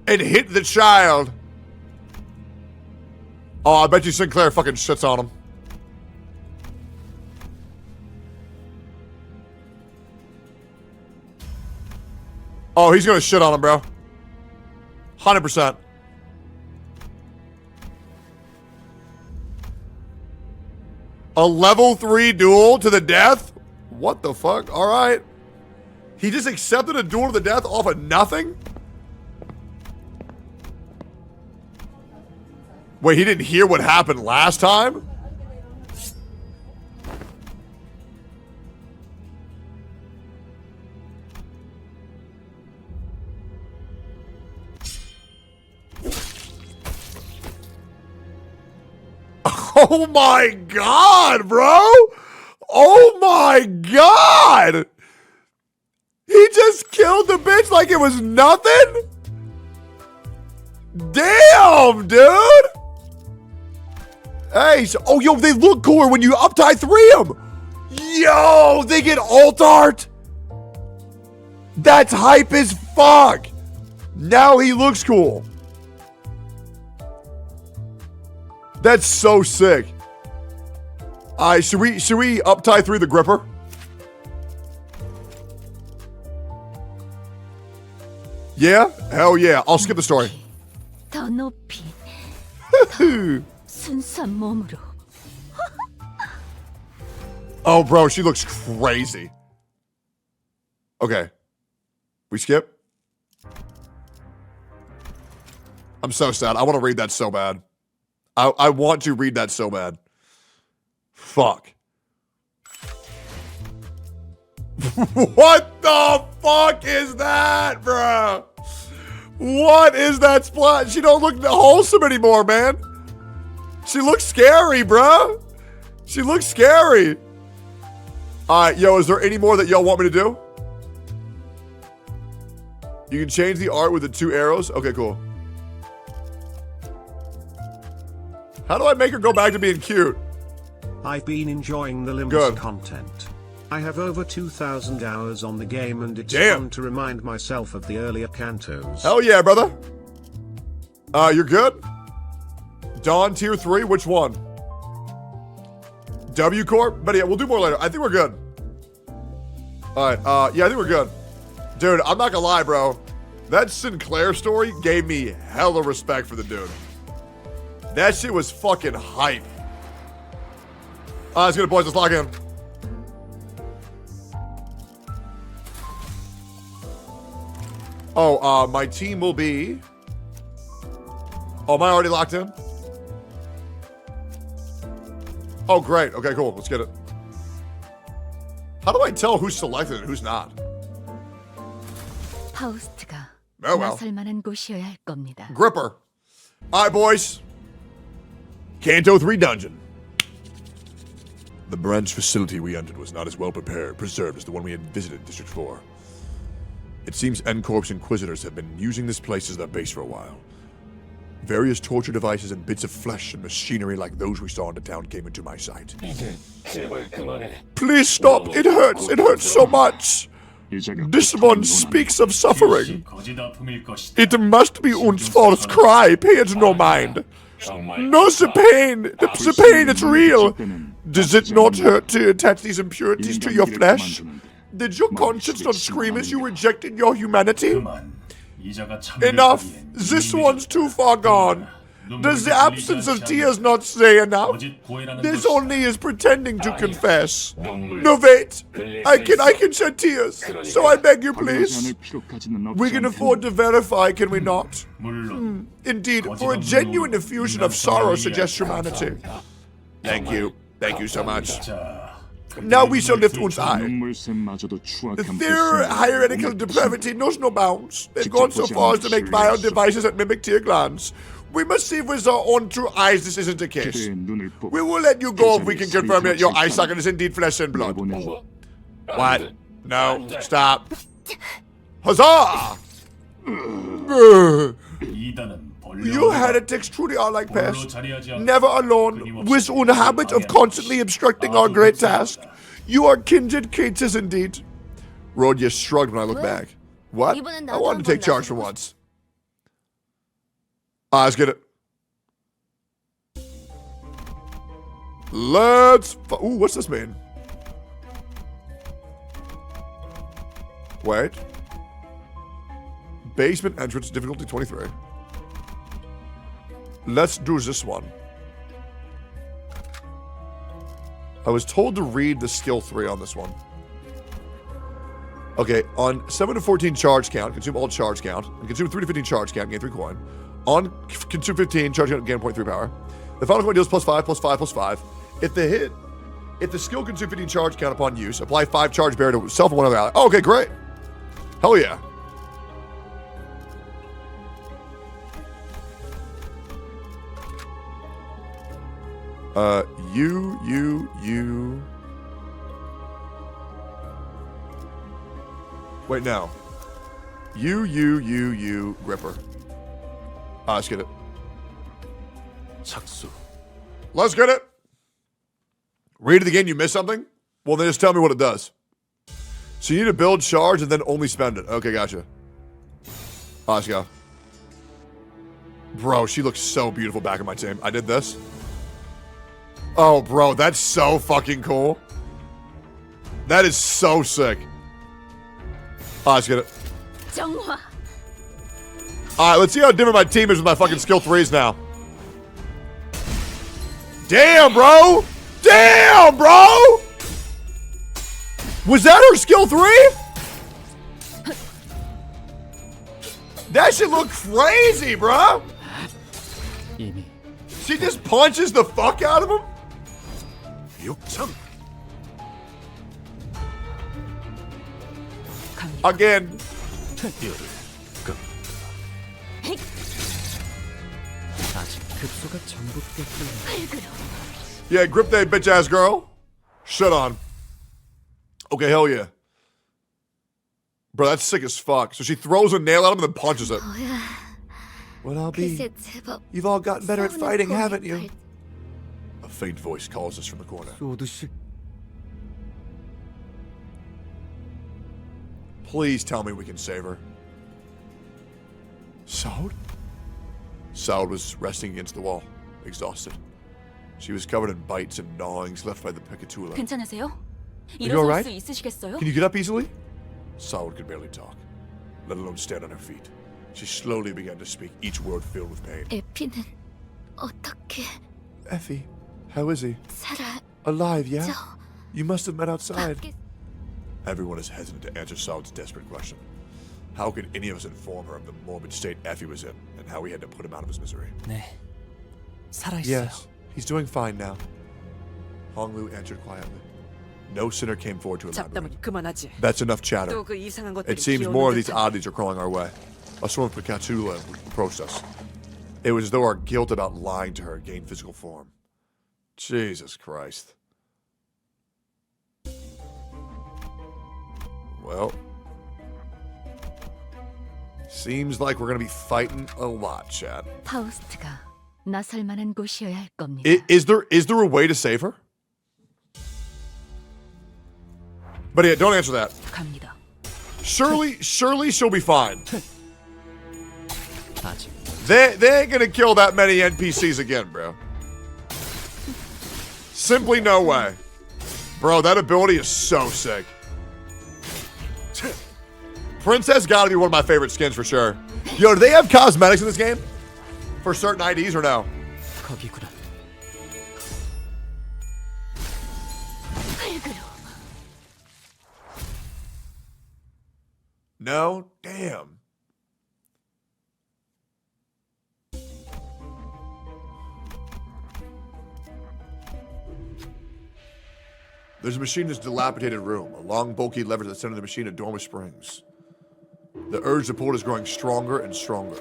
And hit the child. Oh, I bet you Sinclair fucking shits on him. Oh, he's gonna shit on him, bro. 100%. A level 3 duel to the death? What the fuck? All right. He just accepted a duel to the death off of nothing? Wait, he didn't hear what happened last time? Oh my god, bro! Oh my god! He just killed the bitch like it was nothing? Damn, dude! Hey, so, oh, yo, they look cooler when you up-tie 3 them. Yo, they get alt art. That's hype as fuck. Now he looks cool. That's so sick. Alright, should we up-tie 3 the gripper? Yeah? Hell yeah. I'll skip the story. 더 높이. 순수한 몸으로. Oh, bro, she looks crazy. Okay. We skip? I'm so sad. I want to read that so bad. I want to read that so bad. Fuck. What the fuck is that, bro? What is that splat? She don't look wholesome anymore, man. She looks scary, bro. She looks scary. All right, yo, is there any more that y'all want me to do? You can change the art with the 2 arrows. Okay, cool. How do I make her go back to being cute? I've been enjoying the Limbus content. I have over 2,000 hours on the game and it's fun to remind myself of the earlier Cantos. Hell yeah, brother. You're good? Dawn tier 3, which one? W Corp? But yeah, we'll do more later. I think we're good. Alright, yeah, I think we're good. Dude, I'm not gonna lie, bro. That Sinclair story gave me hella respect for the dude. That shit was fucking hype. Let's get it, boys. Let's lock in. Oh, my team will be... Oh, am I already locked in? Oh, great. Okay, cool. Let's get it. How do I tell who's selected and who's not? 파우스트가 Oh, well. 나설 만한 곳이어야 할 겁니다. Gripper. All right, boys. Canto 3 dungeon. The branch facility we entered was not as well preserved as the one we had visited in District 4. It seems N Corp's Inquisitors have been using this place as their base for a while. Various torture devices and bits of flesh and machinery like those we saw in the town came into my sight. Please stop! It hurts! It hurts so much! This one speaks of suffering. It must be Un's false cry. Pay it no mind. No, the pain, it's real. Does it not hurt to attach these impurities to your flesh? Did your conscience not scream as you rejected your humanity? Enough! This one's too far gone. Does the absence of tears not say enough? This only is pretending to confess. No, wait! I can shed tears, so I beg you please. We can afford to verify, can we not? Indeed, for a genuine effusion of sorrow suggests humanity. Thank you. Thank you so much. Now we shall lift Un's eye. Their hierarchical depravity knows no bounds. They've gone so far as to make vile devices that mimic tear glands. We must see if with our own true eyes this isn't the case. We will let you go if we can confirm that your eye socket is indeed flesh and blood. What? No. Stop. Huzzah! You heretics truly are like pests, never alone, with a habit of constantly obstructing our great task. You are kindred creatures indeed. Rodia shrugged when I looked back. What? I wanted to take charge for once. Let's get it. Ooh, what's this mean? Wait. Basement entrance, difficulty 23. Let's do this one. I was told to read the skill 3 on this one. Okay, on 7 to 14 charge count, consume all charge count. And consume 3 to 15 charge count, gain 3 coin. On consume 15, charge count, gain 0.3 power. The final coin deals +5, +5, +5. If the skill consume 15 charge count upon use, apply 5 charge barrier to self and one other ally. Oh, okay, great. Hell yeah. You. Wait, no. You, Gripper. Let's get it. Let's get it. Read it again, you missed something? Well, then just tell me what it does. So you need to build charge and then only spend it. Okay, gotcha. Let's go. Bro, she looks so beautiful back in my team. I did this. Oh, bro, that's so fucking cool. That is so sick. Let's get it. Alright, let's see how different my team is with my fucking skill 3s now. Damn, bro! Damn, bro! Was that her skill 3? That shit look crazy, bro! She just punches the fuck out of him? Again. Yeah, grip that bitch ass girl. Shut on. Okay, hell yeah. Bro, that's sick as fuck. So she throws a nail at him and then punches it. Well, I'll be. You've all gotten better at fighting, haven't you? A faint voice calls us from the corner. Please tell me we can save her. Saud? Saud was resting against the wall, exhausted. She was covered in bites and gnawings left by the Picatula. 괜찮으세요? Are you alright? 수 있으시겠어요? Can you get up easily? Saud could barely talk, let alone stand on her feet. She slowly began to speak, each word filled with pain. 에피는 어떻게 Effie, how is he? 살아? Alive, yeah? 저 You must have met outside. 밖에 Everyone is hesitant to answer Saud's desperate question. How could any of us inform her of the morbid state Effie was in, and how we had to put him out of his misery? 네, 살아있어요. Yes, he's doing fine now. Honglu answered quietly. No sinner came forward to elaborate. 잡담은 그만하지. That's enough chatter. 또 그 이상한 것들이 It seems more of these 기어오는 듯한- oddities are crawling our way. A swarm of Picatula approached us. It was as though our guilt about lying to her gained physical form. Jesus Christ. Well, seems like we're gonna be fighting a lot, Chad. 파우스트가 나설 만한 곳이어야 할 겁니다. Is there a way to save her? But yeah, don't answer that. 갑니다. Surely she'll be fine. 아직 They ain't gonna kill that many NPCs again, bro. Simply no way. Bro, that ability is so sick. Princess gotta be one of my favorite skins for sure. Yo, do they have cosmetics in this game? For certain IDs or no? 거기구나. No? Damn. There's a machine in this dilapidated room. A long, bulky lever at the center of the machine adorned with springs. The urge to pull it is growing stronger and stronger.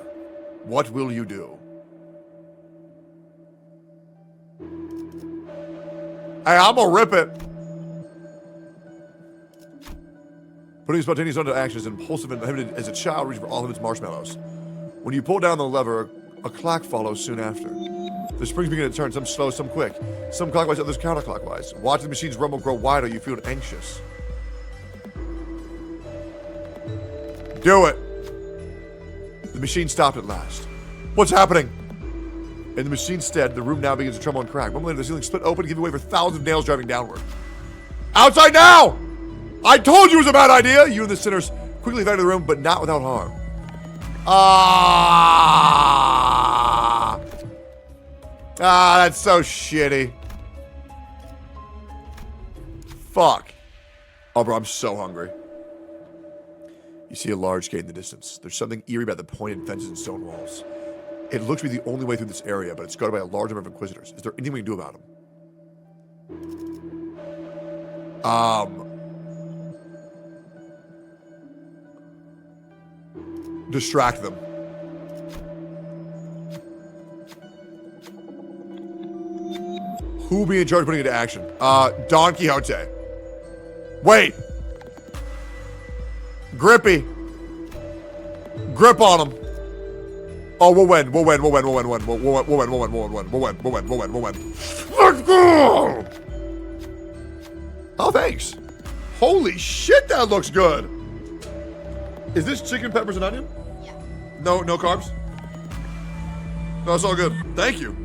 What will you do? Hey, I'm gonna rip it. Putting spontaneous into action is impulsive and inhibited as a child reaching for all of its marshmallows. When you pull down the lever, a clack follows soon after. The springs begin to turn, some slow, some quick, some clockwise, others counterclockwise. Watching the machine's rumble grow wider, you feel anxious. Do it. The machine stopped at last. What's happening? In the machine's stead, the room now begins to tremble and crack. One moment later, the ceiling split open, giving way for thousands of nails driving downward. Outside now! I told you it was a bad idea! You and the sinners quickly evacuated the room, but not without harm. That's so shitty. Fuck. Oh, bro, I'm so hungry. You see a large gate in the distance. There's something eerie about the pointed fences and stone walls. It looks to be the only way through this area, but it's guarded by a large number of inquisitors. Is there anything we can do about them? Distract them. Who will be in charge of putting it into action? Don Quixote. Wait. Grippy. Grip on him. Oh, we'll win. We'll win. We'll win. We'll win. We'll win. We'll win. We'll win. We'll win. We'll win. We'll win. We'll win. We'll win. We'll win. Let's go! Oh, thanks. Holy shit, that looks good. Is this chicken, peppers, and onion? Yeah. No carbs? No, it's all good. Thank you.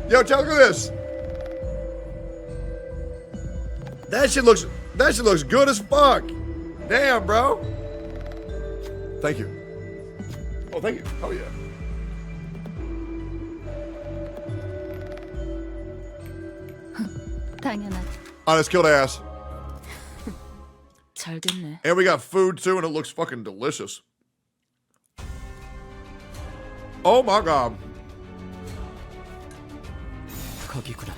Yo, Chad, look at this. That shit looks good as fuck. Damn, bro. Thank you. Oh, thank you. Oh, yeah. 당연하지. Oh, let's kill the ass. 잘 됐네. And we got food, too, and it looks fucking delicious. Oh, my God. 거기구나.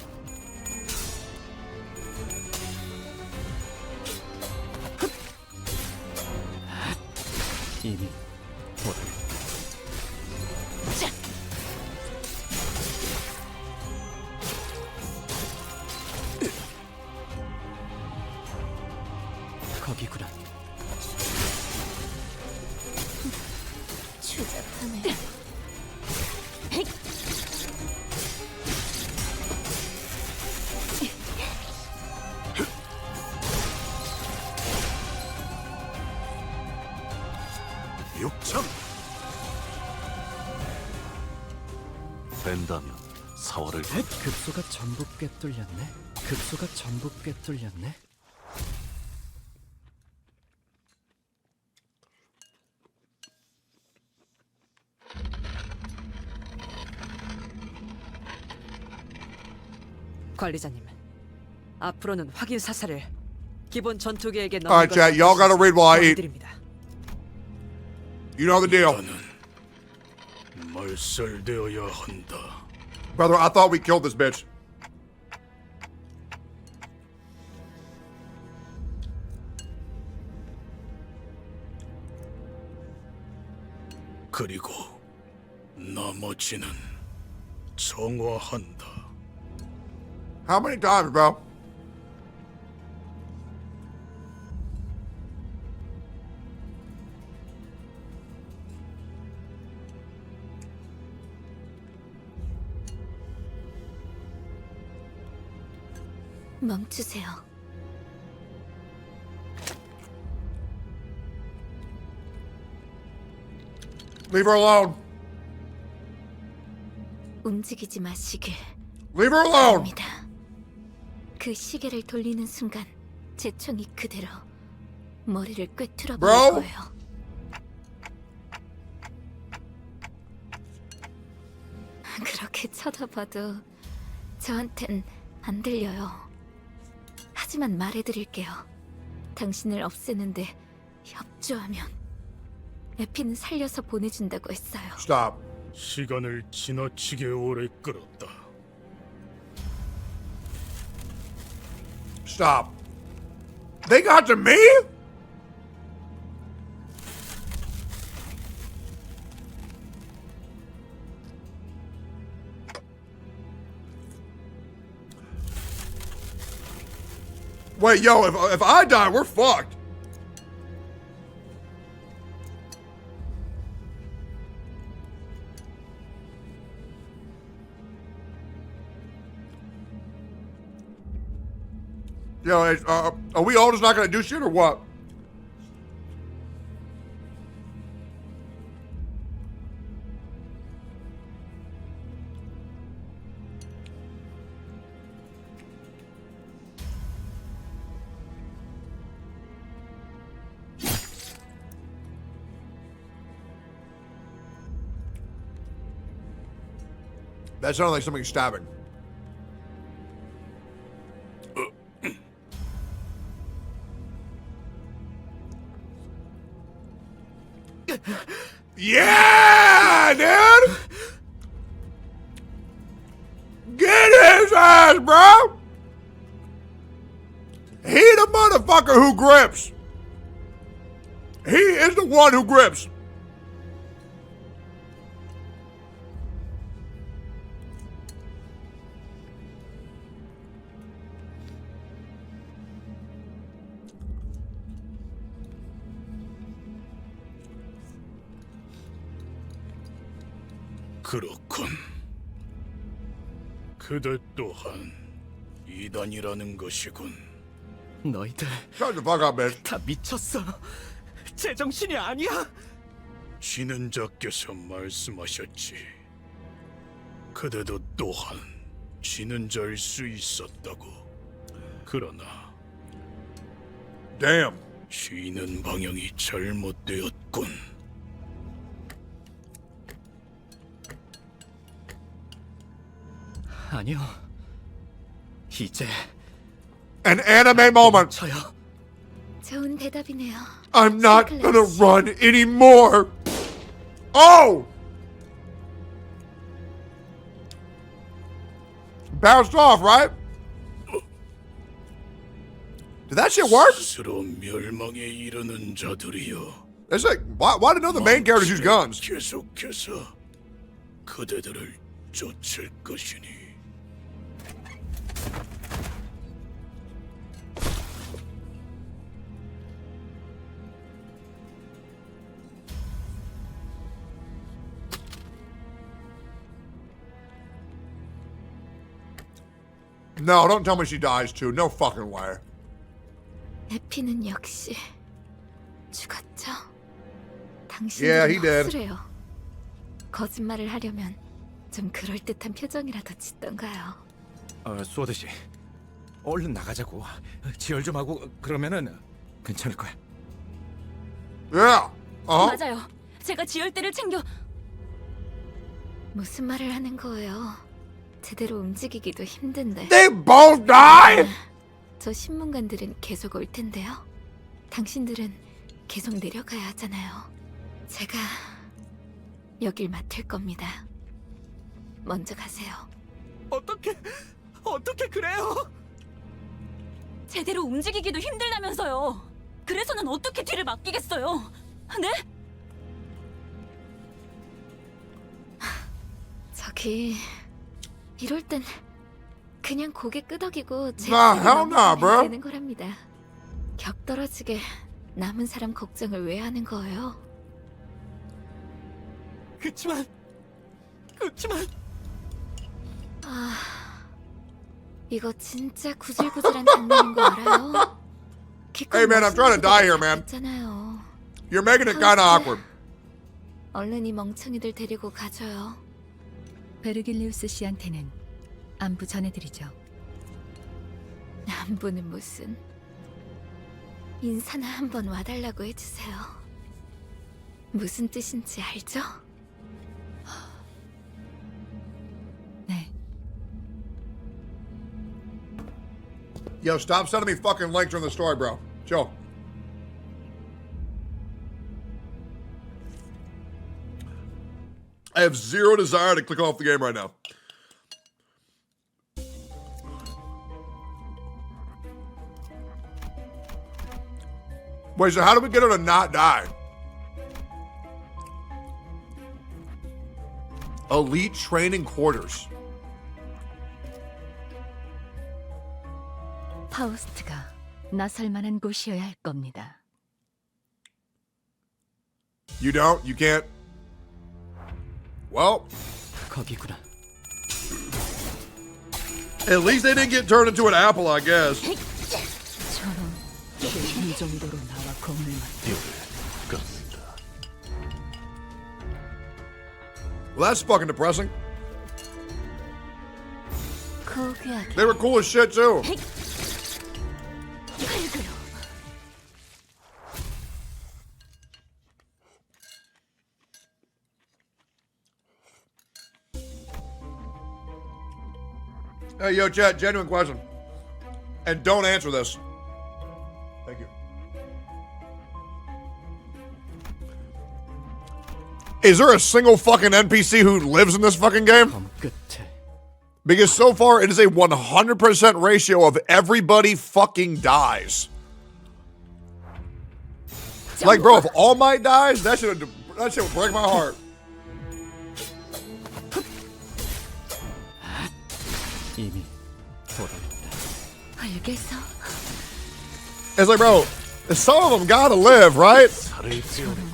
이미 보다. 거기구나. 추잡하네. 4월을 급소가 전부 꿰뚫렸네. 급소가 전부 꿰뚫렸네. 관리자님, 앞으로는 확인 사살을 기본 전투기에게 All right, chat. Y'all gotta read while I eat. 드립니다. You know the deal. 말살되어야 한다. Brother, I thought we killed this bitch. 그리고 나머지는 정화한다. How many times, bro? 멈추세요. Leave her alone. 움직이지 마시길. Leave her alone. 바랍니다. 그 시계를 돌리는 순간 제 총이 그대로 머리를 꿰뚫어 버릴 Bro. 거예요. 그렇게 쳐다봐도 저한텐 안 들려요. 하지만 말해드릴게요. 당신을 없애는데 협조하면 에피는 살려서 보내준다고 했어요. Stop. 시간을 지나치게 오래 끌었다. Stop. They got to me? Wait, yo, if I die, we're fucked. Yo, are we all just not gonna do shit or what? That sounded like something stabbing. Yeah, dude! Get his ass, bro! He the motherfucker who grips. He is the one who grips. 그렇군. 그대 또한 이단이라는 것이군. 너희들 Shut the fuck up, bitch. 다 미쳤어. 제정신이 아니야. 지는 자께서 말씀하셨지. 그대도 또한 지는 자일 수 있었다고. 그러나 Damn. 지는 방향이 잘못되었군. 아니요. 이제 An anime moment. 저요. 좋은 대답이네요. I'm not Sinclair gonna 씨. run anymore. Oh! Bounced off, right? Did that shit work? 스스로 멸망에 이르는 자들이여. It's like, why did none of the main characters use guns? 계속해서 그대들을 쫓을 것이니. No, don't tell me she dies too. No fucking way. 에피는 역시 죽었죠. Yeah, he 당신들은 did. 헛술해요. 거짓말을 하려면 좀 그럴듯한 표정이라도 짓던가요. 수호드 씨, 얼른 나가자고. 지혈 좀 하고 그러면은 괜찮을 거야. Yeah. 맞아요. 제가 지혈대를 챙겨. 무슨 말을 하는 거예요? 제대로 움직이기도 힘든데. They both die. 저 신문관들은 계속 올 텐데요. 당신들은 계속 내려가야 하잖아요. 제가 여길 맡을 겁니다. 먼저 가세요. 어떻게 그래요? 제대로 움직이기도 힘들다면서요. 그래서는 어떻게 뒤를 맡기겠어요? 네? 저기 이럴 땐 그냥 고개 끄덕이고 제 Nah, 길을 hell nah, 넘어가면 bro. 되는 거랍니다. 격 떨어지게 남은 사람 걱정을 왜 하는 거예요? 그치만 아, 이거 진짜 구질구질한 장면인 거 알아요? Hey man, I'm trying to die here, man. 있잖아요. You're making it kind of awkward. 얼른 이 멍청이들 데리고 가줘요. 베르길리우스 씨한테는 안부 전해드리죠. 안부는 무슨? 인사나 한번 와달라고 해주세요. 무슨 뜻인지 알죠? 네. Yo, stop sending me fucking links from the story, bro. Chill. I have zero desire to click off the game right now. Wait, so how do we get her to not die? Elite training quarters. 파우스트가 나설 만한 곳이어야 할 겁니다. You don't? You can't? Well, 거기구나. at least they didn't get turned into an apple, I guess. 저런 이 정도로 나와 겁을 Well, that's fucking depressing. 고귀하게. They were cool as shit, too. Hey, yo, chat, genuine question. And don't answer this. Thank you. Is there a single fucking NPC who lives in this fucking game? Because so far, it is a 100% ratio of everybody fucking dies. Like, bro, if All Might dies, that shit would break my heart. 이미 돌아왔다. 알겠어. It's like, bro, some of them gotta live, right?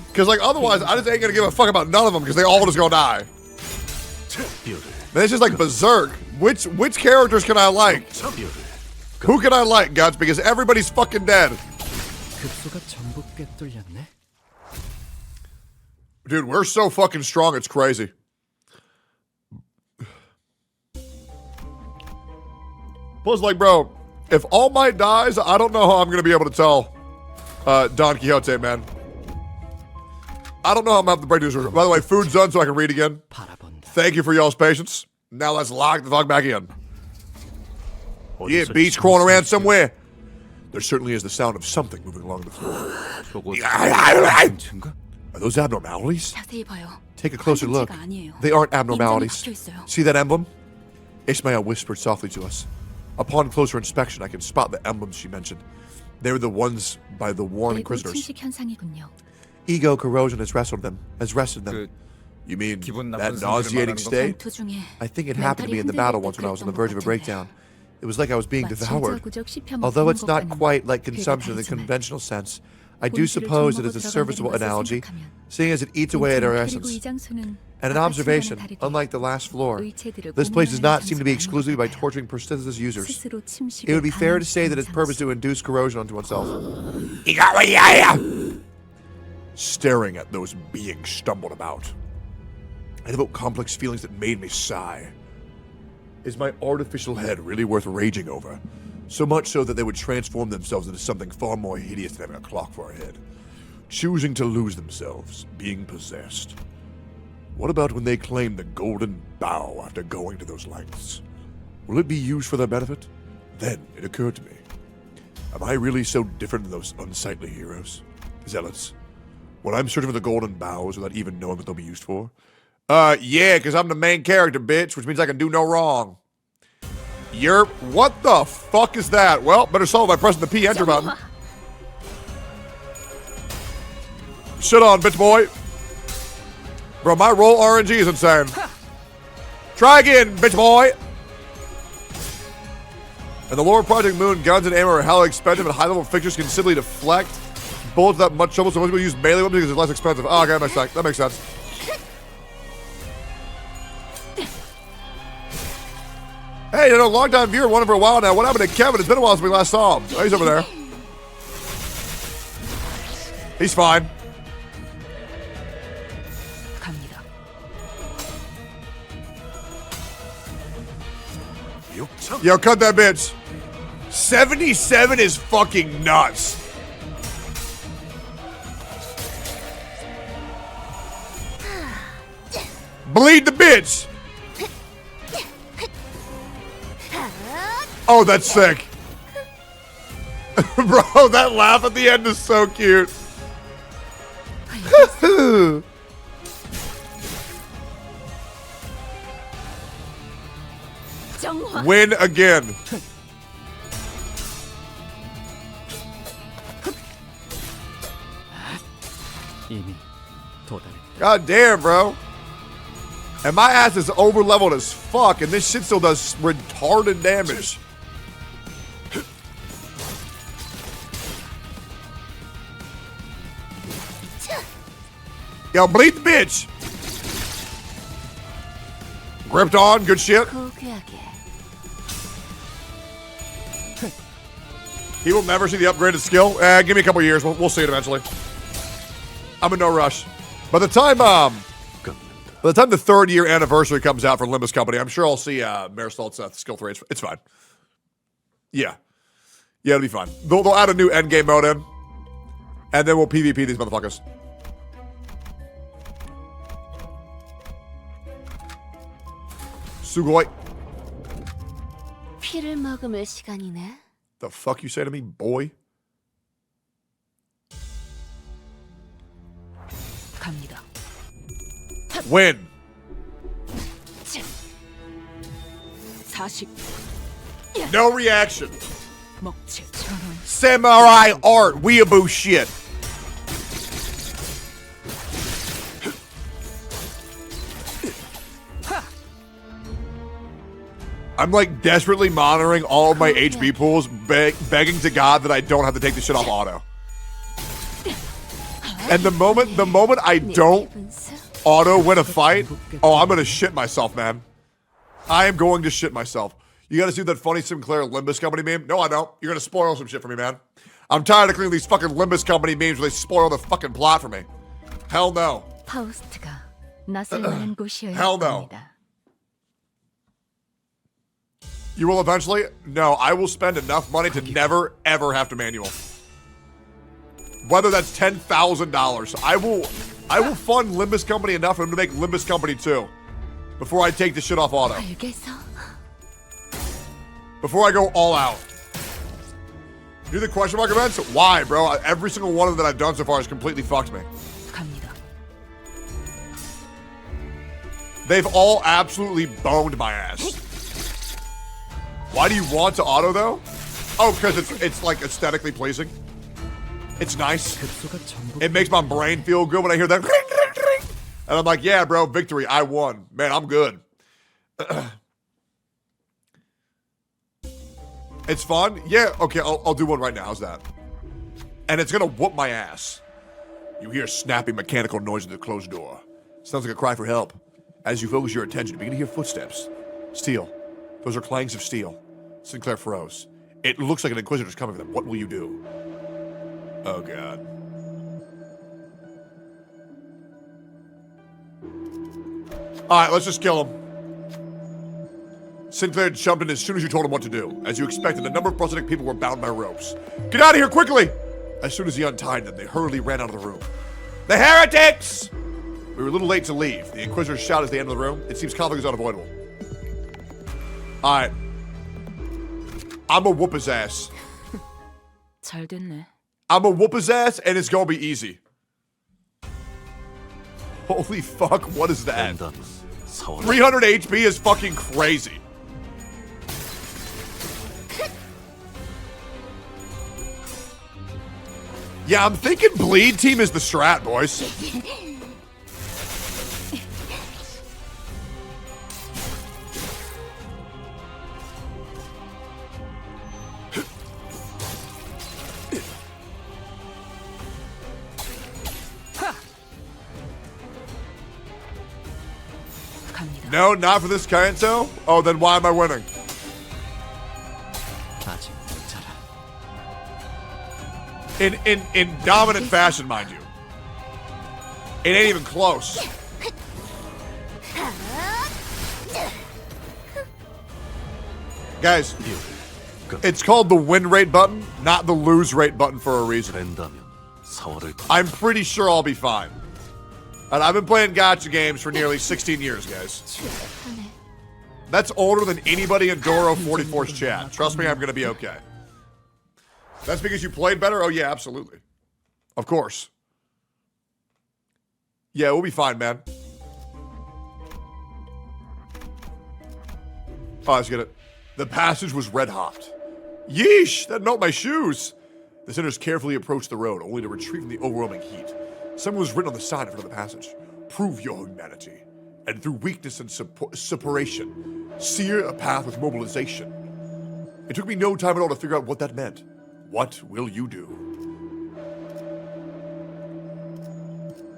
Because, like, otherwise, I just ain't gonna give a fuck about none of them because they all just gonna die. Man, it's just like Berserk. Which characters can I like? Who can I like, Guts? Because everybody's fucking dead. 급소가 전부 꿰뚫렸네. Dude, we're so fucking strong, it's crazy. Plus, like, bro, if All Might dies, I don't know how I'm gonna be able to tell Don Quixote, man. I don't know how I'm gonna have to break this. By the way, food's done so I can read again. Thank you for y'all's patience. Now let's lock the fuck back in. Yeah, beach crawling around somewhere. There certainly is the sound of something moving along the floor. Are those abnormalities? 자세히 봐요. Take a closer look. 관점체가 아니에요. They aren't abnormalities. 인장이 박혀 있어요. See that emblem? Ismael whispered softly to us. Upon closer inspection, I can spot the emblems she mentioned. They were the ones by the Warren 내부 Inquisitors. 침식 현상이군요. Ego corrosion has rested them. You mean that nauseating state? 전투 중에 I think it happened to me in the battle once when I was on the verge of a breakdown. It was like I was being devoured. 구적 씹혀 Although 먹는 it's not 것과는 quite like consumption in the 다르지만 conventional sense, I do suppose it is a serviceable analogy, seeing as it eats away at our 그리고 essence. 이 장소는 And an observation, unlike the last floor, this place does not seem to be exclusively by torturing persistent users. 스스로 침식에 It would be fair to 당한 say that its purpose is to induce corrosion onto oneself. Staring at those beings stumbled about. and evoke complex feelings that made me sigh. Is my artificial head really worth raging over? So much so that they would transform themselves into something far more hideous than having a clock for a head. Choosing to lose themselves, being possessed. What about when they claim the golden bough after going to those lengths? Will it be used for their benefit? Then it occurred to me. Am I really so different than those unsightly heroes? Zealots. When I'm searching for the golden boughs without even knowing what they'll be used for? Yeah, because I'm the main character, bitch, which means I can do no wrong. Yerp. What the fuck is that? Well, better solve by pressing the P enter button. Shit on, bitch boy. Bro, my roll RNG is insane. Try again, bitch boy. And the lower Project Moon, guns and ammo are hella expensive, and high-level fixtures can simply deflect bullets without much trouble, so most people use melee weapons because it's less expensive. Oh, okay, that makes sense. Hey, you know, long-time viewer, one for a while now. What happened to Kevin? It's been a while since we last saw him. Oh, he's over there. He's fine. Yo, cut that bitch. 77 is fucking nuts. Bleed the bitch. Oh, that's sick. Bro, that laugh at the end is so cute. Win again. God damn, bro. And my ass is over leveled as fuck, and this shit still does retarded damage. Yo, bleed the bitch. Gripped on, good shit. He will never see the upgraded skill. Give me a couple years. We'll see it eventually. I'm in no rush. By the time the 3rd year anniversary comes out for Limbus Company, I'm sure I'll see Marisol's skill 3. It's fine. Yeah, it'll be fine. They'll add a new endgame mode in, and then we'll PvP these motherfuckers. Sugoi. 피를 머금을 시간이네. The fuck you say to me, boy? 갑니다. Win. 40. No reaction. 먹칠. Samurai art, weeaboo shit. I'm like desperately monitoring all of my HP pools, begging to God that I don't have to take the shit off auto. And the moment I don't auto win a fight, oh, I'm gonna shit myself, man. I am going to shit myself. You gotta see that funny Sinclair Limbus Company meme? No, I don't. You're gonna spoil some shit for me, man. I'm tired of cleaning these fucking Limbus Company memes where they spoil the fucking plot for me. Hell no. 파우스트가 나설 만한 곳이어야 Hell no. 합니다. You will eventually? No, I will spend enough money to never, ever have to manual. Whether that's $10,000. I will fund Limbus Company enough for him to make Limbus Company 2 before I take the shit off auto. Before I go all out. Do the question mark events? Why, bro? Every single one of them that I've done so far has completely fucked me. They've all absolutely boned my ass. Why do you want to auto though? Oh, because it's like aesthetically pleasing. It's nice. It makes my brain feel good when I hear that. And I'm like, yeah, bro, victory. I won. Man, I'm good. It's fun? Yeah, okay, I'll do one right now. How's that? And it's gonna whoop my ass. You hear snapping mechanical noise at the closed door. Sounds like a cry for help. As you focus your attention, you begin to hear footsteps. Steel. Those are clangs of steel. Sinclair froze. It looks like an Inquisitor's coming for them. What will you do? Oh, God. Alright, let's just kill him. Sinclair jumped in as soon as you told him what to do. As you expected, a number of prosthetic people were bound by ropes. Get out of here quickly! As soon as he untied them, they hurriedly ran out of the room. The heretics! We were a little late to leave. The Inquisitors shouted as they entered the room. It seems conflict is unavoidable. Alright. I'ma whoop his ass. 잘 됐네. I'ma whoop his ass, and it's gonna be easy. Holy fuck, what is that? 300 HP is fucking crazy. Yeah, I'm thinking bleed team is the strat, boys. No, not for this Canto. Oh, then why am I winning? In dominant fashion, mind you. It ain't even close. Guys, it's called the win rate button, not the lose rate button for a reason. I'm pretty sure I'll be fine. And I've been playing gacha games for nearly 16 years, guys. That's older than anybody in Doro 44's chat. Trust me, I'm gonna be okay. That's because you played better? Oh yeah, absolutely. Of course. Yeah, we'll be fine, man. Oh, let's get it. The passage was red hot. Yeesh, that melt my shoes. The sinners carefully approached the road, only to retreat from the overwhelming heat. Something was written on the side in front of the passage. Prove your humanity, and through weakness and separation, sear a path with mobilization. It took me no time at all to figure out what that meant. What will you do?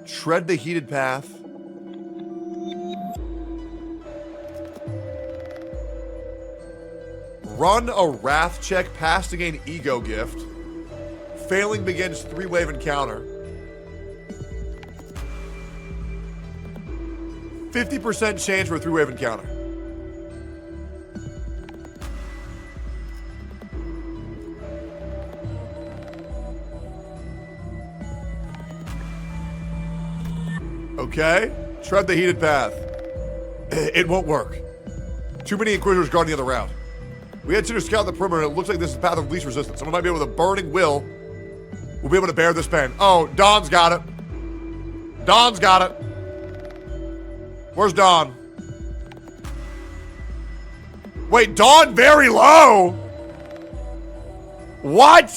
Tread the heated path. Run a wrath check, pass to gain ego gift. Failing begins 3-wave encounter. 50% chance for a 3-wave encounter. Okay. Tread the heated path. It won't work. Too many Inquisitors guarding the other route. We had to scout the perimeter, and it looks like this is the path of least resistance. Someone might be able with a burning will. We'll be able to bear this pain. Oh, Dawn's got it. Dawn's got it. Where's Dawn? Wait, Dawn very low? What?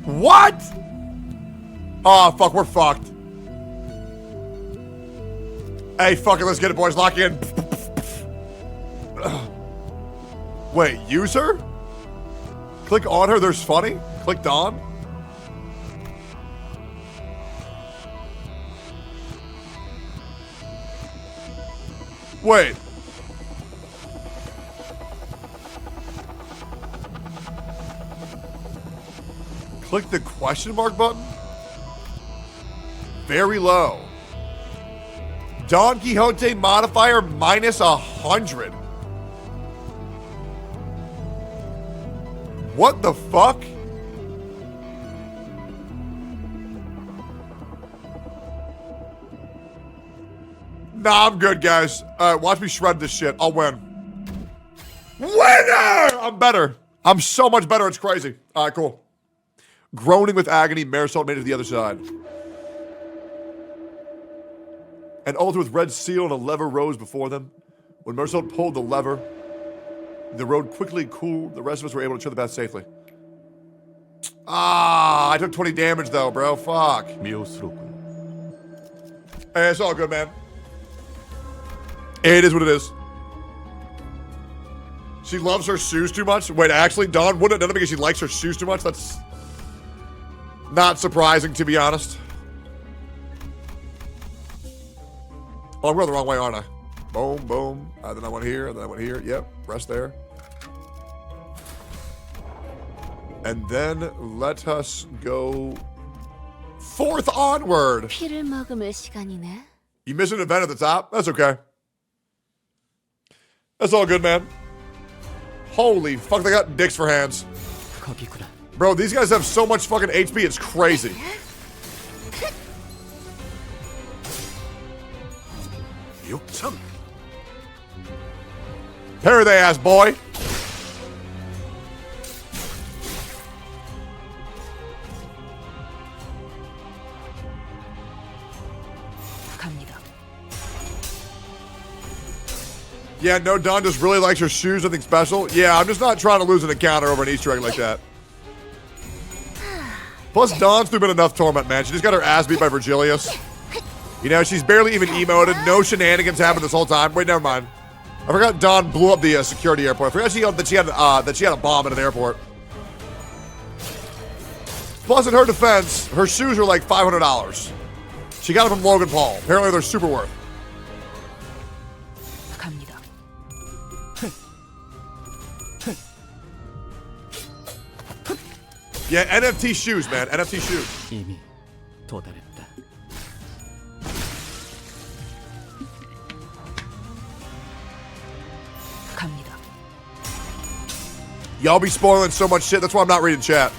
What? Oh, fuck, we're fucked. Hey, fuck it, let's get it, boys. Lock in. Wait, use her? Click on her, there's funny? Click Dawn? Wait. Click the question mark button? Very low. Don Quixote modifier minus 100. What the fuck? Nah, I'm good, guys. Watch me shred this shit. I'll win. Winner! I'm better. I'm so much better, it's crazy. Alright, cool. Groaning with agony, Marisol made it to the other side. An altar with red seal and a lever rose before them. When Marisol pulled the lever, the road quickly cooled. The rest of us were able to tread the path safely. Ah, I took 20 damage though, bro. Fuck. Hey, it's all good, man. It is what it is. She loves her shoes too much? Wait, actually, Dawn wouldn't have done it because she likes her shoes too much? That's not surprising, to be honest. Oh, I'm going the wrong way, aren't I? Boom, boom. Then I went here, and then I went here. Yep, rest there. And then let us go forth onward. 피를 머금을 시간이네. You missed an event at the top? That's okay. That's all good, man. Holy fuck, they got dicks for hands. Bro, these guys have so much fucking HP, it's crazy. Parry they ass, boy. Yeah, no, Dawn just really likes her shoes. Nothing special. Yeah, I'm just not trying to lose an encounter over an Easter egg like that. Plus, Dawn's through been enough torment, man. She just got her ass beat by Vergilius. You know, she's barely even emoted. No shenanigans happened this whole time. Wait, never mind. I forgot Dawn blew up the security airport. I forgot that she had a bomb at an airport. Plus, in her defense, her shoes are like $500. She got them from Logan Paul. Apparently, they're super worth. Yeah, NFT shoes, man. NFT shoes. 이미 도달했다. 갑니다. Y'all be spoiling so much shit. That's why I'm not reading chat.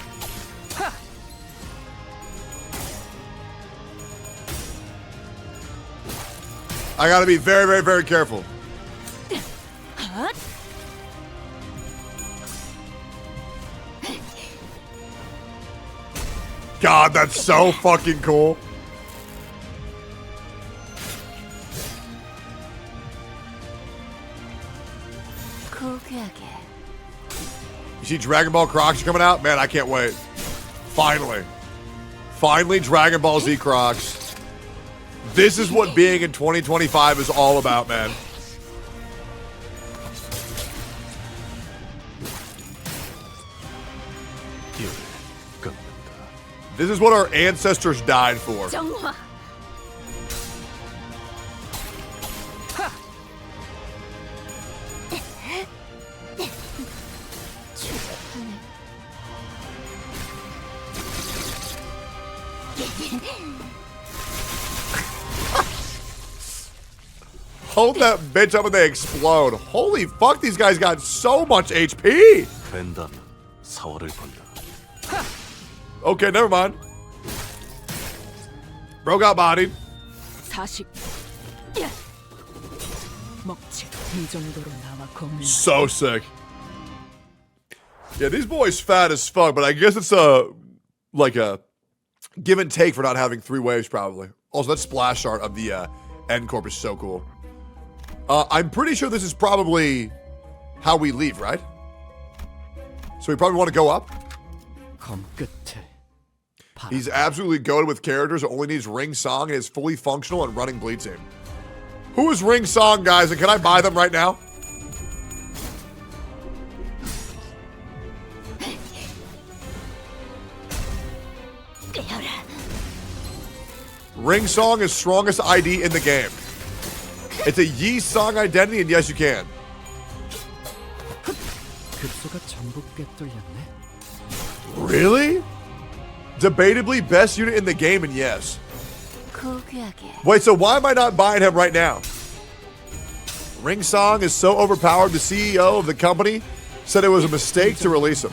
I gotta be very, very, very careful. God, that's so fucking cool. You see Dragon Ball Crocs coming out? Man, I can't wait. Finally. Finally, Dragon Ball Z Crocs. This is what being in 2025 is all about, man. This is what our ancestors died for. Hold that bitch up and they explode. Holy fuck, these guys got so much HP. Okay, never mind. Bro got bodied. 40. 먹지. 이 정도로 나와 겁나. So sick. Yeah, these boys fat as fuck, but I guess it's like a give and take for not having 3 waves, probably. Also, that splash art of the K Corp is so cool. I'm pretty sure this is probably how we leave, right? So we probably want to go up. He's absolutely goated with characters. It only needs Ring Song and is fully functional and running Bleed Team. Who is Ring Song, guys? And can I buy them right now? Ring Song is strongest ID in the game. It's a Yi Song identity, and yes, you can. Really? Debatably best unit in the game, and yes. Wait, so why am I not buying him right now? Ring Song is so overpowered, the CEO of the company said it was a mistake to release him.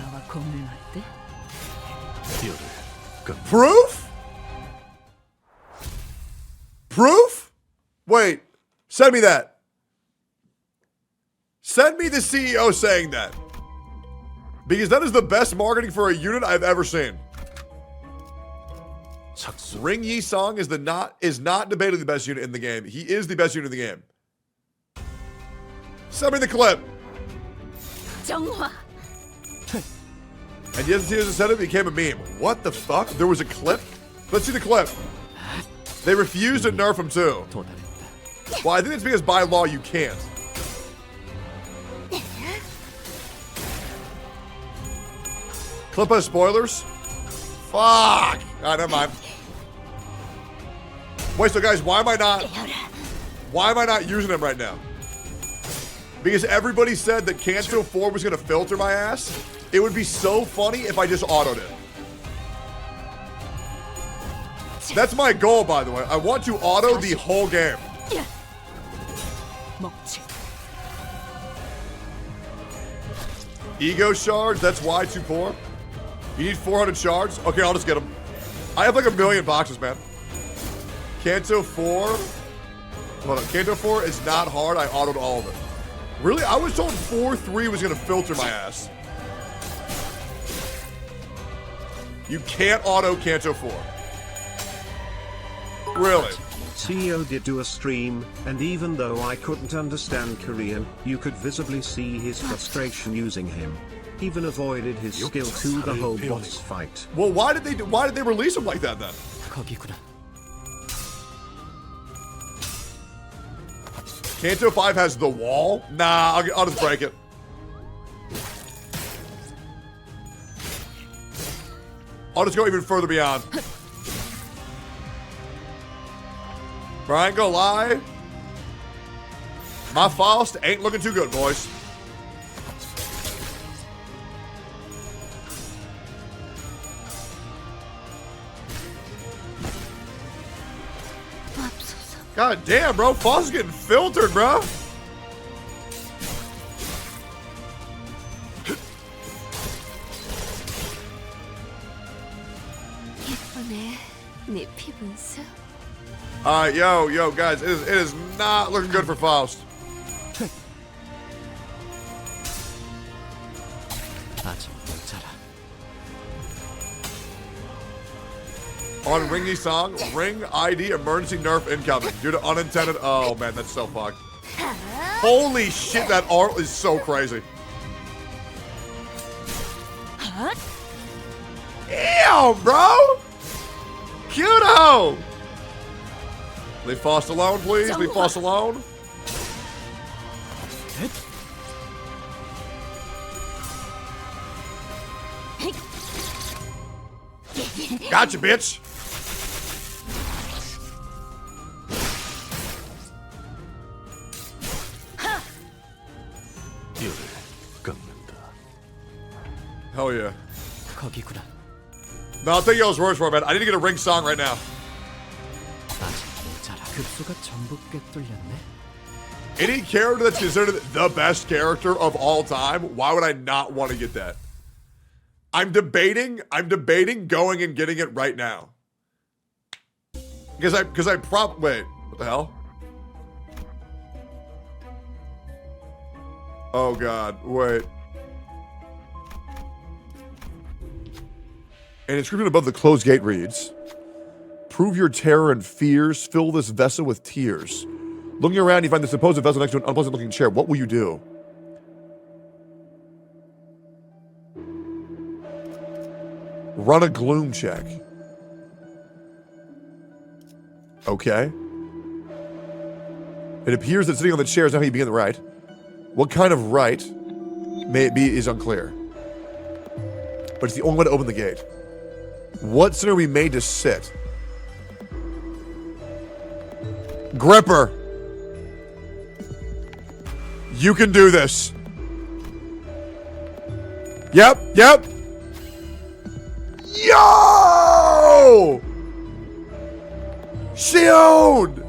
Proof? Proof? Wait, send me that. Send me the CEO saying that. Because that is the best marketing for a unit I've ever seen. Ring Yi Song is not debatably the best unit in the game. He is the best unit in the game. Send me the clip. And yes, as I said, it became a meme. What the fuck? There was a clip? Let's see the clip. They refused to nerf him too. Well, I think it's because by law you can't. Clip has spoilers? Fuck! Alright, never mind. Wait, so guys, why am I not using him right now? Because everybody said that Canto 4 was gonna filter my ass. It would be so funny if I just autoed it. That's my goal, by the way. I want to auto the whole game. 먹지. Ego shards, that's why too poor. You need 400 shards? Okay, I'll just get them. I have like 1,000,000 boxes, man. Canto 4. Hold on, Canto 4 is not hard. I autoed all of it. Really? I was told 4-3 was gonna filter my ass. You can't auto Canto 4. Really? CEO did do a stream, and even though I couldn't understand Korean, you could visibly see his frustration using him. Even avoided his skill to the whole boss fight. Well, why did they release him like that then? 거기구나. Canto 5 has the wall? Nah, I'll just break it. I'll just go even further beyond. Bro, I ain't gonna lie. My Faust ain't looking too good, boys. God damn, bro. Faust is getting filtered, bro. Alright, yo, guys, it is not looking good for Faust. On Ringy song, ring ID emergency nerf incoming due to unintended. Oh man, that's so fucked. Holy shit, that art is so crazy. Damn, bro. Guido. Leave Faust alone, please. Leave Faust alone. Gotcha, bitch. Hell yeah. 거기구나. No, I'll take y'all's words for it, man. I need to get a ring song right now. 급소가 전부 꿰뚫렸네. Any character that's considered the best character of all time, why would I not want to get that? I'm debating going and getting it right now. Wait, what the hell? Oh god, wait. An inscription above the closed gate reads, "Prove your terror and fears, fill this vessel with tears. Looking around, you find the supposed vessel next to an unpleasant-looking chair. What will you do?" Run a gloom check. Okay. It appears that sitting on the chair is not how you begin the rite. What kind of rite may it be is unclear. But it's the only way to open the gate. What sin are we made to sit? Gripper. You can do this. Yep. Yo! Shield!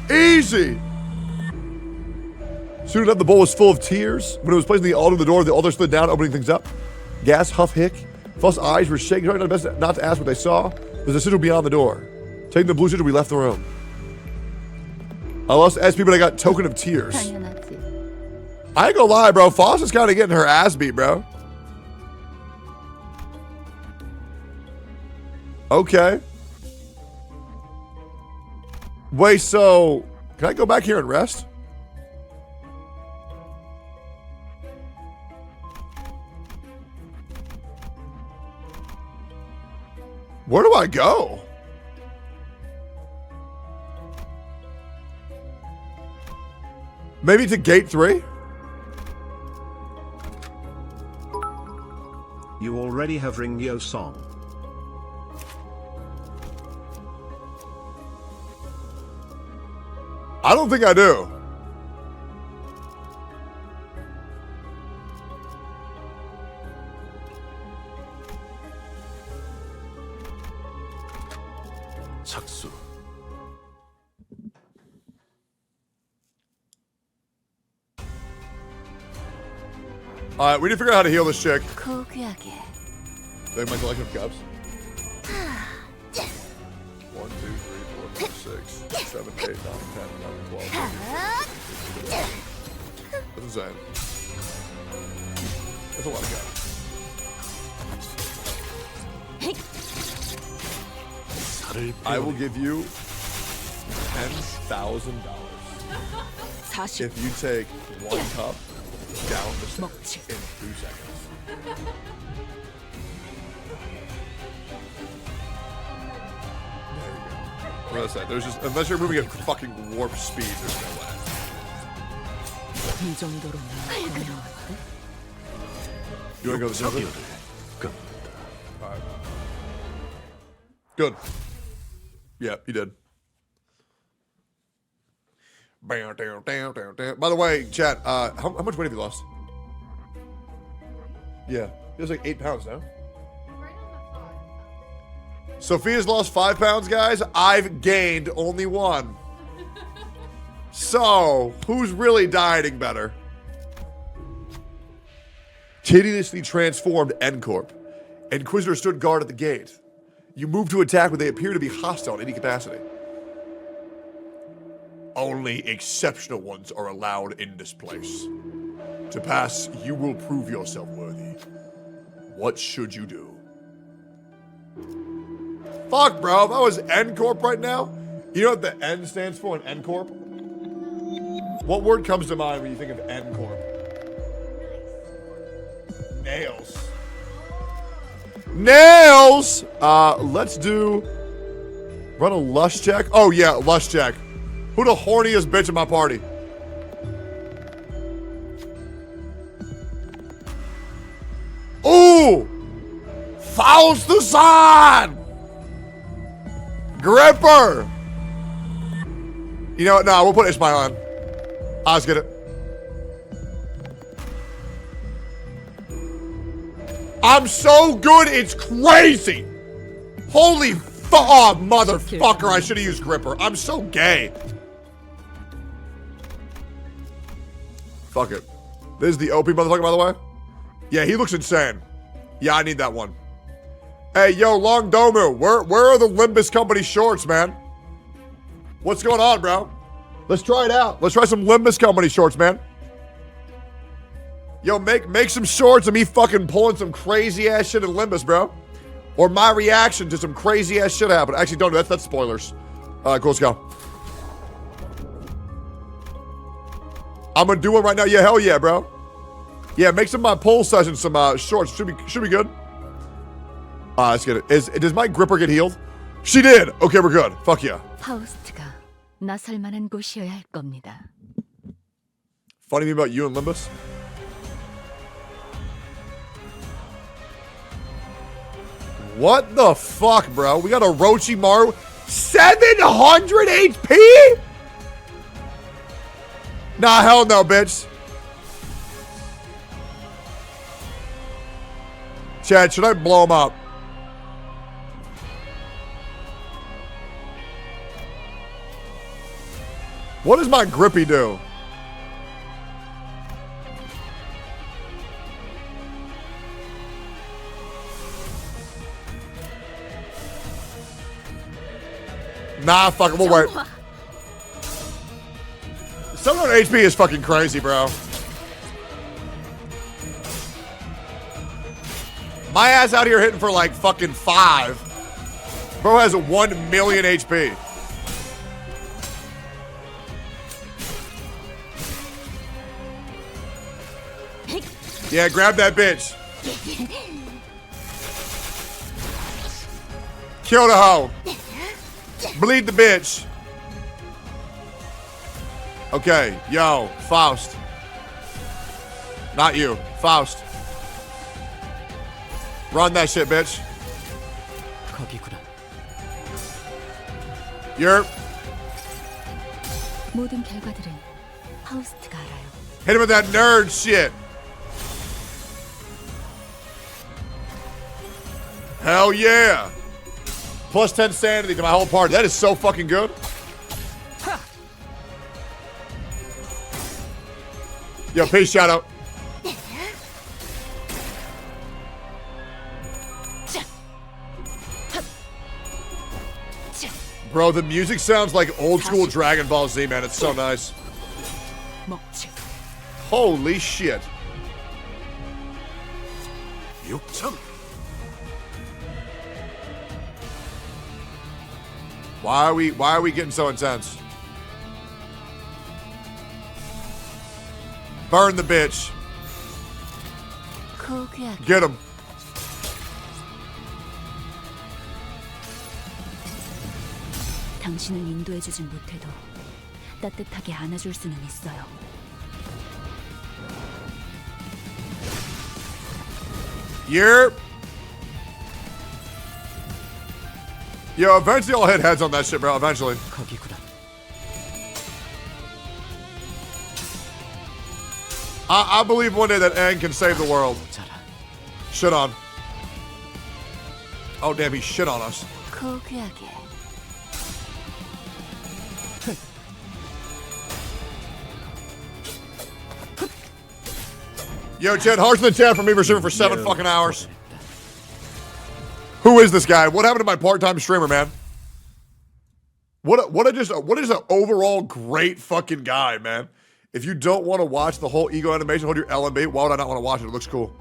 Easy! Soon enough, the bowl was full of tears. When it was placed in the altar slid down, opening things up. Gas, huff, hick. Faust's eyes were shaking, trying not to ask what they saw. There's a sigil beyond the door. Taking the blue sigil, we left the room. I lost SP, but I got token of tears. I ain't gonna lie, bro. Faust is kind of getting her ass beat, bro. Okay. Wait, so can I go back here and rest? Where do I go? Maybe to gate 3? You already have Ringyo song. I don't think I do. 착수. Alright, we need to figure out how to heal this chick. 고귀하게. Like my collection of cups. 1, 2, 3, 4, 5, 6, 7, 8, 9, 10, 11, 12. That's insane. That's a lot of cups. I will give you $10,000 if you take 1 cup down the stairs in 2 seconds. There you go. There's just, unless you're moving at fucking warp speed, there's no way. You wanna go to the server? Alright. Good. Yeah, you did. By the way, chat, how much weight have you lost? Yeah, it was like 8 pounds now. Sophia's lost 5 pounds, guys. I've gained only 1. So, who's really dieting better? Hideously transformed N Corp. Inquisitor stood guard at the gate. You move to attack when they appear to be hostile in any capacity. Only exceptional ones are allowed in this place. To pass, you will prove yourself worthy. What should you do? Fuck, bro. If I was N Corp right now, you know what the N stands for in N Corp? What word comes to mind when you think of N Corp? Nails. Nails! Let's do... Run a lust check? Oh, yeah, lust check. Who the horniest bitch in my party? Ooh! Faust-the-Sun! Gripper! You know what? No, we'll put Ishmael on. Let's get it. I'm so good, it's crazy! Holy oh, motherfucker, I should have used Gripper. I'm so gay. Fuck it. This is the OP motherfucker, by the way. Yeah, he looks insane. Yeah, I need that one. Hey, yo, Long Domu, where are the Limbus Company shorts, man? What's going on, bro? Let's try it out. Let's try some Limbus Company shorts, man. Yo, make some shorts of me fucking pulling some crazy ass shit in Limbus, bro. Or my reaction to some crazy ass shit happen. Actually, don't do that. That's spoilers. Cool, let's go. I'm gonna do one right now. Yeah, hell yeah, bro. Yeah, make some of my pull sessions, some shorts. Should be good. Let's get it. Does my gripper get healed? She did. Okay, we're good. Fuck yeah. 파우스트가 나설 만한 곳이어야 할 겁니다. Funny thing about you and Limbus? What the fuck, bro? We got a Orochimaru 700 HP? Nah, hell no, bitch. Chad, should I blow him up? What does my grippy do? Nah, fuck it, we'll wait. 700 HP is fucking crazy, bro. My ass out here hitting for like fucking 5. Bro has 1 million HP. Yeah, grab that bitch. Kill the hoe. Bleed the bitch. Okay, yo, Faust. Not you, Faust. Run that shit, bitch. 거기구나. You're. 모든 결과들은 파우스트가 알아요. Hit him with that nerd shit. Hell yeah. Plus 10 sanity to my whole party. That is so fucking good. Yo, peace, shout out. Bro, the music sounds like old school Dragon Ball Z, man. It's so nice. Holy shit. Why are we getting so intense? Burn the bitch. Get him. 당신을 인도해주진 못해도 따뜻하게 안아줄 수는 있어요. Yo, eventually I'll hit heads on that shit, bro. Eventually. I believe one day that Aang can save the world. Shit on. Oh, damn, he shit on us. Yo, Chad, hearts in the chat for me for streaming for 7 fucking hours. Who is this guy? What happened to my part-time streamer, man? What is an overall great fucking guy, man. If you don't want to watch the whole ego animation, hold your LMB. Why would I not want to watch it? It looks cool.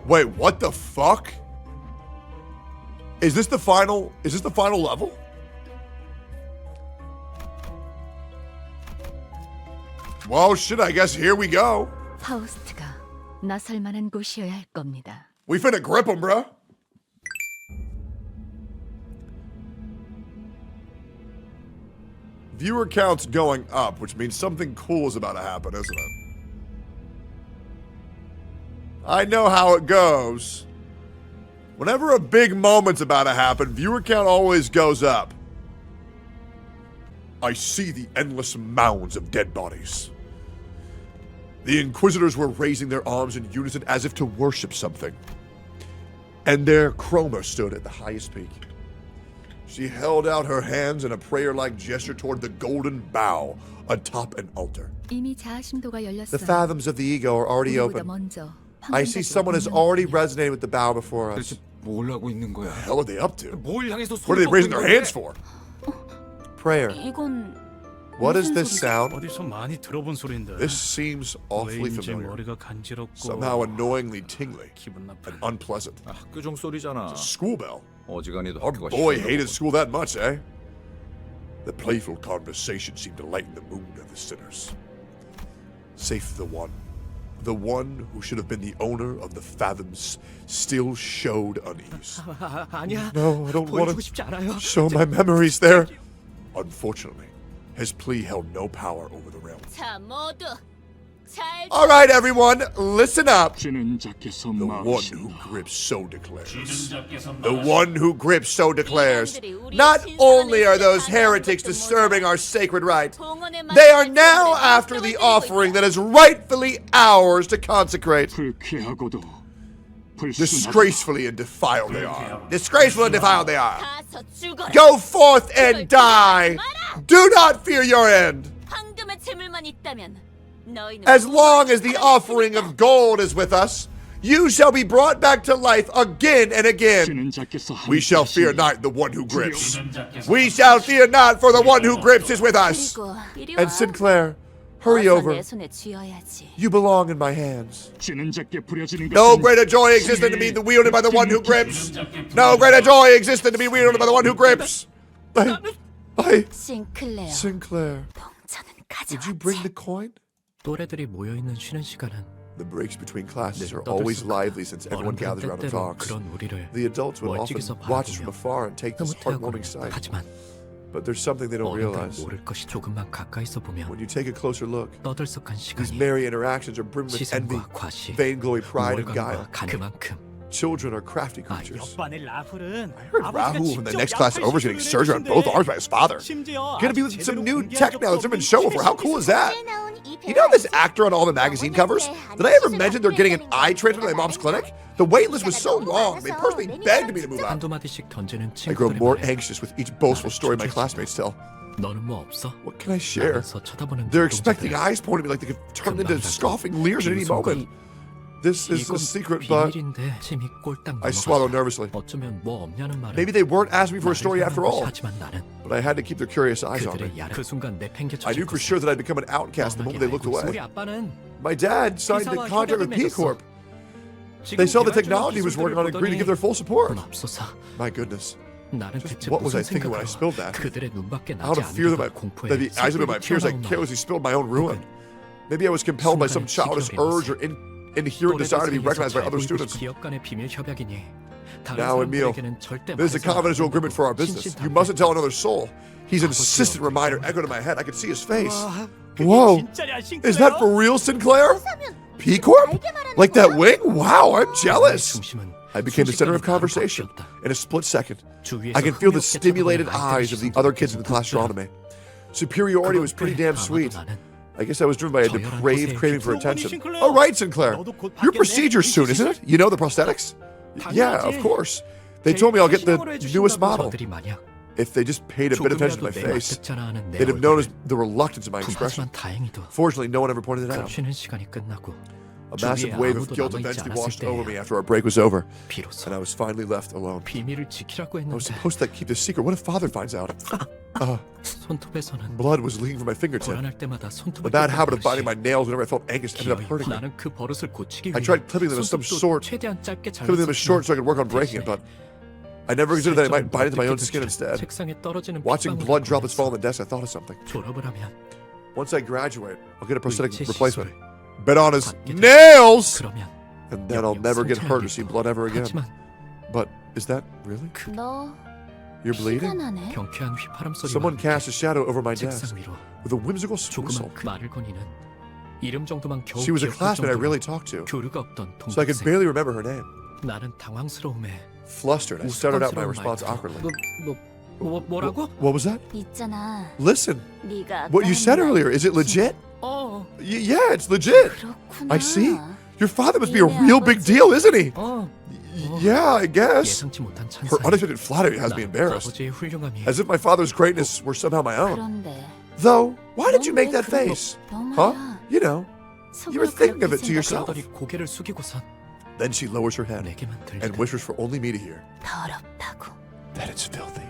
Wait, what the fuck? Is this the final level? Well, shit, I guess here we go. 파우스트가 나설 만한 곳이어야 할 겁니다. We finna grip him, bro. Viewer count's going up, which means something cool is about to happen, isn't it? I know how it goes. Whenever a big moment's about to happen, viewer count always goes up. I see the endless mounds of dead bodies. The Inquisitors were raising their arms in unison as if to worship something. And there Kromer stood at the highest peak. She held out her hands in a prayer-like gesture toward the golden bow atop an altar. 이미 자아심도가 열렸어요. The fathoms of the ego are already open. I see someone has already resonated with the bow before us. 뭘 하고 있는 거야? What the hell are they up to? 뭘 향해서 What are they raising their hands for? Prayer. 이건 What is this sound? 어디서 많이 들어본 소리인데. This seems awfully familiar. 머리가 간지럽고 Somehow annoyingly tingly and unpleasant. 학교 종소리잖아. It's a school bell. 어지간히도 Our 학교가 boy 싫어. hated school that much, eh? The playful conversation seemed to lighten the mood of the sinners. Safe the one who should have been the owner of the fathoms still showed unease. 아니야. No, I don't want 보여주고 싶지 않아요. to show my memories there. Unfortunately, his plea held no power over the realm. 자, 모두 잘 All right, everyone, listen up. 쥐는 자께서 The one who 말하신다. grips so declares. The one who grips so declares. Not only are those heretics disturbing our sacred rite, they are now after the offering that is rightfully ours to consecrate. 불쾌하고도 Disgracefully and defiled they are. Disgraceful and defiled they are. 가서 죽어라. Go forth and die. Do not fear your end. 황금의 재물만 있다면 너희는 As long as the offering of gold is with us, you shall be brought back to life again and again. 쥐는 자께서 We shall fear not the one who grips. We shall fear not, for the one who grips is with us. 그리고 이리 And 와. Sinclair, hurry 어서 over. 내 손에 쥐어야지. You belong in my hands. 쥐는 자께 부려지는 No 것은 greater joy exists than to be wielded by the one who grips. No greater joy exists than to be wielded by the one who grips. 싱클레어. Sinclair, 동전은 did you bring the coin? 또래들이 모여 있는 쉬는 시간은 The breaks between classes are always lively since everyone gathers around and talks. 그런 우리를 The adults would often 멀찍이서 watch us from 바라보며 afar and take this heartwarming sight. 하지만 But there's something they don't 어른들은 realize. 모를 것이 조금만 가까이서 보면 When you take a closer look, 떠들썩한 these 시간이 merry interactions are brimming with envy, 시선과 과시, vainglory, pride, and guile. 우월감과 그만큼 Children are crafty creatures. 옆반의 라훌은 I heard Rahul in the next class over is getting surgery on both arms by his father. Gonna be with some new tech now that's never been shown before. How cool is that? You know this actor on all the magazine covers? Did I ever mention they're getting an eye transplant at my mom's clinic? The wait list was so long, they personally begged me to move out. 한두 마디씩 던지는 I grow 친구들의 more 말에 anxious with each boastful story my classmates tell. 너는 뭐 없어? What can I share? 하면서 쳐다보는 They're 눈동자들. expecting eyes pointing at me like they could turn into scoffing leers at any moment. This is a 이건 secret, but 비밀인데 침이 꼴딱 I swallow 넘어가서 nervously. 어쩌면 뭐 없냐는 말은 Maybe they weren't asking me for a 말을 story after all. 하지만 나는 But I had to keep their curious eyes on me. 그들의 야를 그 순간 내팽개쳐 I knew for sure that I'd become an outcast the moment they looked away. 우리 아빠는 My dad signed a 기사와 contract with K 협약을 Corp. 지금 They saw the 개발 중인 technology he was working on and agreed to give their full support. 맙소사. My goodness. 나는 Just 대체 what was I 무슨 thinking when I 생각으로 spilled that? 그들의 눈밖에 Out 나지 of fear that 않는 the eyes of my peers, I carelessly spilled my own ruin. Maybe I was compelled by some childish urge or inherent desire to be recognized by other students. Now, Emil, there's a confidential agreement for our business. You mustn't tell another soul. His insistent reminder echoed in my head. I could see his face. Whoa, is that for real, Sinclair? P Corp? Like that wing? Wow, I'm jealous. I became the center of conversation. In a split second, I can feel the stimulated eyes of the other kids in the class drawn to me. Superiority was pretty damn sweet. I guess I was driven by a depraved craving for attention. Oh, right, Sinclair. Your procedure's soon, isn't it? You know the prosthetics? Yeah, of course. They told me I'll get the newest model. If they just paid a bit of attention to my face, they'd have noticed the reluctance in my expression. Fortunately, no one ever pointed it out. A massive wave of guilt eventually washed over me after our break was over, and I was finally left alone. I was supposed to keep this secret. What if Father finds out? Blood was leaking from my fingertip. The bad habit of biting my nails whenever I felt anxious ended up hurting me. I tried clipping them of some sort, clipping them as short so I could work on breaking it, but I never considered that I might bite into my own skin instead. Watching blood droplets fall on the desk, I thought of something. Once I graduate, I'll get a prosthetic replacement. Bet on his nails! And then I'll never get hurt or see blood ever again. But is that really? You're bleeding? Someone cast a shadow over my desk with a whimsical whistle. She was a classmate I rarely talked to, so I could barely remember her name. Flustered, I stuttered out my response awkwardly. What was that? Listen, what you said earlier, is it legit? Yeah, it's legit. I see. Your father must be a real big deal, isn't he? Yeah, I guess. Her unexpected flattery has me embarrassed. As if my father's greatness were somehow my own. Though, why did you make that face? Huh? You know, you were thinking of it to yourself. Then she lowers her head and whispers for only me to hear. That it's filthy.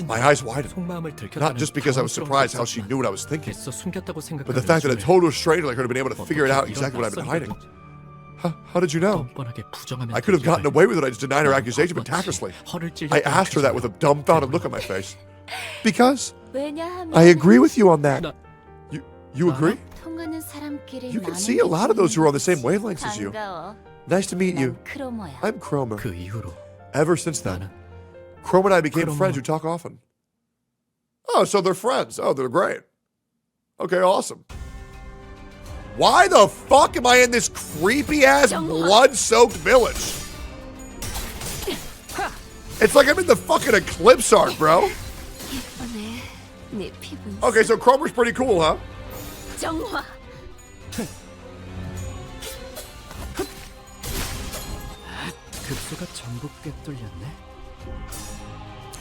My eyes widened, not just because I was surprised how she knew what I was thinking, but the fact that a total stranger like her had been able to figure it out exactly what I've been hiding. How did you know? I could have gotten away with it. I just denied her accusation, but tactlessly. I asked her that with a dumbfounded look on my face. Because I agree with you on that. You agree? You can see a lot of those who are on the same wavelengths as you. Nice to meet you. I'm Kromer. Ever since then, Kromer and I became friends who talk often. Oh, so they're friends. Oh, they're great. Okay, awesome. Why the fuck am I in this creepy-ass, blood-soaked village? It's like I'm in the fucking Eclipse Arc, bro. Okay, so Kromer's pretty cool, huh?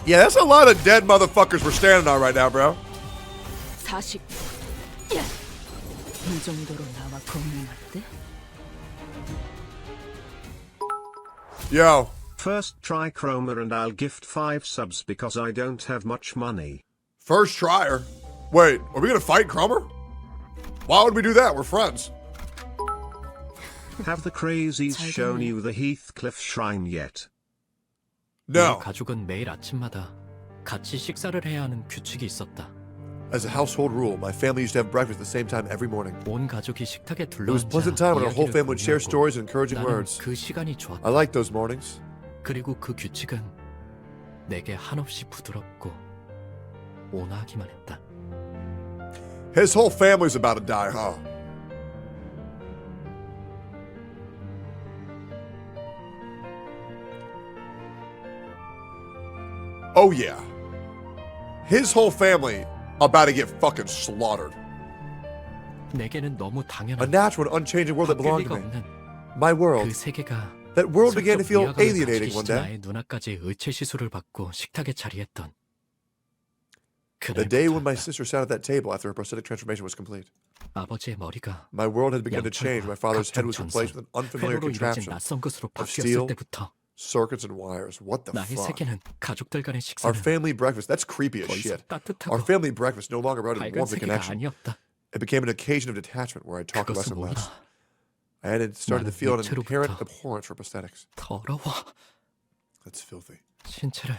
Yeah, that's a lot of dead motherfuckers we're standing on right now, bro. Yo. First try Kromer and I'll gift 5 subs because I don't have much money. First trier? Wait, are we gonna fight Kromer? Why would we do that? We're friends. Have the crazies shown you the Heathcliff Shrine yet? No. 가족은 매일 아침마다 같이 식사를 해야 하는 규칙이 있었다. As a household rule, my family used to have breakfast at the same time every morning. 온 가족이 식탁에 It was a pleasant time when our whole family would share stories and encouraging words. 그 시간이 좋았다. I liked those mornings. 그리고 그 규칙은 내게 한없이 부드럽고 온화하기만 했다. His whole family's about to die, huh? Oh yeah. His whole family about to get fucking slaughtered. 내게는 너무 당연한 A natural and unchanging world that belonged to me. My world. 그 세계가 That world began to feel alienating one day. 나의 눈앞까지 의체 시술을 받고 식탁에 자리했던 The day when my sister sat at that table after her prosthetic transformation was complete. 아버지의 머리가 My world had begun to change. My father's head 각종 was 전선, replaced with an unfamiliar 회로로 이루어진 contraption 낯선 것으로 of 바뀌었을 steel, 때부터 circuits, and wires. What the 나의 fuck? 세계는 가족들 간의 Our 식사는 family breakfast, that's creepy as 더 이상 shit. 따뜻하고 Our family breakfast no longer brought in 밝은 warmth and 세계가 connection. 아니었다. It became an occasion of detachment where I talked less 그것은 and less. 뭐다? I had started to feel an 육체로부터 inherent abhorrence for prosthetics. 더러워. That's filthy. 신체를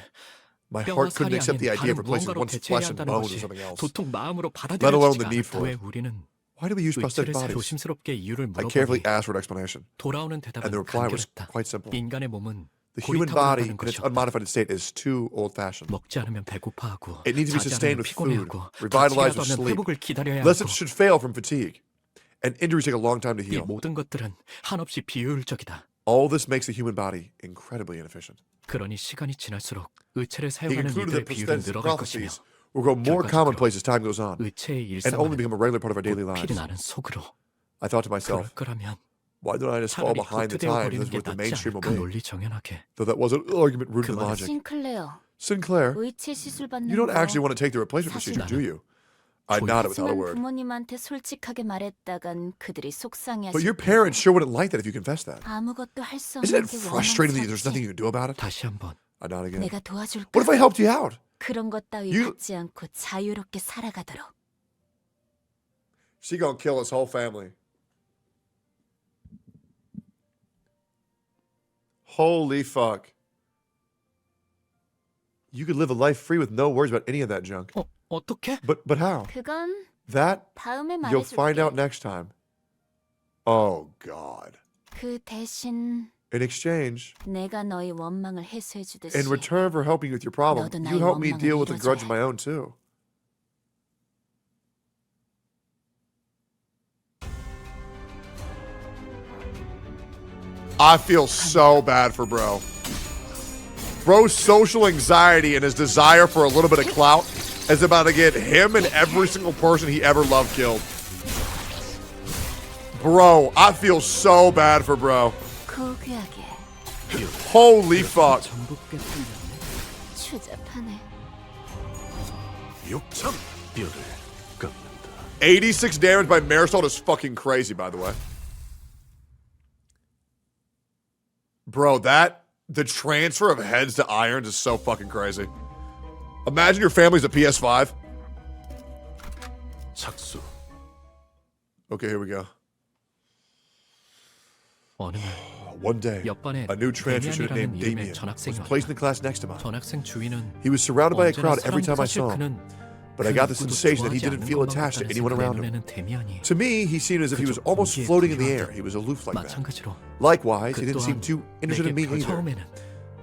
My 뼈와 heart couldn't 살이 accept the 아닌 idea 다른 of replacing 무언가로 one's 대체해야 flesh and 한다는 bones with 것이 something else. 도통 마음으로 Let alone the 받아들여지지가 need for 않다. 왜 it. 우리는 Why do we use prosthetic 의체를 bodies? 조심스럽게 이유를 I carefully 물어보니 asked for an explanation. 돌아오는 And 대답은 the reply was 간결했다. quite simple. 인간의 몸은 The human body 고리타분하다는 in its 것이었다. unmodified state is too old-fashioned. 먹지 않으면 배고파하고 It needs to be 자지 sustained 않으면 with food, 피곤해하고 revitalized with 다치게 하면 sleep. 회복을 기다려야 Lest 하고 it should fail from fatigue. And injuries take a long time to 이 heal. 모든 것들은 한없이 비효율적이다. All this makes the human body incredibly inefficient. 그러니 시간이 지날수록 의체를 He 사용하는 concluded 이들의 that 비율은 prosthetic 늘어갈 것이며 prostheses will grow more commonplace as time goes on 의체의 and only 일상은 become a regular part of our daily lives. 필이 나는 속으로 I thought to myself, 그럴 거라면 why don't I just fall 차라리 behind the 도태되어 times 버리는 as 게 what the 낫지 mainstream 않을까? obey? 논리 정연하게 Though that was an argument rooted in 그만해. logic. 싱클레어, Sinclair, 의체 시술 받는 you don't 거 actually want to take the replacement 사실 procedure, do you? I nodded without a 하지만 word. 부모님한테 솔직하게 말했다간 그들이 속상해하실 But your parents sure wouldn't like that if you confessed that. 아무것도 할 수 Isn't 없는 it 게 frustrating that there's nothing 원망스럽지. you can do about it? 다시 한번 I nod again. 내가 도와줄까? What if I helped you out? 그런 것 따위 You- 갖지 않고 자유롭게 살아가도록. She gonna kill his whole family. Holy fuck. You could live a life free with no worries about any of that junk. 어떻게? But how? 그건 That 다음에 you'll find 말해줄게. out next time. Oh God. 그 대신 In exchange, 내가 너의 원망을 해소해주듯이 in return for helping you with your problem, 너도 you 나의 help me 원망을 deal with a grudge 이뤄줘야 of my own too. I feel so bad for bro. Bro's social anxiety and his desire for a little bit of clout is about to get him and every single person he ever loved killed. Bro, I feel so bad for bro. 고귀하게 Holy fuck. 전부 꿰뚫렸네. 추잡하네. 6점 뼈를 깎는다. 86 damage by Marisol is fucking crazy, by the way. Bro, the transfer of heads to irons is so fucking crazy. Imagine your family's a PS5. 착수. Okay, here we go. 어느 날 One day, 옆반에 a new transfer student 데미안이라는 named 이름의 Damian was 전학생이 placed in the class next to mine. 전학생 주인은 He was surrounded by a 언제나 crowd every time I 사실 saw him. 그는 But I got the 그 누구도 sensation that he 좋아하지 didn't 않는 feel 것만 attached to 같다는 anyone around him. 생각을 데미안이 To me, he seemed as if he was 그저 almost 공기에 floating in the 고요하고 air. He was aloof like that. 마찬가지로 Likewise, 그 he didn't seem 또한 too interested in me 내게 either. 처음에는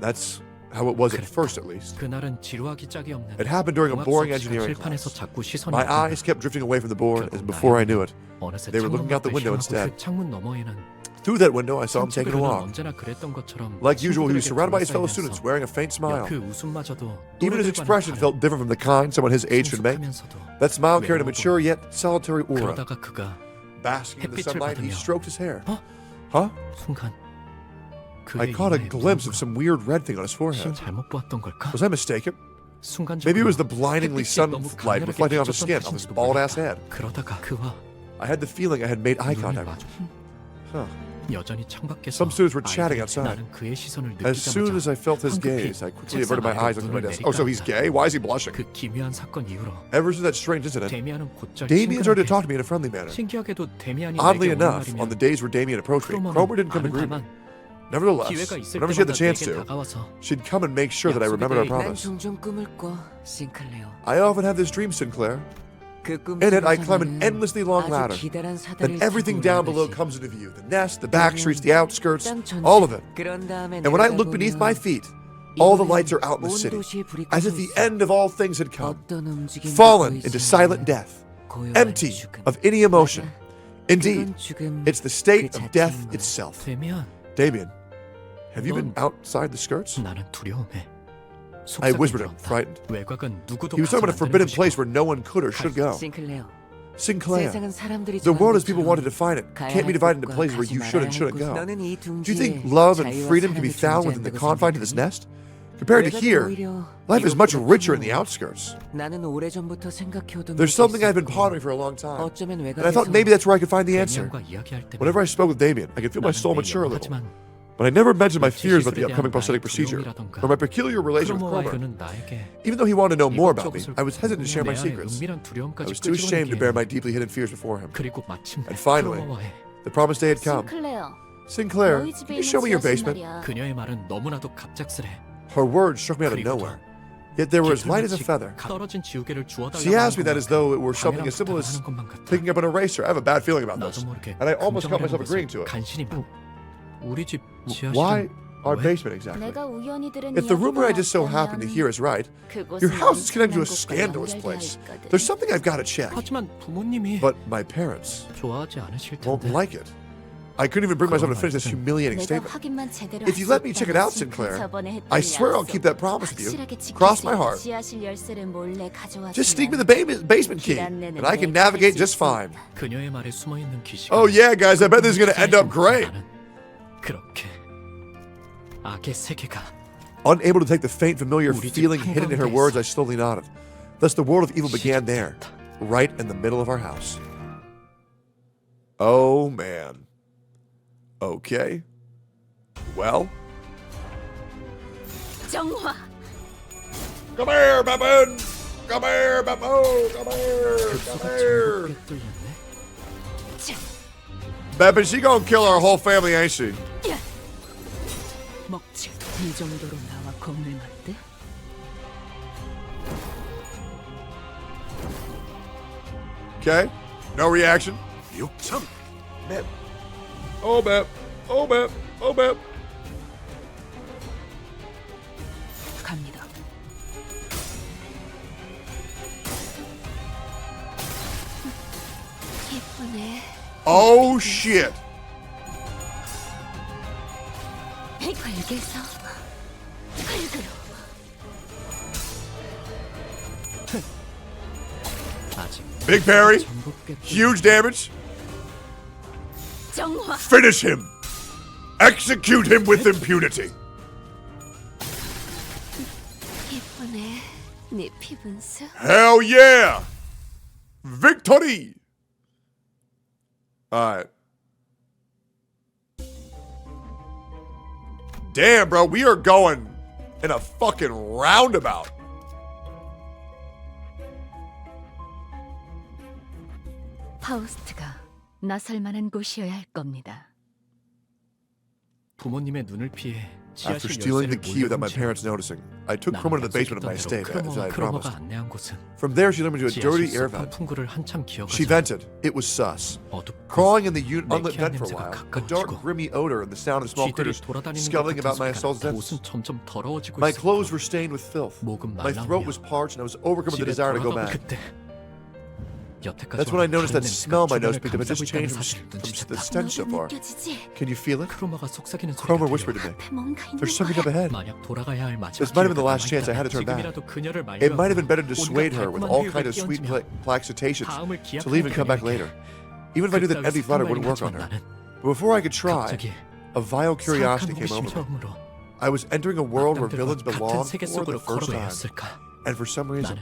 That's how it was at first, at least. 그날은 지루하기 짝이 없는 It happened during a 공학 boring 수업 시간 engineering 칠판에서 class. 자꾸 시선이 My 갔다. eyes kept drifting away from the board, and 결국 before I 나는 knew it, 어느새 they were looking out the 창문 window 앞을 instead. 향하고 그 창문 너머에는 Through that window, I saw him taking a 그는 walk. 언제나 그랬던 것처럼 Like usual, he was 친구들에게 surrounded by his fellow 둘러싸이면서 students, wearing a faint smile. 그 웃음마저도 Even his 또래들과는 expression 다른 felt different from the kind someone his age should make. 성숙하면서도 That smile carried a 외로워 mature yet solitary aura. 그러다가 그가 Basking in the 햇빛을 sunlight, he 받으며 stroked his hair. 어? Huh? 순간 I 그의 caught a 이마에 glimpse of some weird red thing on his 신 forehead. 잘못 보았던 걸까? Was I mistaken? 순간적으로 Maybe it was the blindingly 햇빛이 너무 sunlight 강렬하게 reflecting off his skin, off his 비쳤던 bald 탓인지도 ass head. 그러다가 그와 I had the feeling I had made eye 눈을 contact with 마주 him. Huh. 여전히 창밖에서 Some students were chatting outside. 나는 그의 시선을 As soon as I 느끼자마자 felt his 황급히 gaze, I quickly 책상 averted my 아래로 eyes onto my 눈을 desk. Oh, so he's 내리감았다. gay? Why is he blushing? 그 기묘한 사건 이후로 Ever since that strange incident, 데미안은 곧잘 Damian started to 친근하게 talk to me in a friendly manner. 신기하게도 데미안이 Oddly 내게 enough, 오는 on the 날이면 days where Damian approached me, Kromer didn't come to greet me. Nevertheless, 기회가 있을 whenever she had the 때마다 chance 내게 to, 다가와서 she'd come and make sure that I remembered our 난 promise. 종종 꿈을 꿔, 싱클레어. I often have this dream, Sinclair. 그꿈 In it, I climb an 속에서는 endlessly long 아주 ladder. 기다란 Then 사다리를 everything 타고 down below 올라가지. comes into view. The nest, the back streets, the outskirts, 땅 전체. all of it. 그런 다음에 And when I 내려다 look beneath my 보면 feet, all the lights are out in the 온 city, 도시에 불이 as 꺼져 if the 있어. end of all things had come, 어떤 움직임도 fallen 보이지 into silent 않는 death, 고요한 empty 죽음. of any emotion. Indeed, 그건 죽음 it's the state 그 of death 자체인 거야. itself. 데미안 Damian, have you been 넌- outside the skirts? 나는 두려움에 I 속삭여 whispered him, 물었다. frightened. 외곽은 누구도 He was talking about a 가서 안 forbidden 되는 place 곳이고 where no one could or should go. 싱클레어. Sinclair, 세상은 사람들이 the world as 정한 people 것처럼 want to define it 가야 can't be 할 divided into 곳과 places where 가지 you should and 말아야 할 shouldn't 곳. go. 너는 이 Do you think 둥지에 love and 자유와 freedom can be 사랑이 found within the 존재한다고 confines of this 생각하니? nest? Compared to here, life is much richer in the outskirts. There's something I've been pondering for a long time, and I thought maybe that's where I could find the answer. Whenever I spoke with Damian, I could feel my soul mature a little. But I never mentioned my fears about the upcoming prosthetic procedure, or my peculiar relation with Kromer. Even though he wanted to know more about me, I was hesitant to share my secrets. I was too ashamed to bear my deeply hidden fears before him. And finally, the promised day had come. Sinclair, can you show me your basement? Her words struck me out of nowhere, yet they were as light as a feather. She asked me that as though it were something as simple as picking up an eraser. I have a bad feeling about this, and I almost caught myself agreeing to it. Why our basement exactly? If the rumor I just so happened to hear is right, your house is connected to a scandalous place. There's something I've got to check. But my parents won't like it. I couldn't even bring myself to finish this humiliating statement. If you let me check it out, Sinclair, I swear I'll keep that promise with you. Cross my heart. Just sneak me the basement key, and I can navigate just fine. Oh yeah, guys, I bet this is going to end up great. Unable to take the faint, familiar feeling hidden in her words, I slowly nodded. Thus the world of evil began there, right in the middle of our house. Oh man. Okay. Well. Come here, Babin! Come here, Babbo! Come here! Come here! Babin, she gonna kill our whole family, ain't she? Okay. No reaction. Bep. Oh, Bep. Oh, Bep. Oh, Bep. Oh, shit. Big parry. Huge damage. Finish him. Execute him with impunity. Hell yeah. Victory. Alright. Damn, bro, we are going in a fucking roundabout. 파우스트가 나설 만한 곳이어야 할 겁니다. 부모님의 눈을 피해 After stealing the key without my parents noticing, I took Kromer to the basement of my estate, as I had promised. From there, she led me to a dirty air vent. She vented. It was sus. Crawling in the unlit vent for a while, a dark, grimy odor and the sound of small critters scuttling about my assault's depths. My clothes were stained with filth. My throat was parched, and I was overcome with the desire to go back. That's when I noticed that smell my nose picked up had just changed from the stench so far. Can you feel it? Kromer whispered to me. There's something up ahead. This might have been the last chance I had to turn back. It might have been better to dissuade her with all kinds of sweet plaxitations to leave and come back later. Even if I knew that envy flutter wouldn't work on her. But before I could try, a vile curiosity came over me. I was entering a world where villains belong for the first time. And for some reason,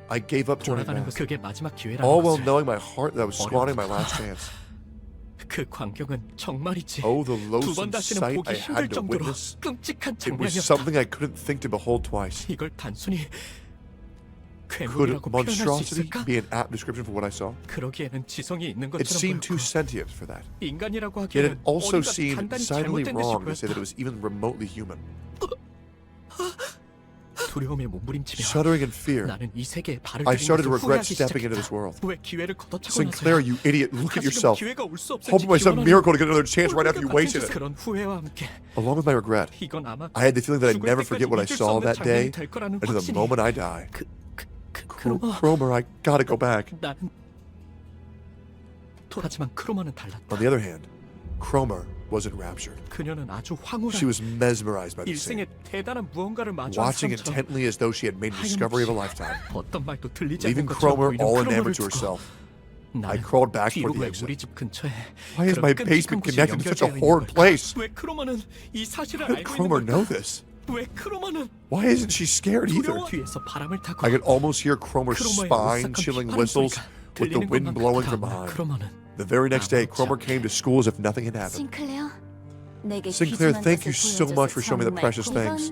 I gave up turning back, all while knowing my heart that I was squandering my last chance. Oh, the loathsome sight I had to witness. It was something I couldn't think to behold twice. Could monstrosity be an apt description for what I saw? It seemed too sentient for that. Yet it also seemed decidedly wrong to say that it was even remotely human. Shuddering in fear, I started to regret stepping into this world. Sinclair, you idiot, look at yourself. Hoping by some miracle to get another chance right after you wasted it. Along with my regret, I had the feeling that I'd never forget what I saw that day until the moment I die. Kromer, I gotta go back. On the other hand, Kromer wasn't raptured. She was mesmerized by the scene, watching intently as though she had made the discovery of a lifetime. Leaving Kromer all enamored to herself, I crawled back toward the exit. Why is my basement connected to such a horrid place? How did Kromer know this? 왜 크로머는 Why isn't she scared either? 뒤에서 바람을 타고 I could almost hear Kromer's 크로머의 spine 오싹한 chilling 휘파람 whistles 소리가 with the 들리는 wind 것만 blowing from 같아. behind. 크로머는 The very next day, Kromer came to school as if nothing had happened. 싱클레어, 내게 Sinclair, 귀중한 thank you 것을 so much for 보여줘서 showing me the 정말 precious 고마워. things.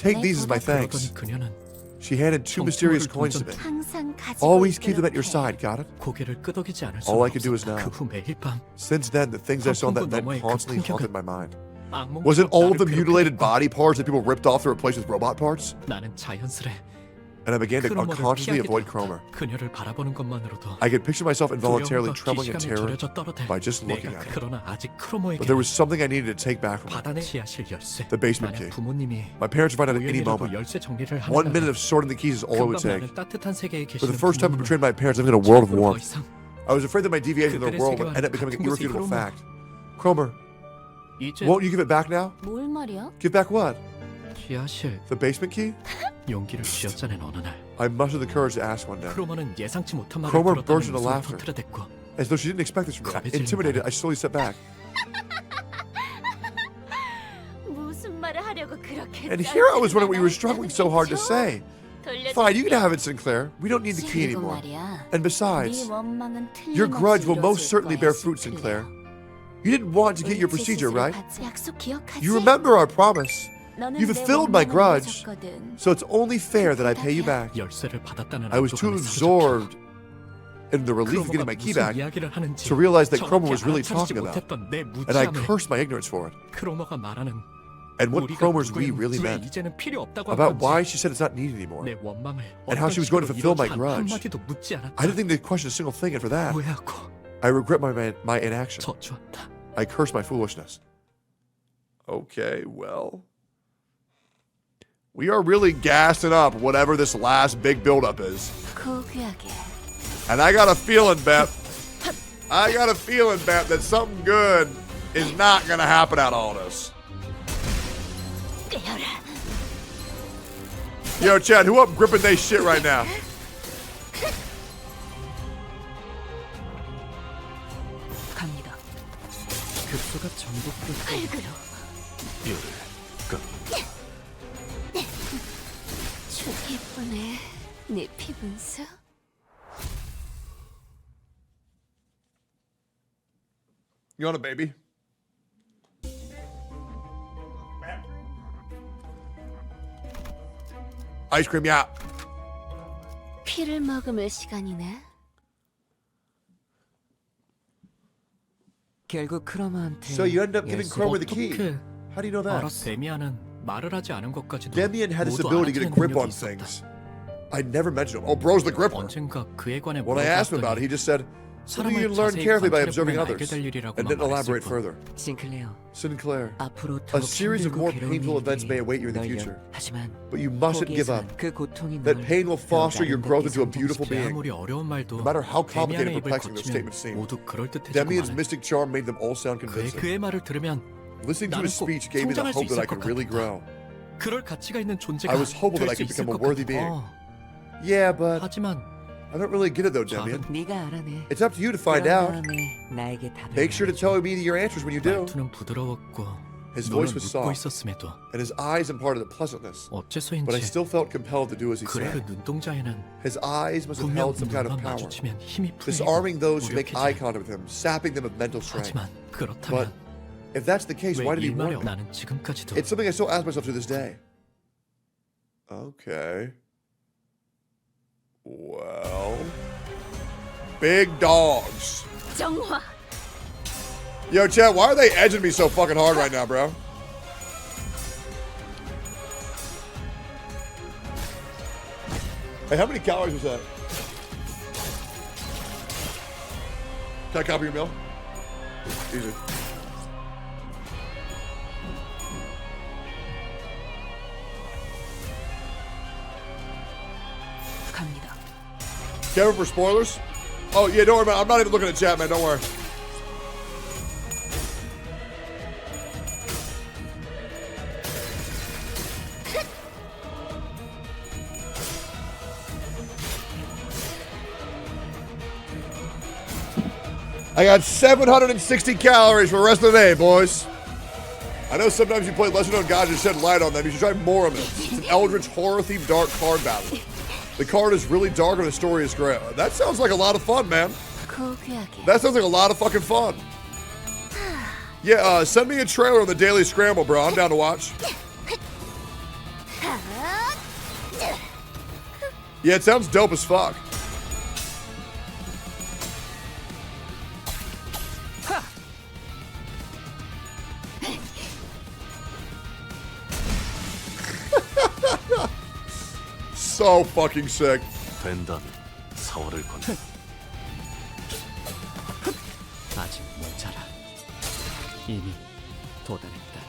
Take these as my thanks. 그러더니 그녀는 She handed 2 mysterious coins to me. 항상 가지고 Always keep them at your 있도록 해. side, got it? 고개를 끄덕이지 않을 수 All I could do is 없었다. now. 그 후 매일 밤 Since then, the things I saw on that vent 너머의 그 constantly 풍경은 haunted my mind. 악몽처럼 Was it all of the 나를 mutilated 괴롭혔고 body parts that people ripped off to replace with robot parts? 나는 자연스레 And I began to 크로머를 unconsciously 피하게 avoid 되었다. Kromer. 그녀를 바라보는 것만으로도 I could picture myself involuntarily 두려움과 trembling in 기시감에 terror 절여져 떨어들 by just looking 내가 at her. 그러나 아직 크로머에게 But there was something I needed to take back from her. 바다내 지하실 열쇠 The basement key. 만약 부모님이 My parents would find out at any 우연이라도 moment. 열쇠 정리를 1 하는다면 minute of sorting the keys is all it would 금방 take. 나는 따뜻한 세계에 For 계시는 the first time I 부모님은 betrayed my parents, living in a world of 더 warmth. 이상 I was afraid that my deviation from their 그들의 world would 세계와는 end up becoming an 같은 곳이 irrefutable 크로머. fact. Kromer, 이제 won't you give it back now? 뭘 말이야? Give back what? 지하실 The basement key? 용기를 쥐어짜낸 어느 날 I mustered the courage to ask one day. 크로머는 예상치 못한 말을 Kromer 들었다는 burst into 웃음을 laughter. 터뜨려댔고 As though she didn't expect this from me. 가벼워지는 Intimidated, I slowly stepped back. 무슨 말을 하려고 그렇게 And here I was wondering what you were struggling so hard to say. Fine, you can have it, Sinclair. We don't need the key 그리고 anymore. 말이야. And 네 besides, 원망은 your grudge will most 틀림없이 certainly 이루어질 bear 거야, fruit, Sinclair. 싱클레어. You didn't want to get your 우리 procedure, 제 right? 짓을 약속 기억하지? You remember our promise. 너는 You've 내 fulfilled my 원망을 grudge, 이뤄줬거든. so it's only fair that I pay you back. 열쇠를 받았다는 I was too 압도감에 absorbed in the relief of getting my key back to realize that Kromer was really talking about. And I cursed my ignorance for it. 크로머가 말하는 And what Kromer's we really 왜 meant. 이제는 필요 없다고 한 About 건지, why she said it's not needed anymore. 내 원망을 And how she was going to fulfill my grudge. 한마디도 묻지 않았다. I didn't think they'd question a single thing, and for that, 후회하고 I regret my inaction. 저주한다. I curse my foolishness. Okay, well. We are really gassing up whatever this last big buildup is. 고귀하게. And I got a feeling, Beth. I got a feeling, Beth, that something good is not going to happen out of all this. 깨어라. Yo, Chad, who up gripping they shit right now? 갑니다. 급소가 전복됐고 팔그로. 예쁘네. 네 피분수. You want a baby? Ice cream, yeah. 피를 머금을 시간이네. 결국 크로머한테 So you end up giving Kromer the key. 어떻게 How do you know that? 알았어. 데미안은 말을 하지 않은 것까지도 Damian had this 모두 ability to get a 알아채는 grip 능력이 on 있었다. things. I never mentioned him. Oh, bro's the gripper. 언젠가 그에 관해 When I asked him about it, he just said, something you 사람을 learn 자세히 carefully by 관찰해보면 observing 알게 others, 될 일이라고만 and didn't elaborate 말했을 뿐. further. 싱클레어. Sinclair, 앞으로 a 더욱 series of 힘들고 more 괴로운 painful events may 일들이 await you in the 널 future. 하지만 But you mustn't give up. 거기에선 그 고통이 That 널 pain will foster your growth into a beautiful 제 being. 아무리 어려운 말도 No matter how complicated and 데미안의 입을 perplexing those 거치면 statements seem, 모두 그럴듯해지고 Damian's 마는 mystic charm made them all sound convincing. 그의 말을 들으면 Listening to his 나는 꼭 speech gave me the 성장할 수 hope that I 있을 could 것 really 같다. grow. 그럴 가치가 있는 존재가 I was hopeful that I 될 수 could 있을 become a 것 worthy 같아. being. Yeah, but 하지만 I don't really get it though, Damian. 네가 알아내. It's up to you to find 그런 out. 다음에 나에게 답을 Make sure to tell me your answers when you do. 말투는 부드러웠고 His 너는 voice was 웃고 soft, 있었음에도 and his eyes imparted a pleasantness. 어째서인지 But I still felt compelled to do as he 그의 그 said. 눈동자에는 His eyes must have 분명 held some kind of 눈만 power, 마주치면 힘이 풀리고 disarming those who make eye 무력해져. contact with him, sapping them of mental strength. 하지만 But 그렇다면 if that's the case, why 왜 did he warn 일말에 him? 나는 지금까지도 It's something I still ask myself to this day. Okay. Well, big dogs. 정화. Yo, Chad, why are they edging me so fucking hard right now, bro? Hey, how many calories was that? Can I copy your meal? Easy. 갑니다. Careful for spoilers. Oh, yeah, don't worry about it. I'm not even looking at chat, man. Don't worry. I got 760 calories for the rest of the day, boys. I know sometimes you play lesser-known gods and shed light on them. You should try Mormons. It's an eldritch, horror-themed dark card battle. The card is really dark and the story is great. That sounds like a lot of fun, man. That sounds like a lot of fucking fun. Yeah, send me a trailer on the Daily Scramble, bro. I'm down to watch. Yeah, it sounds dope as fuck. So fucking sick. 된다면 사활을 건네. 아직 모자라. 이미 도달했다.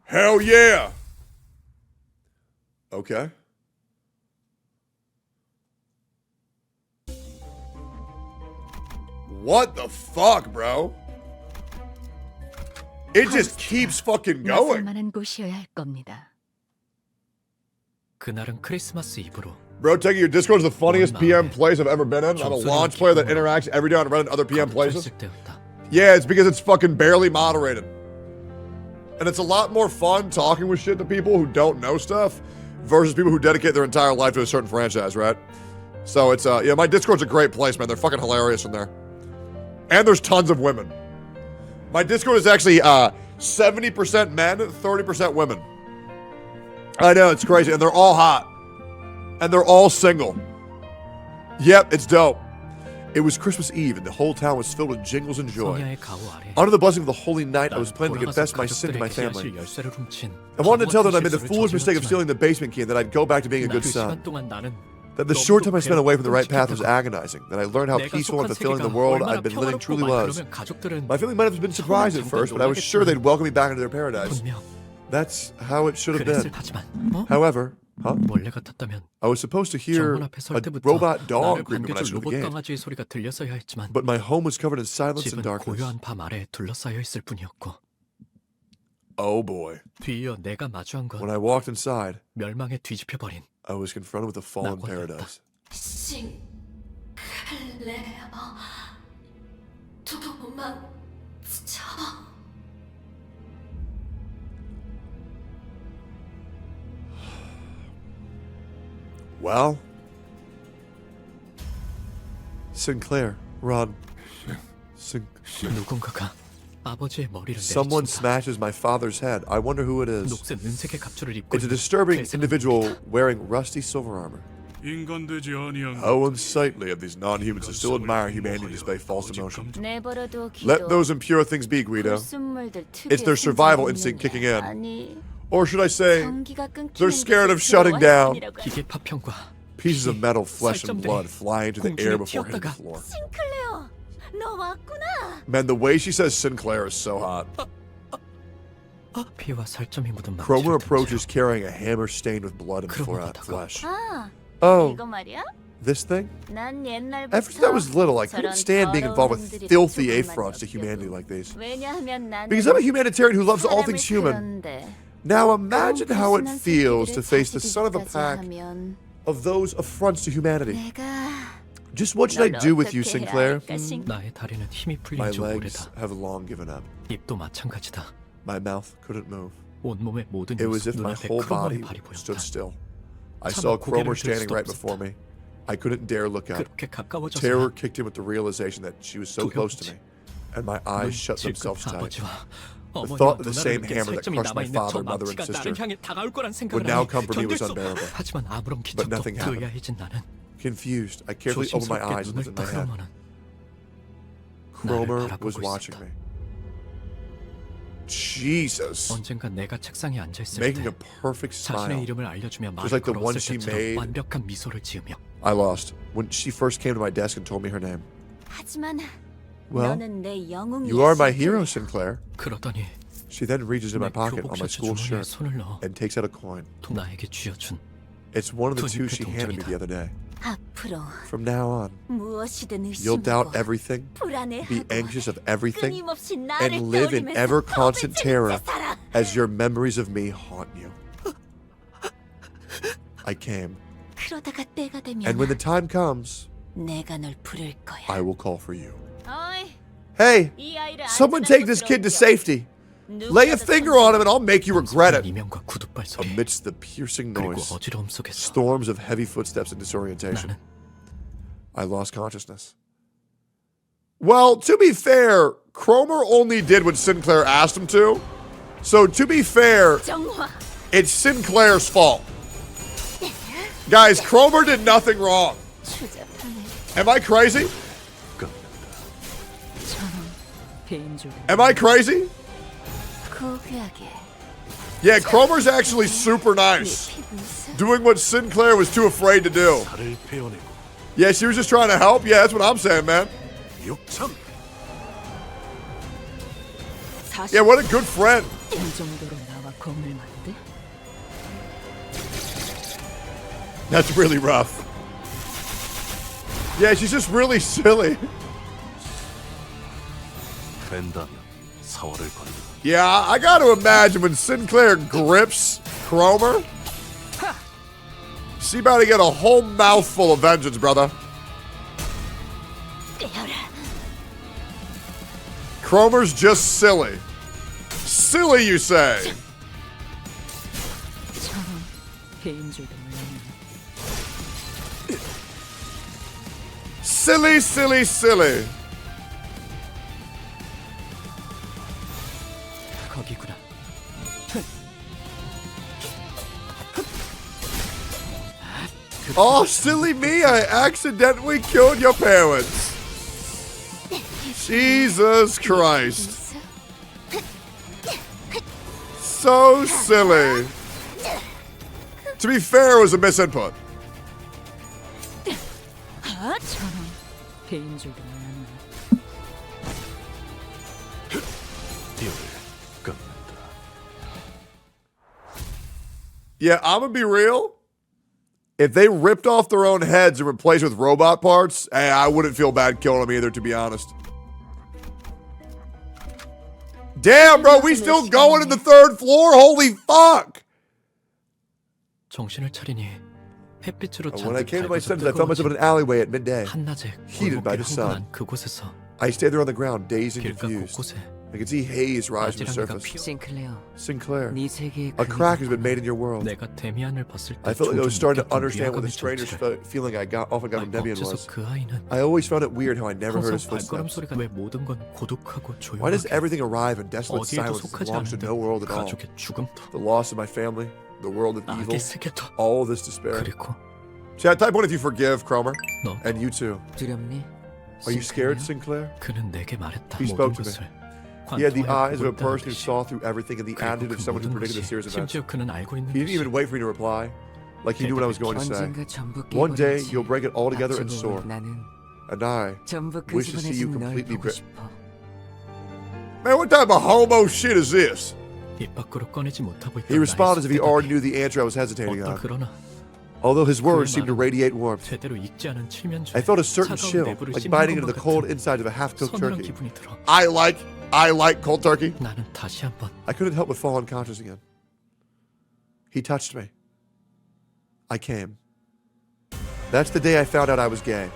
Hell yeah. Okay. What the fuck, bro? It just keeps fucking going. 나설만한 곳이어야 할 겁니다. 그날은 크리스마스 이브로. Bro, taking your Discord is the funniest PM place I've ever been in. I'm a launch player that interacts every day on Reddit and other PM places. Yeah, it's because it's fucking barely moderated. And it's a lot more fun talking with shit to people who don't know stuff versus people who dedicate their entire life to a certain franchise, right? So it's, yeah, my Discord's a great place, man. They're fucking hilarious in there. And there's tons of women. My Discord is actually 70% men, 30% women. I know, it's crazy. And they're all hot. And they're all single. Yep, it's dope. It was Christmas Eve, and the whole town was filled with jingles and joy. Under the blessing of the holy night, I was planning to confess my sin to my family. I wanted to tell them I made the foolish mistake of stealing the basement key and that I'd go back to being a good son. That the short time I spent away from the right path was agonizing. That I learned how peaceful and fulfilling the world I'd been living truly was. My family might have been surprised at first, but I was sure they'd welcome me back into their paradise. That's how it should have been. However, I was supposed to hear a robot dog creeping when I showed the gate. But my home was covered in silence and darkness. Oh boy. When I walked inside, I was confronted with a fallen paradise. Well, Sinclair, Ron, someone smashes my father's head. I wonder who it is. It's a disturbing individual wearing rusty silver armor. How unsightly of these non-humans to still admire humanity display false emotion. Let those impure things be, Guido. It's their survival instinct kicking in. Or should I say, they're scared of shutting down. Pieces of metal, flesh, and blood fly into the air before hitting the floor. Man, the way she says Sinclair is so hot. Kromer approaches carrying a hammer stained with blood and flesh. Oh, this thing? Ever since I was little, I couldn't stand being involved with filthy affronts to humanity like these. Because I'm a humanitarian who loves all things human. Now imagine how it feels to face the son of a pack of those affronts to humanity. Just what should I do with you, Sinclair? My legs have long given up. My mouth couldn't move. It was as if my whole body stood still. I saw Kromer standing right before me. I couldn't dare look up. Terror kicked in with the realization that she was so close to me, and my eyes shut themselves tight. The thought that the same hammer that crushed my father, mother, and sister would now come for me was unbearable. But nothing happened. Confused, I carefully opened my eyes and looked at my head. Kromer was watching me. Jesus. Making a perfect smile. Just like the one she made. I lost. When she first came to my desk and told me her name. Well, you are my hero, Sinclair. She then reaches in my pocket on my school shirt and takes out a coin. It's one of the two she handed me the other day. From now on, you'll doubt everything, be anxious of everything, and live in ever-constant terror as your memories of me haunt you. I came. And when the time comes, I will call for you. Hey, someone take this kid to safety. Lay a finger on him and I'll make you regret it. Amidst the piercing noise, storms of heavy footsteps and disorientation, I lost consciousness. Well, to be fair, Kromer only did what Sinclair asked him to. So, to be fair, it's Sinclair's fault. Guys, Kromer did nothing wrong. Am I crazy? Am I crazy? Yeah, Kromer's actually super nice. Doing what Sinclair was too afraid to do. Yeah, she was just trying to help? Yeah, that's what I'm saying, man. Yeah, what a good friend. That's really rough. Yeah, she's just really silly. Yeah, I gotta imagine when Sinclair grips Kromer, she about to get a whole mouthful of vengeance, brother. Kromer's just silly. Silly, you say? Silly, silly, silly. Oh, silly me, I accidentally killed your parents. Jesus Christ. So silly. To be fair, it was a misinput. Yeah, I'm gonna be real. If they ripped off their own heads and replaced with robot parts, hey, I wouldn't feel bad killing them either, to be honest. Damn, bro, we still going to the 3rd floor? Holy fuck! When I came to my senses, I found myself in an alleyway at midday, heated by the sun. I stayed there on the ground, dazed and confused. I could see haze rise from the surface. Sinclair, a crack has been made in your world. I felt like I was starting to understand what the strangest feeling I often got from Damian was. I always found it weird how I never heard his footsteps. Why does everything arrive in desolate silence that belongs to no world at all? The loss of my family, the world of evil, all this despair. Chat, type 1 if you forgive Kromer. And you too. Are you scared, Sinclair? He spoke to me. He had the eyes of a person who saw through everything and the attitude of someone who predicted the series of events. He didn't even wait for me to reply, like he knew what I was going to say. One day, you'll break it all together and soar. And I wish to see you completely break. Man, what type of homo shit is this? He responded as if he already knew the answer I was hesitating on. Although his words seemed to radiate warmth, I felt a certain chill, like biting into the cold inside of a half-cooked turkey. I like cold turkey. I couldn't help but fall unconscious again. He touched me. I came. That's the day I found out I was gay.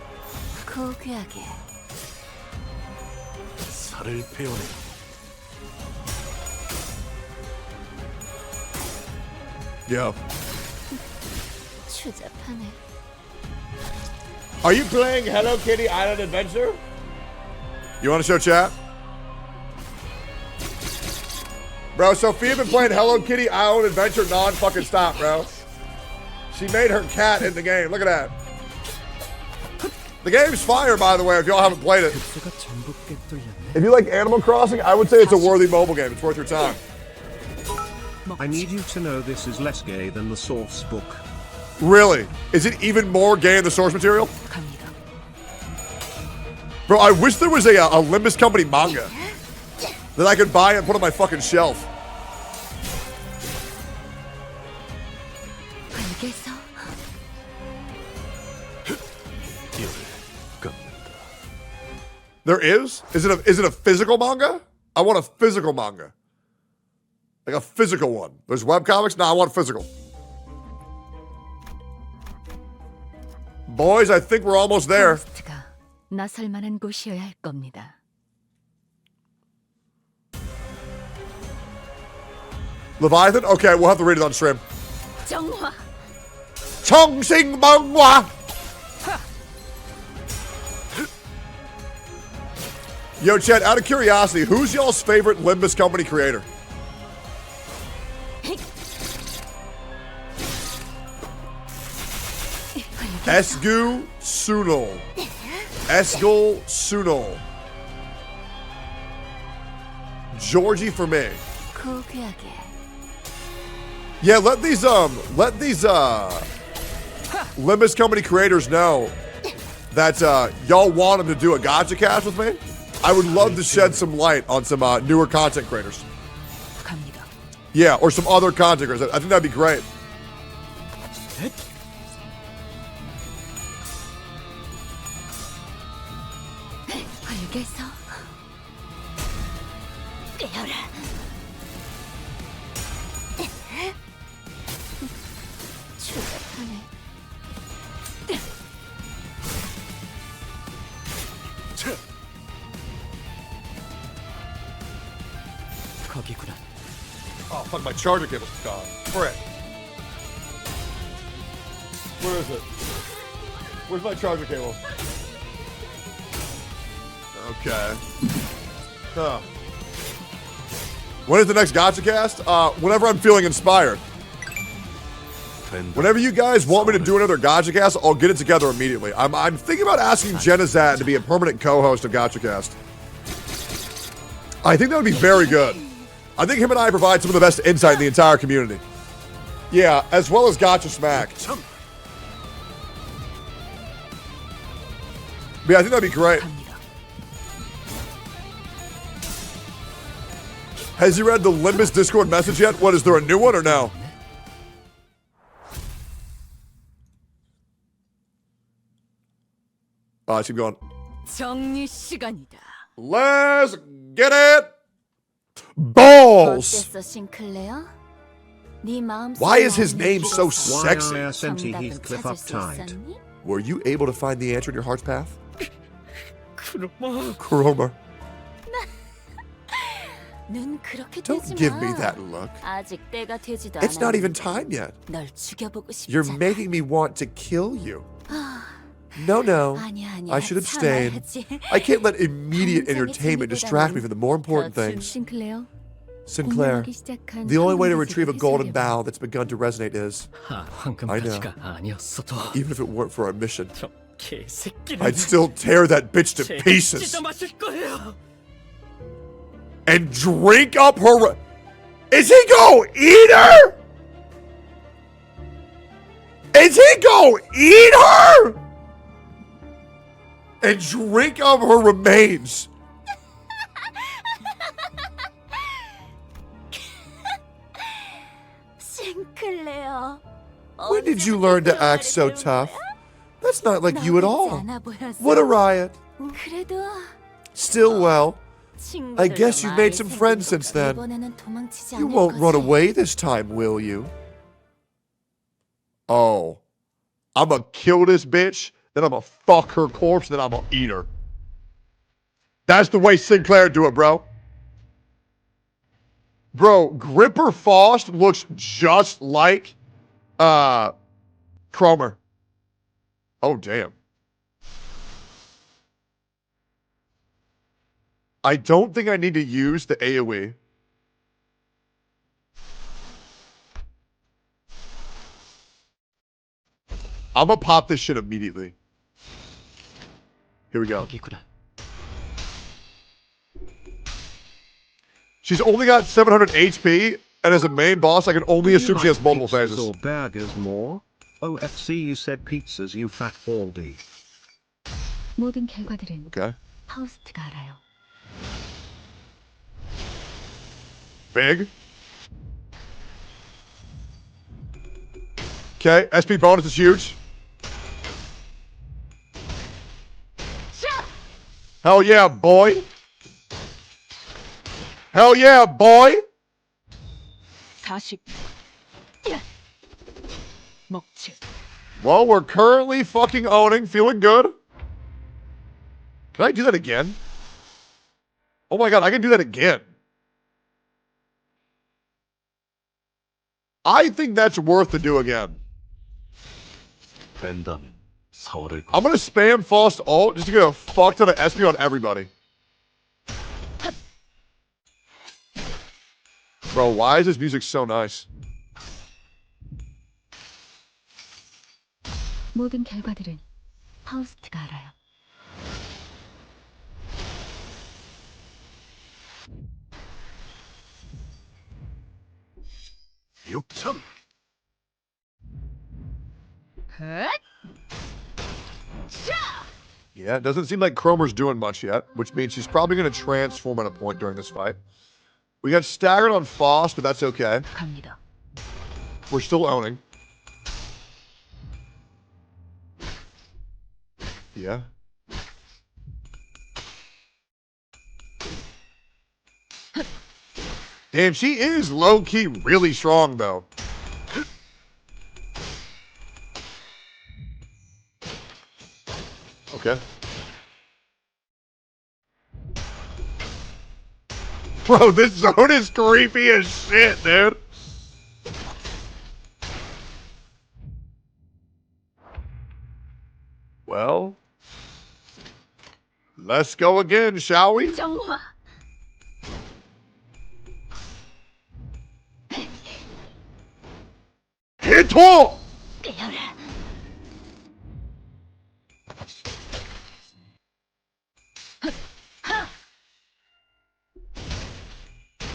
Yo. Are you playing Hello Kitty Island Adventure? You want to show chat? Bro, Sophia been playing Hello Kitty Island Adventure non-fucking stop, bro. She made her cat in the game. Look at that. The game's fire, by the way, if y'all haven't played it. If you like Animal Crossing, I would say it's a worthy mobile game. It's worth your time. I need you to know this is less gay than the source book. Really? Is it even more gay in the source material? Bro, I wish there was a Limbus company manga that I could buy and put on my fucking shelf. There is? Is it a physical manga? I want a physical manga. Like a physical one. There's webcomics? No, I want physical. Boys, I think we're almost there. 나설 만한 곳이어야 할 겁니다. Leviathan? Okay, we'll have to read it on stream. 정화. 청싱방화. Yo, Chad, out of curiosity, who's y'all's favorite Limbus company creator? Esgu Sunol. Esgul Sunol. Georgie for me. Yeah, let these Limbus company creators know that y'all want them to do a gacha cast with me. I would love to shed some light on some newer content creators. Yeah, or some other content creators. I think that'd be great. Oh, fuck, my charger cable's gone. Frick. Where is it? Where's my charger cable? Okay. Huh. When is the next gacha cast? Whenever I'm feeling inspired. Whenever you guys want me to do another gacha cast, I'll get it together immediately. I'm thinking about asking Genizat to be a permanent co-host of gacha cast. I think that would be very good. I think him and I provide some of the best insight in the entire community. Yeah, as well as Gacha Smack. Yeah, I think that'd be great. Has he read the Limbus Discord message yet? What, is there a new one or no? Let's keep going. Let's get it! Balls! Why is his name so sexy? Why I sent Heathcliff uptight. Were you able to find the answer in your heart's path? Kromer. Don't give me that look. It's not even time yet. You're making me want to kill you. No. I should abstain. I can't let immediate entertainment distract me from the more important things. Sinclair, the only way to retrieve a golden bough that's begun to resonate is... I know. Even if it weren't for our mission, I'd still tear that bitch to pieces. And drink up her... Is he gonna eat her? Is he gonna eat her? And drink up her remains. When did you learn to act so tough? That's not like you at all. What a riot. Still well. I guess you've made some friends since then. You won't run away this time, will you? Oh. I'ma kill this bitch, then I'ma fuck her corpse, then I'ma eat her. That's the way Sinclair do it, bro. Bro, Gripper Faust looks just like Kromer. Oh, damn. I don't think I need to use the AoE. I'm gonna pop this shit immediately. Here we go. She's only got 700 HP, and as a main boss, I can only assume she has multiple phases. Or burgers more? OFC, you said pizzas, you fat baldy. 모든 결과들은 Okay. 파우스트가 알아요. Big. Okay, SP bonus is huge. Hell yeah, boy. Hell yeah, boy. 40. 먹지. Well, we're currently fucking owning, feeling good. Can I do that again? Oh my god, I can do that again. I think that's worth to do again. I'm gonna spam Faust ult just to get a fuck ton of SP on everybody. Bro, why is this music so nice? 모든 결과들은 파우스트가 알아요. Yeah, it doesn't seem like Kromer's doing much yet, which means she's probably going to transform at a point during this fight. We got staggered on Faust, but that's okay. 갑니다. We're still owning. Yeah. Damn, she is low-key really strong, though. Okay. Bro, this zone is creepy as shit, dude. Well, let's go again, shall we? Hit all!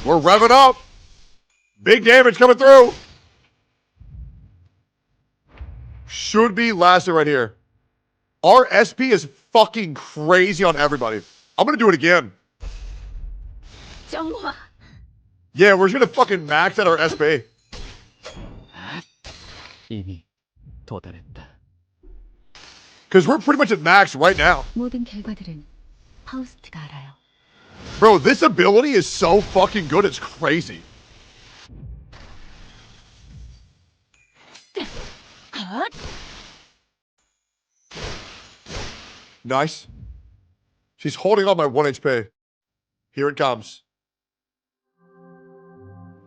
We're revving up. Big damage coming through. Should be lasting right here. Our SP is fucking crazy on everybody. I'm gonna do it again. Yeah, we're just gonna fucking max at our SP. 이미 도달했다. Because we're pretty much at max right now. 모든 결과들은 파우스트가 알아요. Bro, this ability is so fucking good, it's crazy. Nice. She's holding on my 1 HP. Here it comes.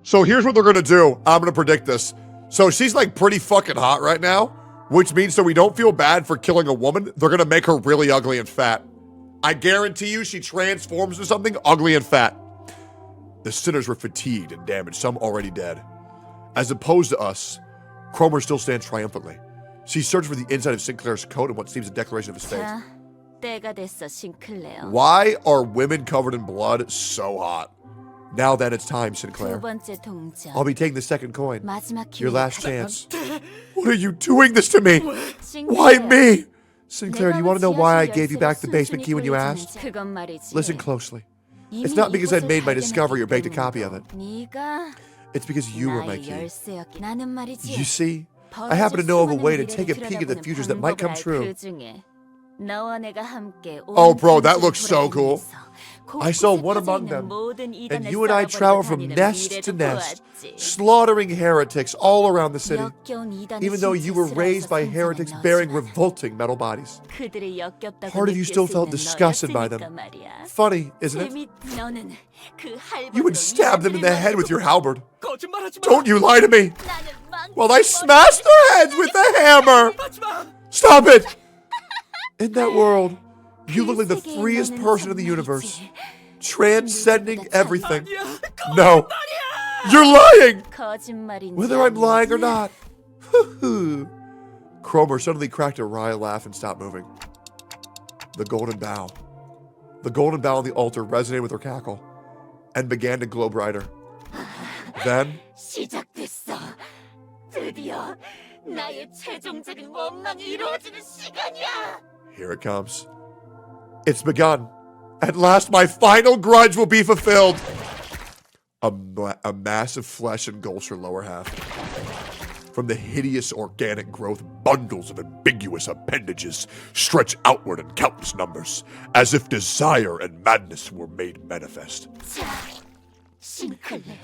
So here's what they're gonna do. I'm gonna predict this. So she's like pretty fucking hot right now, which means so we don't feel bad for killing a woman, they're gonna make her really ugly and fat. I guarantee you she transforms into something ugly and fat. The sinners were fatigued and damaged, some already dead. As opposed to us, Kromer still stands triumphantly. She searched for the inside of Sinclair's coat and what seems a declaration of his faith. 때가 됐어, Sinclair. Why are women covered in blood so hot? Now then, it's time, Sinclair. 두 번째 동전. I'll be taking the second coin. 마지막 Your 기회 last 가져가. chance. What are you doing this to me? Why me? Sinclair, do you want to know why I gave you back the basement key when you asked? 그건 말이지. Listen closely. It's not because I'd made my discovery or baked a copy of it. 네가 It's because you were my 나의 key. 열쇠였기. 나는 말이지. You see, I happen to know of a way to take a peek at the futures that might come true. Oh, bro, that looks so cool. I saw one among them, and you and I traveled from nest to nest, slaughtering heretics all around the city, even though you were raised by heretics bearing revolting metal bodies. Part of you still felt disgusted by them. Funny, isn't it? You would stab them in the head with your halberd. Don't you lie to me! Well, I smashed their heads with a hammer! Stop it! In that world, you look like the freest person in the universe, transcending everything. No, you're lying! Whether I'm lying or not. Kromer suddenly cracked a wry laugh and stopped moving. The golden bow. The golden bow on the altar resonated with her cackle and began to glow brighter. Then, 시작됐어. 드디어 나의 최종적인 원망이 이루어지는 시간이야. here it comes. It's begun. At last, my final grudge will be fulfilled. A mass of flesh engulfs her lower half. From the hideous organic growth, bundles of ambiguous appendages stretch outward in countless numbers, as if desire and madness were made manifest.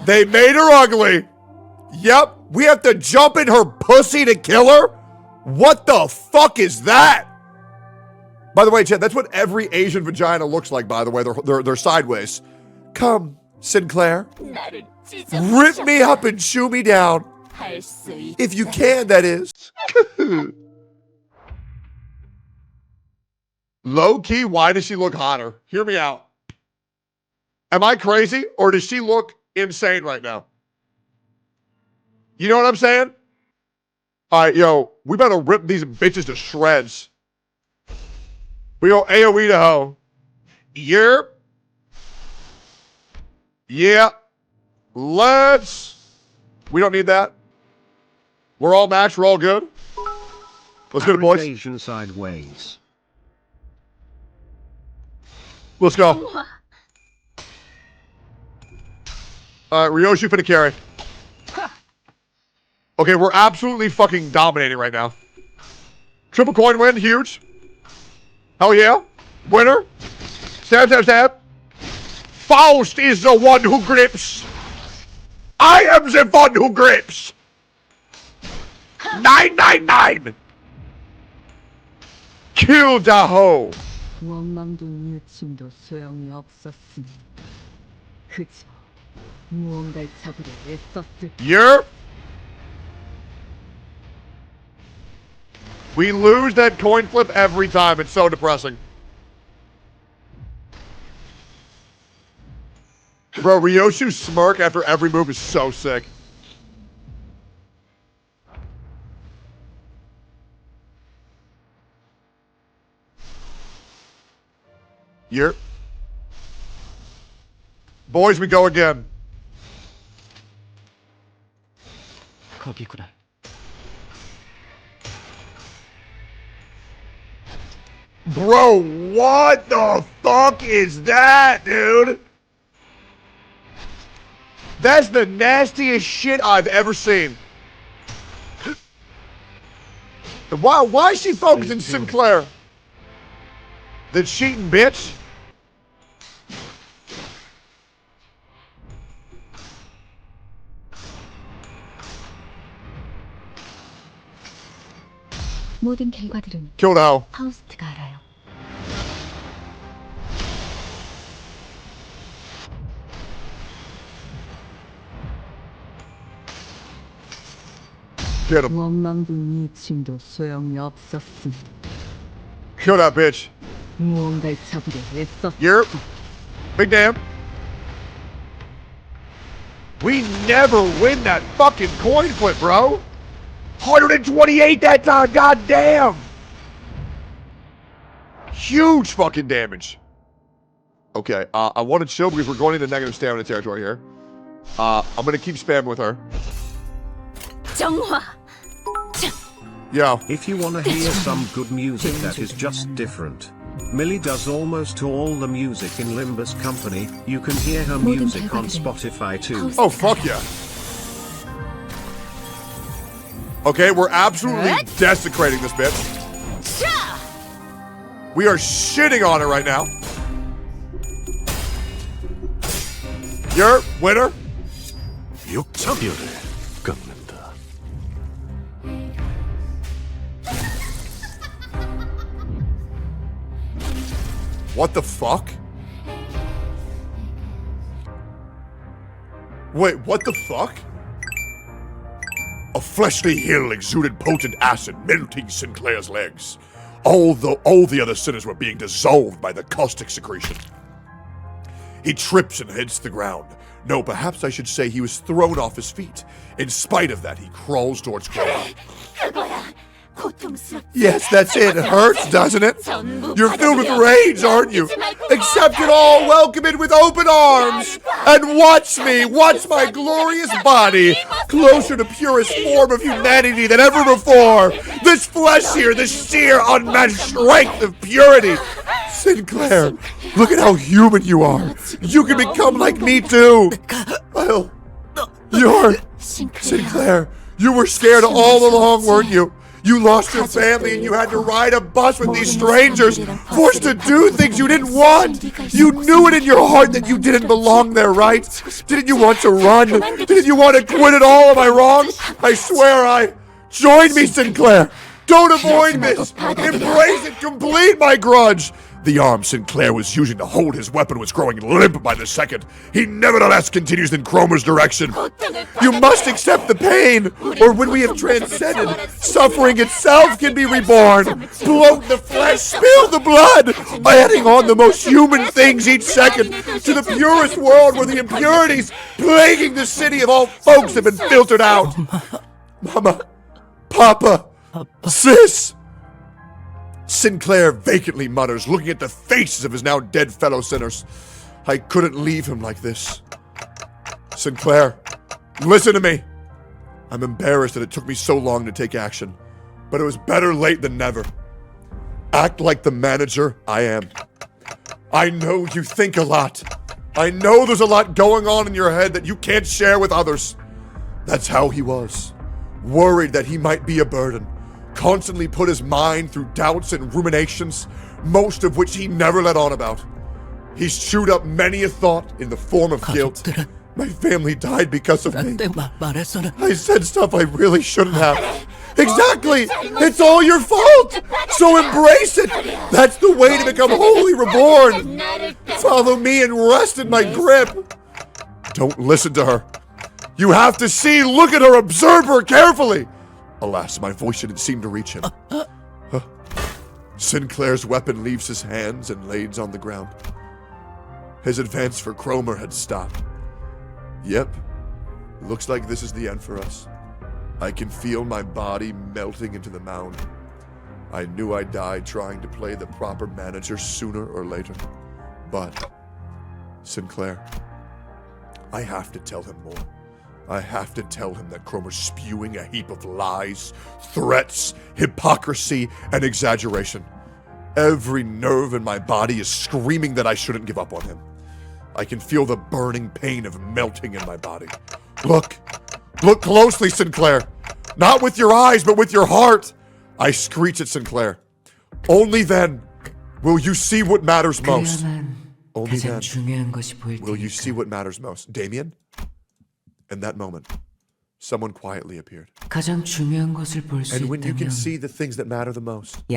They made her ugly. Yep, we have to jump in her pussy to kill her? What the fuck is that? By the way, Chad, that's what every Asian vagina looks like, by the way. They're sideways. Come, Sinclair. Rip me up and chew me down. If you can, that is. Low key, why does she look hotter? Hear me out. Am I crazy or does she look insane right now? You know what I'm saying? All right, yo, we better rip these bitches to shreds. We go AoE to hoe. Yerp. Yeah. Let's. We don't need that. We're all matched. We're all good. Let's get it, boys. Asian sideways. Let's go. All right, Ryoshi finna carry. Okay, we're absolutely fucking dominating right now. Triple coin win, huge. Hell yeah. Winner. Stab, stab, stab. Faust is the one who grips. I am the one who grips. 999. Kill the hoe. 원망도 유침도 소용이 없었으니 그저 무언가를 잡으려 애썼을. Yerp. We lose that coin flip every time. It's so depressing. Bro, Ryoshu's smirk after every move is so sick. Yerp. Boys, we go again. 거기구나. Bro, what the fuck is that, dude? That's the nastiest shit I've ever seen. Why is she focusing Sinclair? The cheating bitch? 모든 결과들은 Kill now. 파우스트가 알아요. Get him. 원망도 유침도 소용이 없었으니 Kill that bitch. 무언가를 잡으려 애썼을. Yerp. Big damn. We never win that fucking coin flip, bro. 128 that time, goddamn. Huge fucking damage. Okay, I want to chill because we're going into negative stamina territory here. I'm gonna keep spamming with her. 정화. Yo. If you wanna hear some good music that is just different, Millie does almost all the music in Limbus Company. You can hear her music on Spotify too. Oh, fuck yeah. Okay, we're absolutely desecrating this bitch. We are shitting on her right now. You're winner. 육차별을 깎는다. What the fuck? Wait, what the fuck? A fleshly hill exuded potent acid, melting Sinclair's legs. All the other sinners were being dissolved by the caustic secretion. He trips and hits the ground. No, perhaps I should say he was thrown off his feet. In spite of that, he crawls towards Kromer. Yes, that's it. It hurts, doesn't it? You're filled with rage, aren't you? Accept it all, welcome it with open arms, and watch me, watch my glorious body, closer to purest form of humanity than ever before. This flesh here, this sheer unmatched strength of purity. Sinclair, look at how human you are. You can become like me too. Well, you're Sinclair. You were scared all along, weren't you? You lost your family and you had to ride a bus with these strangers, forced to do things you didn't want. You knew it in your heart that you didn't belong there, right? Didn't you want to run? Didn't you want to quit it all? Am I wrong? I swear join me, Sinclair. Don't avoid this. Embrace it. Complete my grudge. The arm Sinclair was using to hold his weapon was growing limp by the second. He nevertheless continues in Kromer's direction. You must accept the pain, or when we have transcended, suffering itself can be reborn. Bloat the flesh, spill the blood, adding on the most human things each second to the purest world where the impurities plaguing the city of all folks have been filtered out. Mama, Papa, Sis. Sinclair vacantly mutters, looking at the faces of his now dead fellow sinners. I couldn't leave him like this. Sinclair, listen to me. I'm embarrassed that it took me so long to take action, but it was better late than never. Act like the manager I am. I know you think a lot. I know there's a lot going on in your head that you can't share with others. That's how he was. Worried that he might be a burden. Constantly put his mind through doubts and ruminations, most of which he never let on about. He's chewed up many a thought in the form of guilt. My family died because of me. I said stuff I really shouldn't have. Exactly! It's all your fault! So embrace it! That's the way to become wholly reborn! Follow me and rest in my grip! Don't listen to her. You have to see, look at her, observe her carefully! Alas, my voice didn't seem to reach him. Sinclair's weapon leaves his hands and lays on the ground. His advance for Kromer had stopped. Yep, looks like this is the end for us. I can feel my body melting into the mound. I knew I'd die trying to play the proper manager sooner or later. But, Sinclair, I have to tell him more. I have to tell him that Kromer's spewing a heap of lies, threats, hypocrisy, and exaggeration. Every nerve in my body is screaming that I shouldn't give up on him. I can feel the burning pain of melting in my body. Look closely, Sinclair. Not with your eyes, but with your heart. I screech at Sinclair. Only then will you see what matters most. Only then will you see what matters most. Damian? In that moment, someone quietly appeared. And when you can see the things that matter the most, you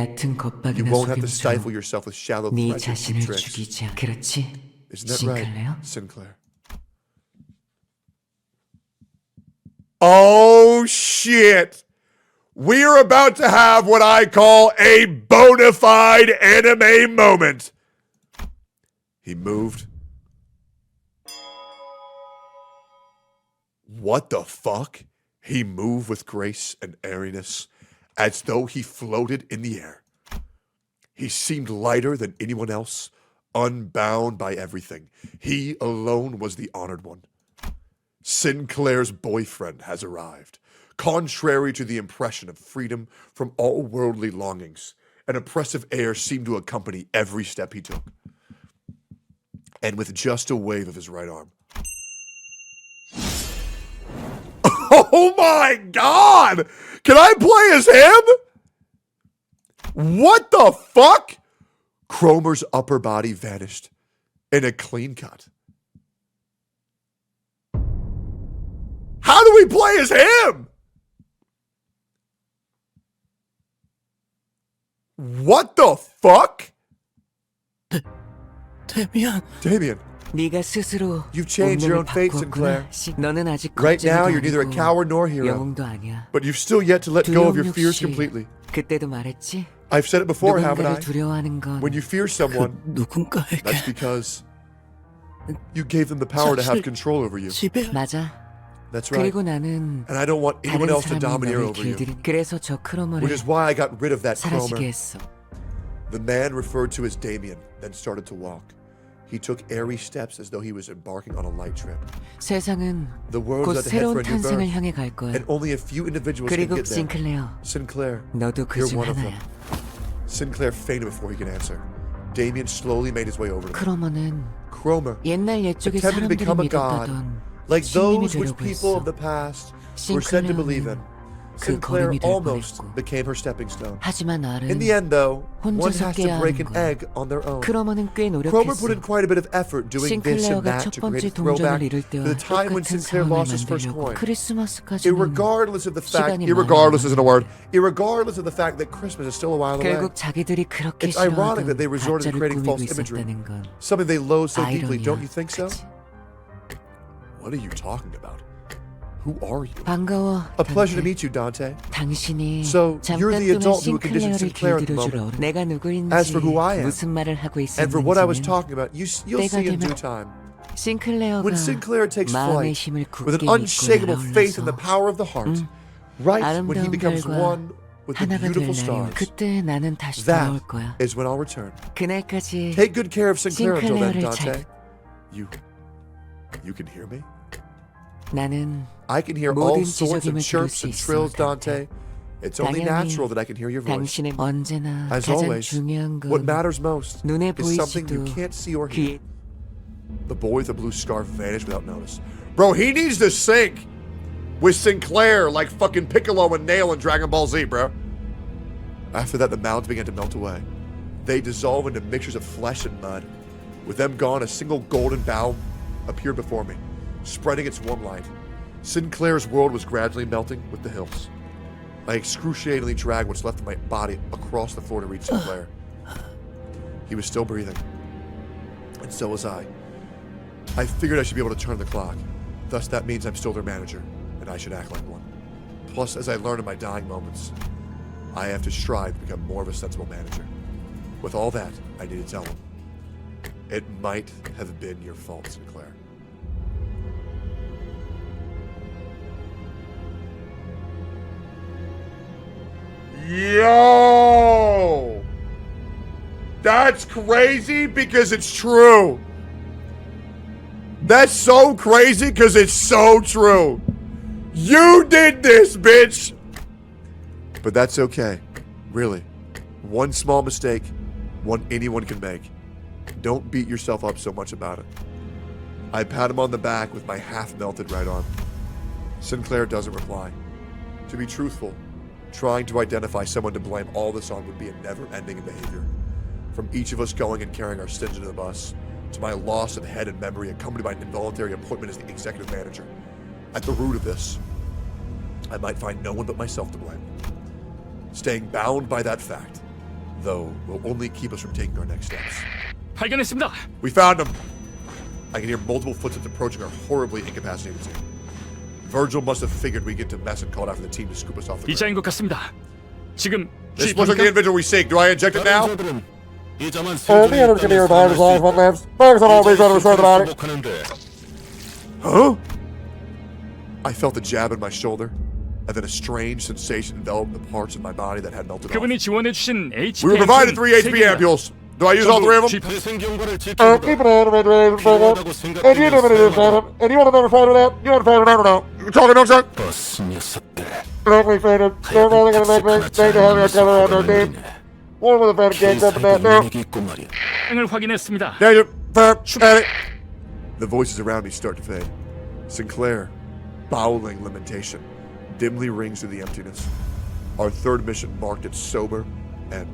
won't have to stifle yourself with shallow threats and cheap tricks. Isn't that right, Sinclair? Oh, shit! We're about to have what I call a bona fide anime moment. He moved. What the fuck? He moved with grace and airiness, as though he floated in the air. He seemed lighter than anyone else, unbound by everything. He alone was the honored one. Sinclair's boyfriend has arrived. Contrary to the impression of freedom from all worldly longings, an oppressive air seemed to accompany every step he took. And with just a wave of his right arm, oh my God! Can I play as him? What the fuck? Kromer's upper body vanished in a clean cut. How do we play as him? What the fuck? Damian. You've changed your own fate, Sinclair. Right now, you're neither a coward nor a hero. But you've still yet to let go of your fears completely. I've said it before, haven't I? When you fear someone, that's because you gave them the power to have control over you. That's right. And I don't want anyone else to domineer over you. Which is why I got rid of that Kromer. The man referred to as Damian then started to walk. He took airy steps as though he was embarking on a light trip. The world is at the head for a new birth, and only a few individuals can get there. Sinclair, you're one of them. Sinclair fainted before he could answer. Damian slowly made his way over to him. Kromer attempted to become a god, like those which people of the past were said to believe in. Sinclair 걸음이 될 almost 뻔했고. became her stepping stone. 하지만 알은 In the end, though, one 혼자서 has to 깨야 break an 하는 거야. egg on their own. 크로머는 꽤 Kromer put 노력했어. in quite a bit of effort doing this and 싱클레어가 that 첫 to create 번째 a throwback 동전을 잃을 to 때와 the time when 똑같은 Sinclair 상황을 lost his first 만들려고 coin. 크리스마스까지는 Irregardless of the fact, 시간이 irregardless 많아. isn't a word, irregardless of the fact that Christmas is still a while away. 결국 자기들이 그렇게 It's ironic 싫어하던 that they resorted to 가짜를 creating false 꾸미고 imagery, 있었다는 건 something they loathe so deeply, 아이러니야. don't you think so? What are you talking about? Who are you? 반가워. A pleasure to meet you, Dante. 당신이 So, you're 잠깐 the 동안 adult who conditioned 싱클레어를 Sinclair at the 길들여줄 moment. 어른. 내가 누구인지 As for who I am, 무슨 말을 하고 and for what I was 있었는지는 talking about, you'll see in due time. 싱클레어가 When Sinclair takes 마음의 flight 힘을 with 굳게 an 믿고 unshakable faith in the 날아올라서 power of the heart, right when he 아름다운 becomes 별과 one with the 하나가 될 beautiful 날이면 stars, 그때 나는 다시 that 돌아올 거야. is when I'll return. 그날까지 Take good care of Sinclair until then, 싱클레어를 Dante. 잘 You can hear me? 나는 I can hear all 모든 sorts of 지적임을 들을 chirps 수 and 있어, trills, Dante. It's only 당연히 natural that I can hear your voice. 당신의 언제나 As 가장 always, 중요한 건 what matters most 눈에 is something you 보이지도 can't see or hear. 귀에 The boy with the blue scarf vanished without notice. Bro, he needs to sync with Sinclair like fucking Piccolo and Nail in Dragon Ball Z, bro. After that, the mounds began to melt away. They dissolve into mixtures of flesh and mud. With them gone, a single golden bow appeared before me, spreading its warm light. Sinclair's world was gradually melting with the hills. I excruciatingly dragged what's left of my body across the floor to reach Sinclair. He was still breathing, and so was I. I figured I should be able to turn the clock. Thus, that means I'm still their manager, and I should act like one. Plus, as I learned in my dying moments, I have to strive to become more of a sensible manager. With all that, I need to tell him. It might have been your fault, Sinclair. Yo! That's crazy because it's true. That's so crazy because it's so true. You did this, bitch! But that's okay. Really. One small mistake, one anyone can make. Don't beat yourself up so much about it. I pat him on the back with my half-melted right arm. Sinclair doesn't reply. To be truthful, trying to identify someone to blame all this on would be a never-ending behavior. From each of us going and carrying our sins into the bus, to my loss of head and memory accompanied by an involuntary appointment as the executive manager. At the root of this, I might find no one but myself to blame. Staying bound by that fact, though, will only keep us from taking our next steps. 발견했습니다. We found him! I can hear multiple footsteps approaching our horribly incapacitated team. Virgil must have figured we'd get to mess and called after the team to scoop us off the ground. 이자인 것 같습니다. 지금 This looks like the individual we seek. Do I inject it now? 이자만 Huh? I felt a jab in my shoulder, and then a strange sensation enveloped the parts of my body that had melted off. 그분이 지원해주신 HP We were provided 3 HP ampules. Do I use all 3 of them? 생경과를 Keep it Anyone ever find that? You want to find it now? You talking no sir? 버스 녀석들. They're only going to have a color on their team. One with a fan games up in that now. 을 확인했습니다. The voices around me start to fade. Sinclair, bowling lamentation, dimly rings through the emptiness. Our third mission marked its sober and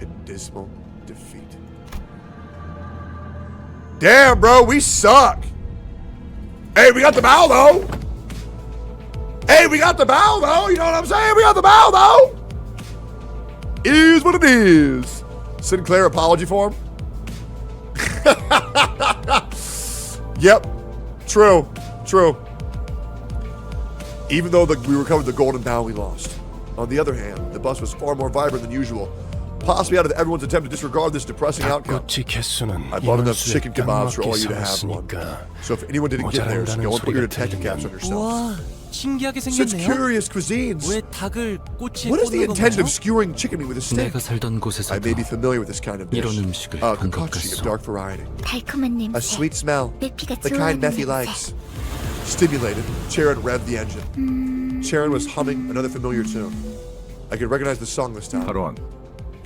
in dismal defeat. Damn, bro, we suck. Hey, we got the bow though. Hey, we got the bow though. You know what I'm saying? We got the bow though. Is what it is. Sinclair apology form. Yep. True. Even though we recovered the golden bow we lost. On the other hand, the bus was far more vibrant than usual. Possibly out of everyone's attempt to disregard this depressing outcome. I bought enough chicken kebabs for all you to have one. So if anyone didn't get theirs, go and put your detective caps on yourselves. 신기하게 Such 생겼네요. curious cuisines. 왜 닭을 꼬치에 What is the 꽂는 intent 건가요? of skewering chicken meat with a stick? 내가 살던 I 곳에서도 may be familiar with this kind of dish. 이런 음식을 본 것 Kokachi of 같소. dark variety. 달콤한 냄새. A sweet smell. 맵피가 The kind 좋아하는 Mephi 냄새. likes. Stimulated, Charon revved the engine. Charon was humming another familiar tune. I could recognize the song this time. 하론,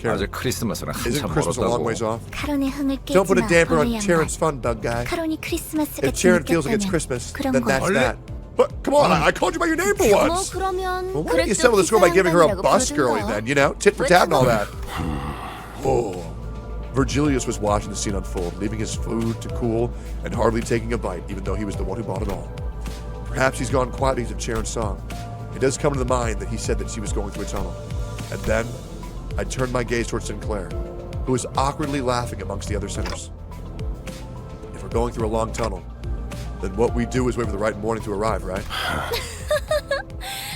아직 크리스마스는 Isn't 한참 Christmas a long ways 멀었다고. off? 카론의 흥을 Don't put a 깨지 마, damper on 버려 양반. Charon's fun, bug guy. 카론이 크리스마스가 If Charon feels like it's 느꼈다면 Christmas, 그런 then 거. that's that. But come on, I called you by your name for once. Well, why don't you settle the score by giving her a bus girly then, you know? Tit for tat and all that. Oh. Vergilius was watching the scene unfold, leaving his food to cool and hardly taking a bite, even though he was the one who bought it all. Perhaps he's gone quiet because of Charon's song. It does come to the mind that he said that she was going through a tunnel. And then, I turned my gaze towards Sinclair, who was awkwardly laughing amongst the other sinners. If we're going through a long tunnel, then what we do is wait for the right morning to arrive, right?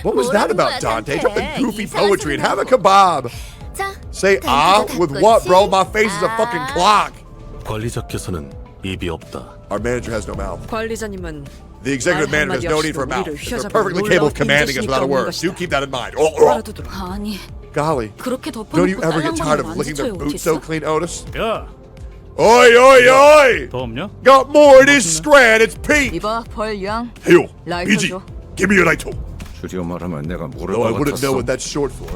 What was that about, Dante? Drop the goofy poetry and have a kebab. Say with what, bro? My face is a fucking clock. 관리자께서는 입이 없다. Our manager has no mouth. 관리자님은 The executive manager has no need for a mouth. They're perfectly capable of commanding us without a word. Do keep that in mind. Golly, don't you ever get tired of licking their boots so clean, Otis? 야, Oi, oi, oi! 더 없냐? Got more of this scran, it's Pete! 이봐, 벌양. Heyo, 라이터 BG, 줘. give me your lighter. 줄여 말하면 내가 모를 Though I 것 wouldn't know 같았어. what that's short for.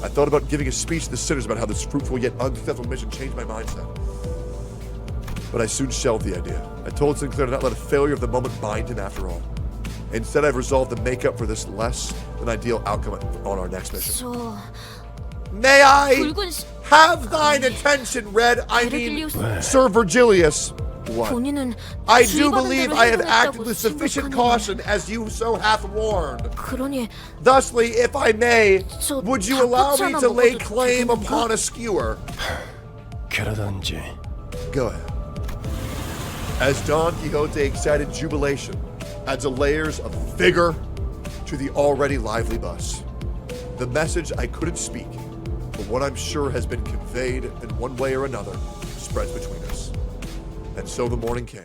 I thought about giving a speech to the sinners about how this fruitful yet unsuccessful mission changed my mindset. But I soon shelved the idea. I told Sinclair to not let a failure of the moment bind him after all. Instead, I've resolved to make up for this less than ideal outcome on our next mission. May I have thine attention, Red? I mean, Sir Vergilius. What? I do believe I have acted with sufficient caution as you so hath warned. Thusly, if I may, would you allow me to lay claim upon a skewer? Go ahead. As Don Quixote excited jubilation adds a layers of vigor to the already lively bus. The message I couldn't speak, but what I'm sure has been conveyed in one way or another, spreads between us. And so the morning came.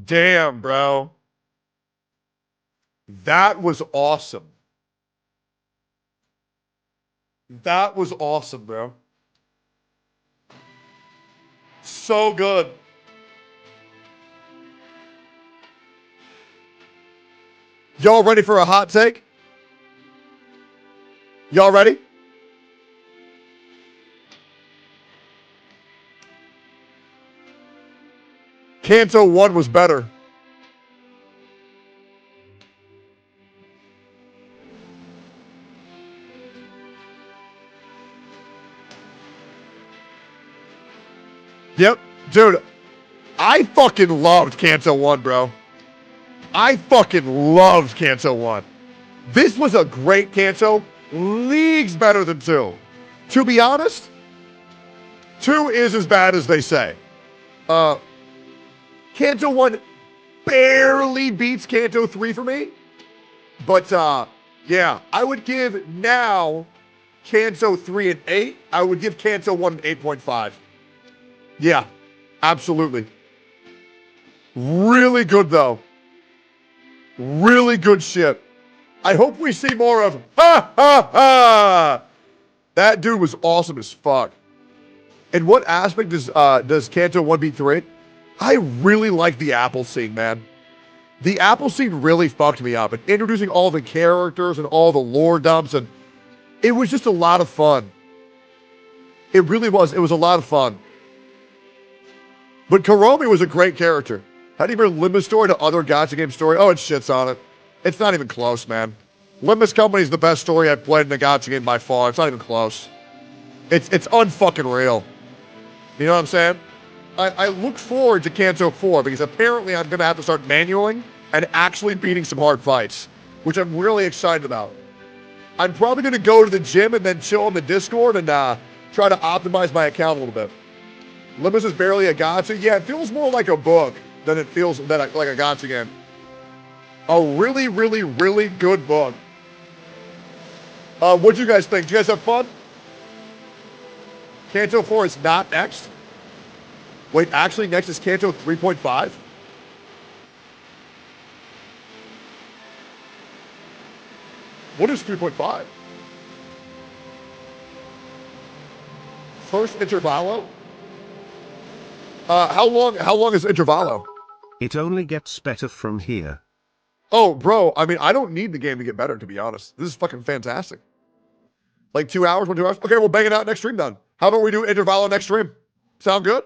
Damn, bro. That was awesome. That was awesome, bro. So good. Y'all ready for a hot take? Y'all ready? Canto 1 was better. Yep, dude, I fucking loved Canto 1, bro. I fucking loved Canto 1. This was a great Canto, leagues better than 2. To be honest, 2 is as bad as they say. Canto 1 barely beats Canto 3 for me. But, yeah, I would give now Canto 3 an 8. I would give Canto 1 an 8.5. Yeah, absolutely. Really good, though. Really good shit. I hope we see more of ha ha ha. That dude was awesome as fuck. In what aspect does Canto 1 beat 3? I really like the Apple scene, man. The Apple scene really fucked me up. And introducing all the characters and all the lore dumps, and it was just a lot of fun. It really was. It was a lot of fun. But Kurokumo was a great character. How do you compare Limbus story to other gacha game story? Oh, it shits on it. It's not even close, man. Limbus Company is the best story I've played in a gacha game by far. It's not even close. It's unfucking real. You know what I'm saying? I look forward to Canto 4 because apparently I'm going to have to start manualing and actually beating some hard fights, which I'm really excited about. I'm probably going to go to the gym and then chill on the Discord and try to optimize my account a little bit. Limbus is barely a gacha. Yeah, it feels more like a book than it feels like a gacha game. A really, really, really good book. What'd you guys think? Did you guys have fun? Canto 4 is not next. Wait, actually next is Canto 3.5? What is 3.5? First Intervallo? How long is Intervallo? It only gets better from here. Oh, bro, I mean, I don't need the game to get better, to be honest. This is fucking fantastic. Like 2 hours, 2 hours? Okay, we'll bang it out next stream then. How about we do Intervallo next stream? Sound good?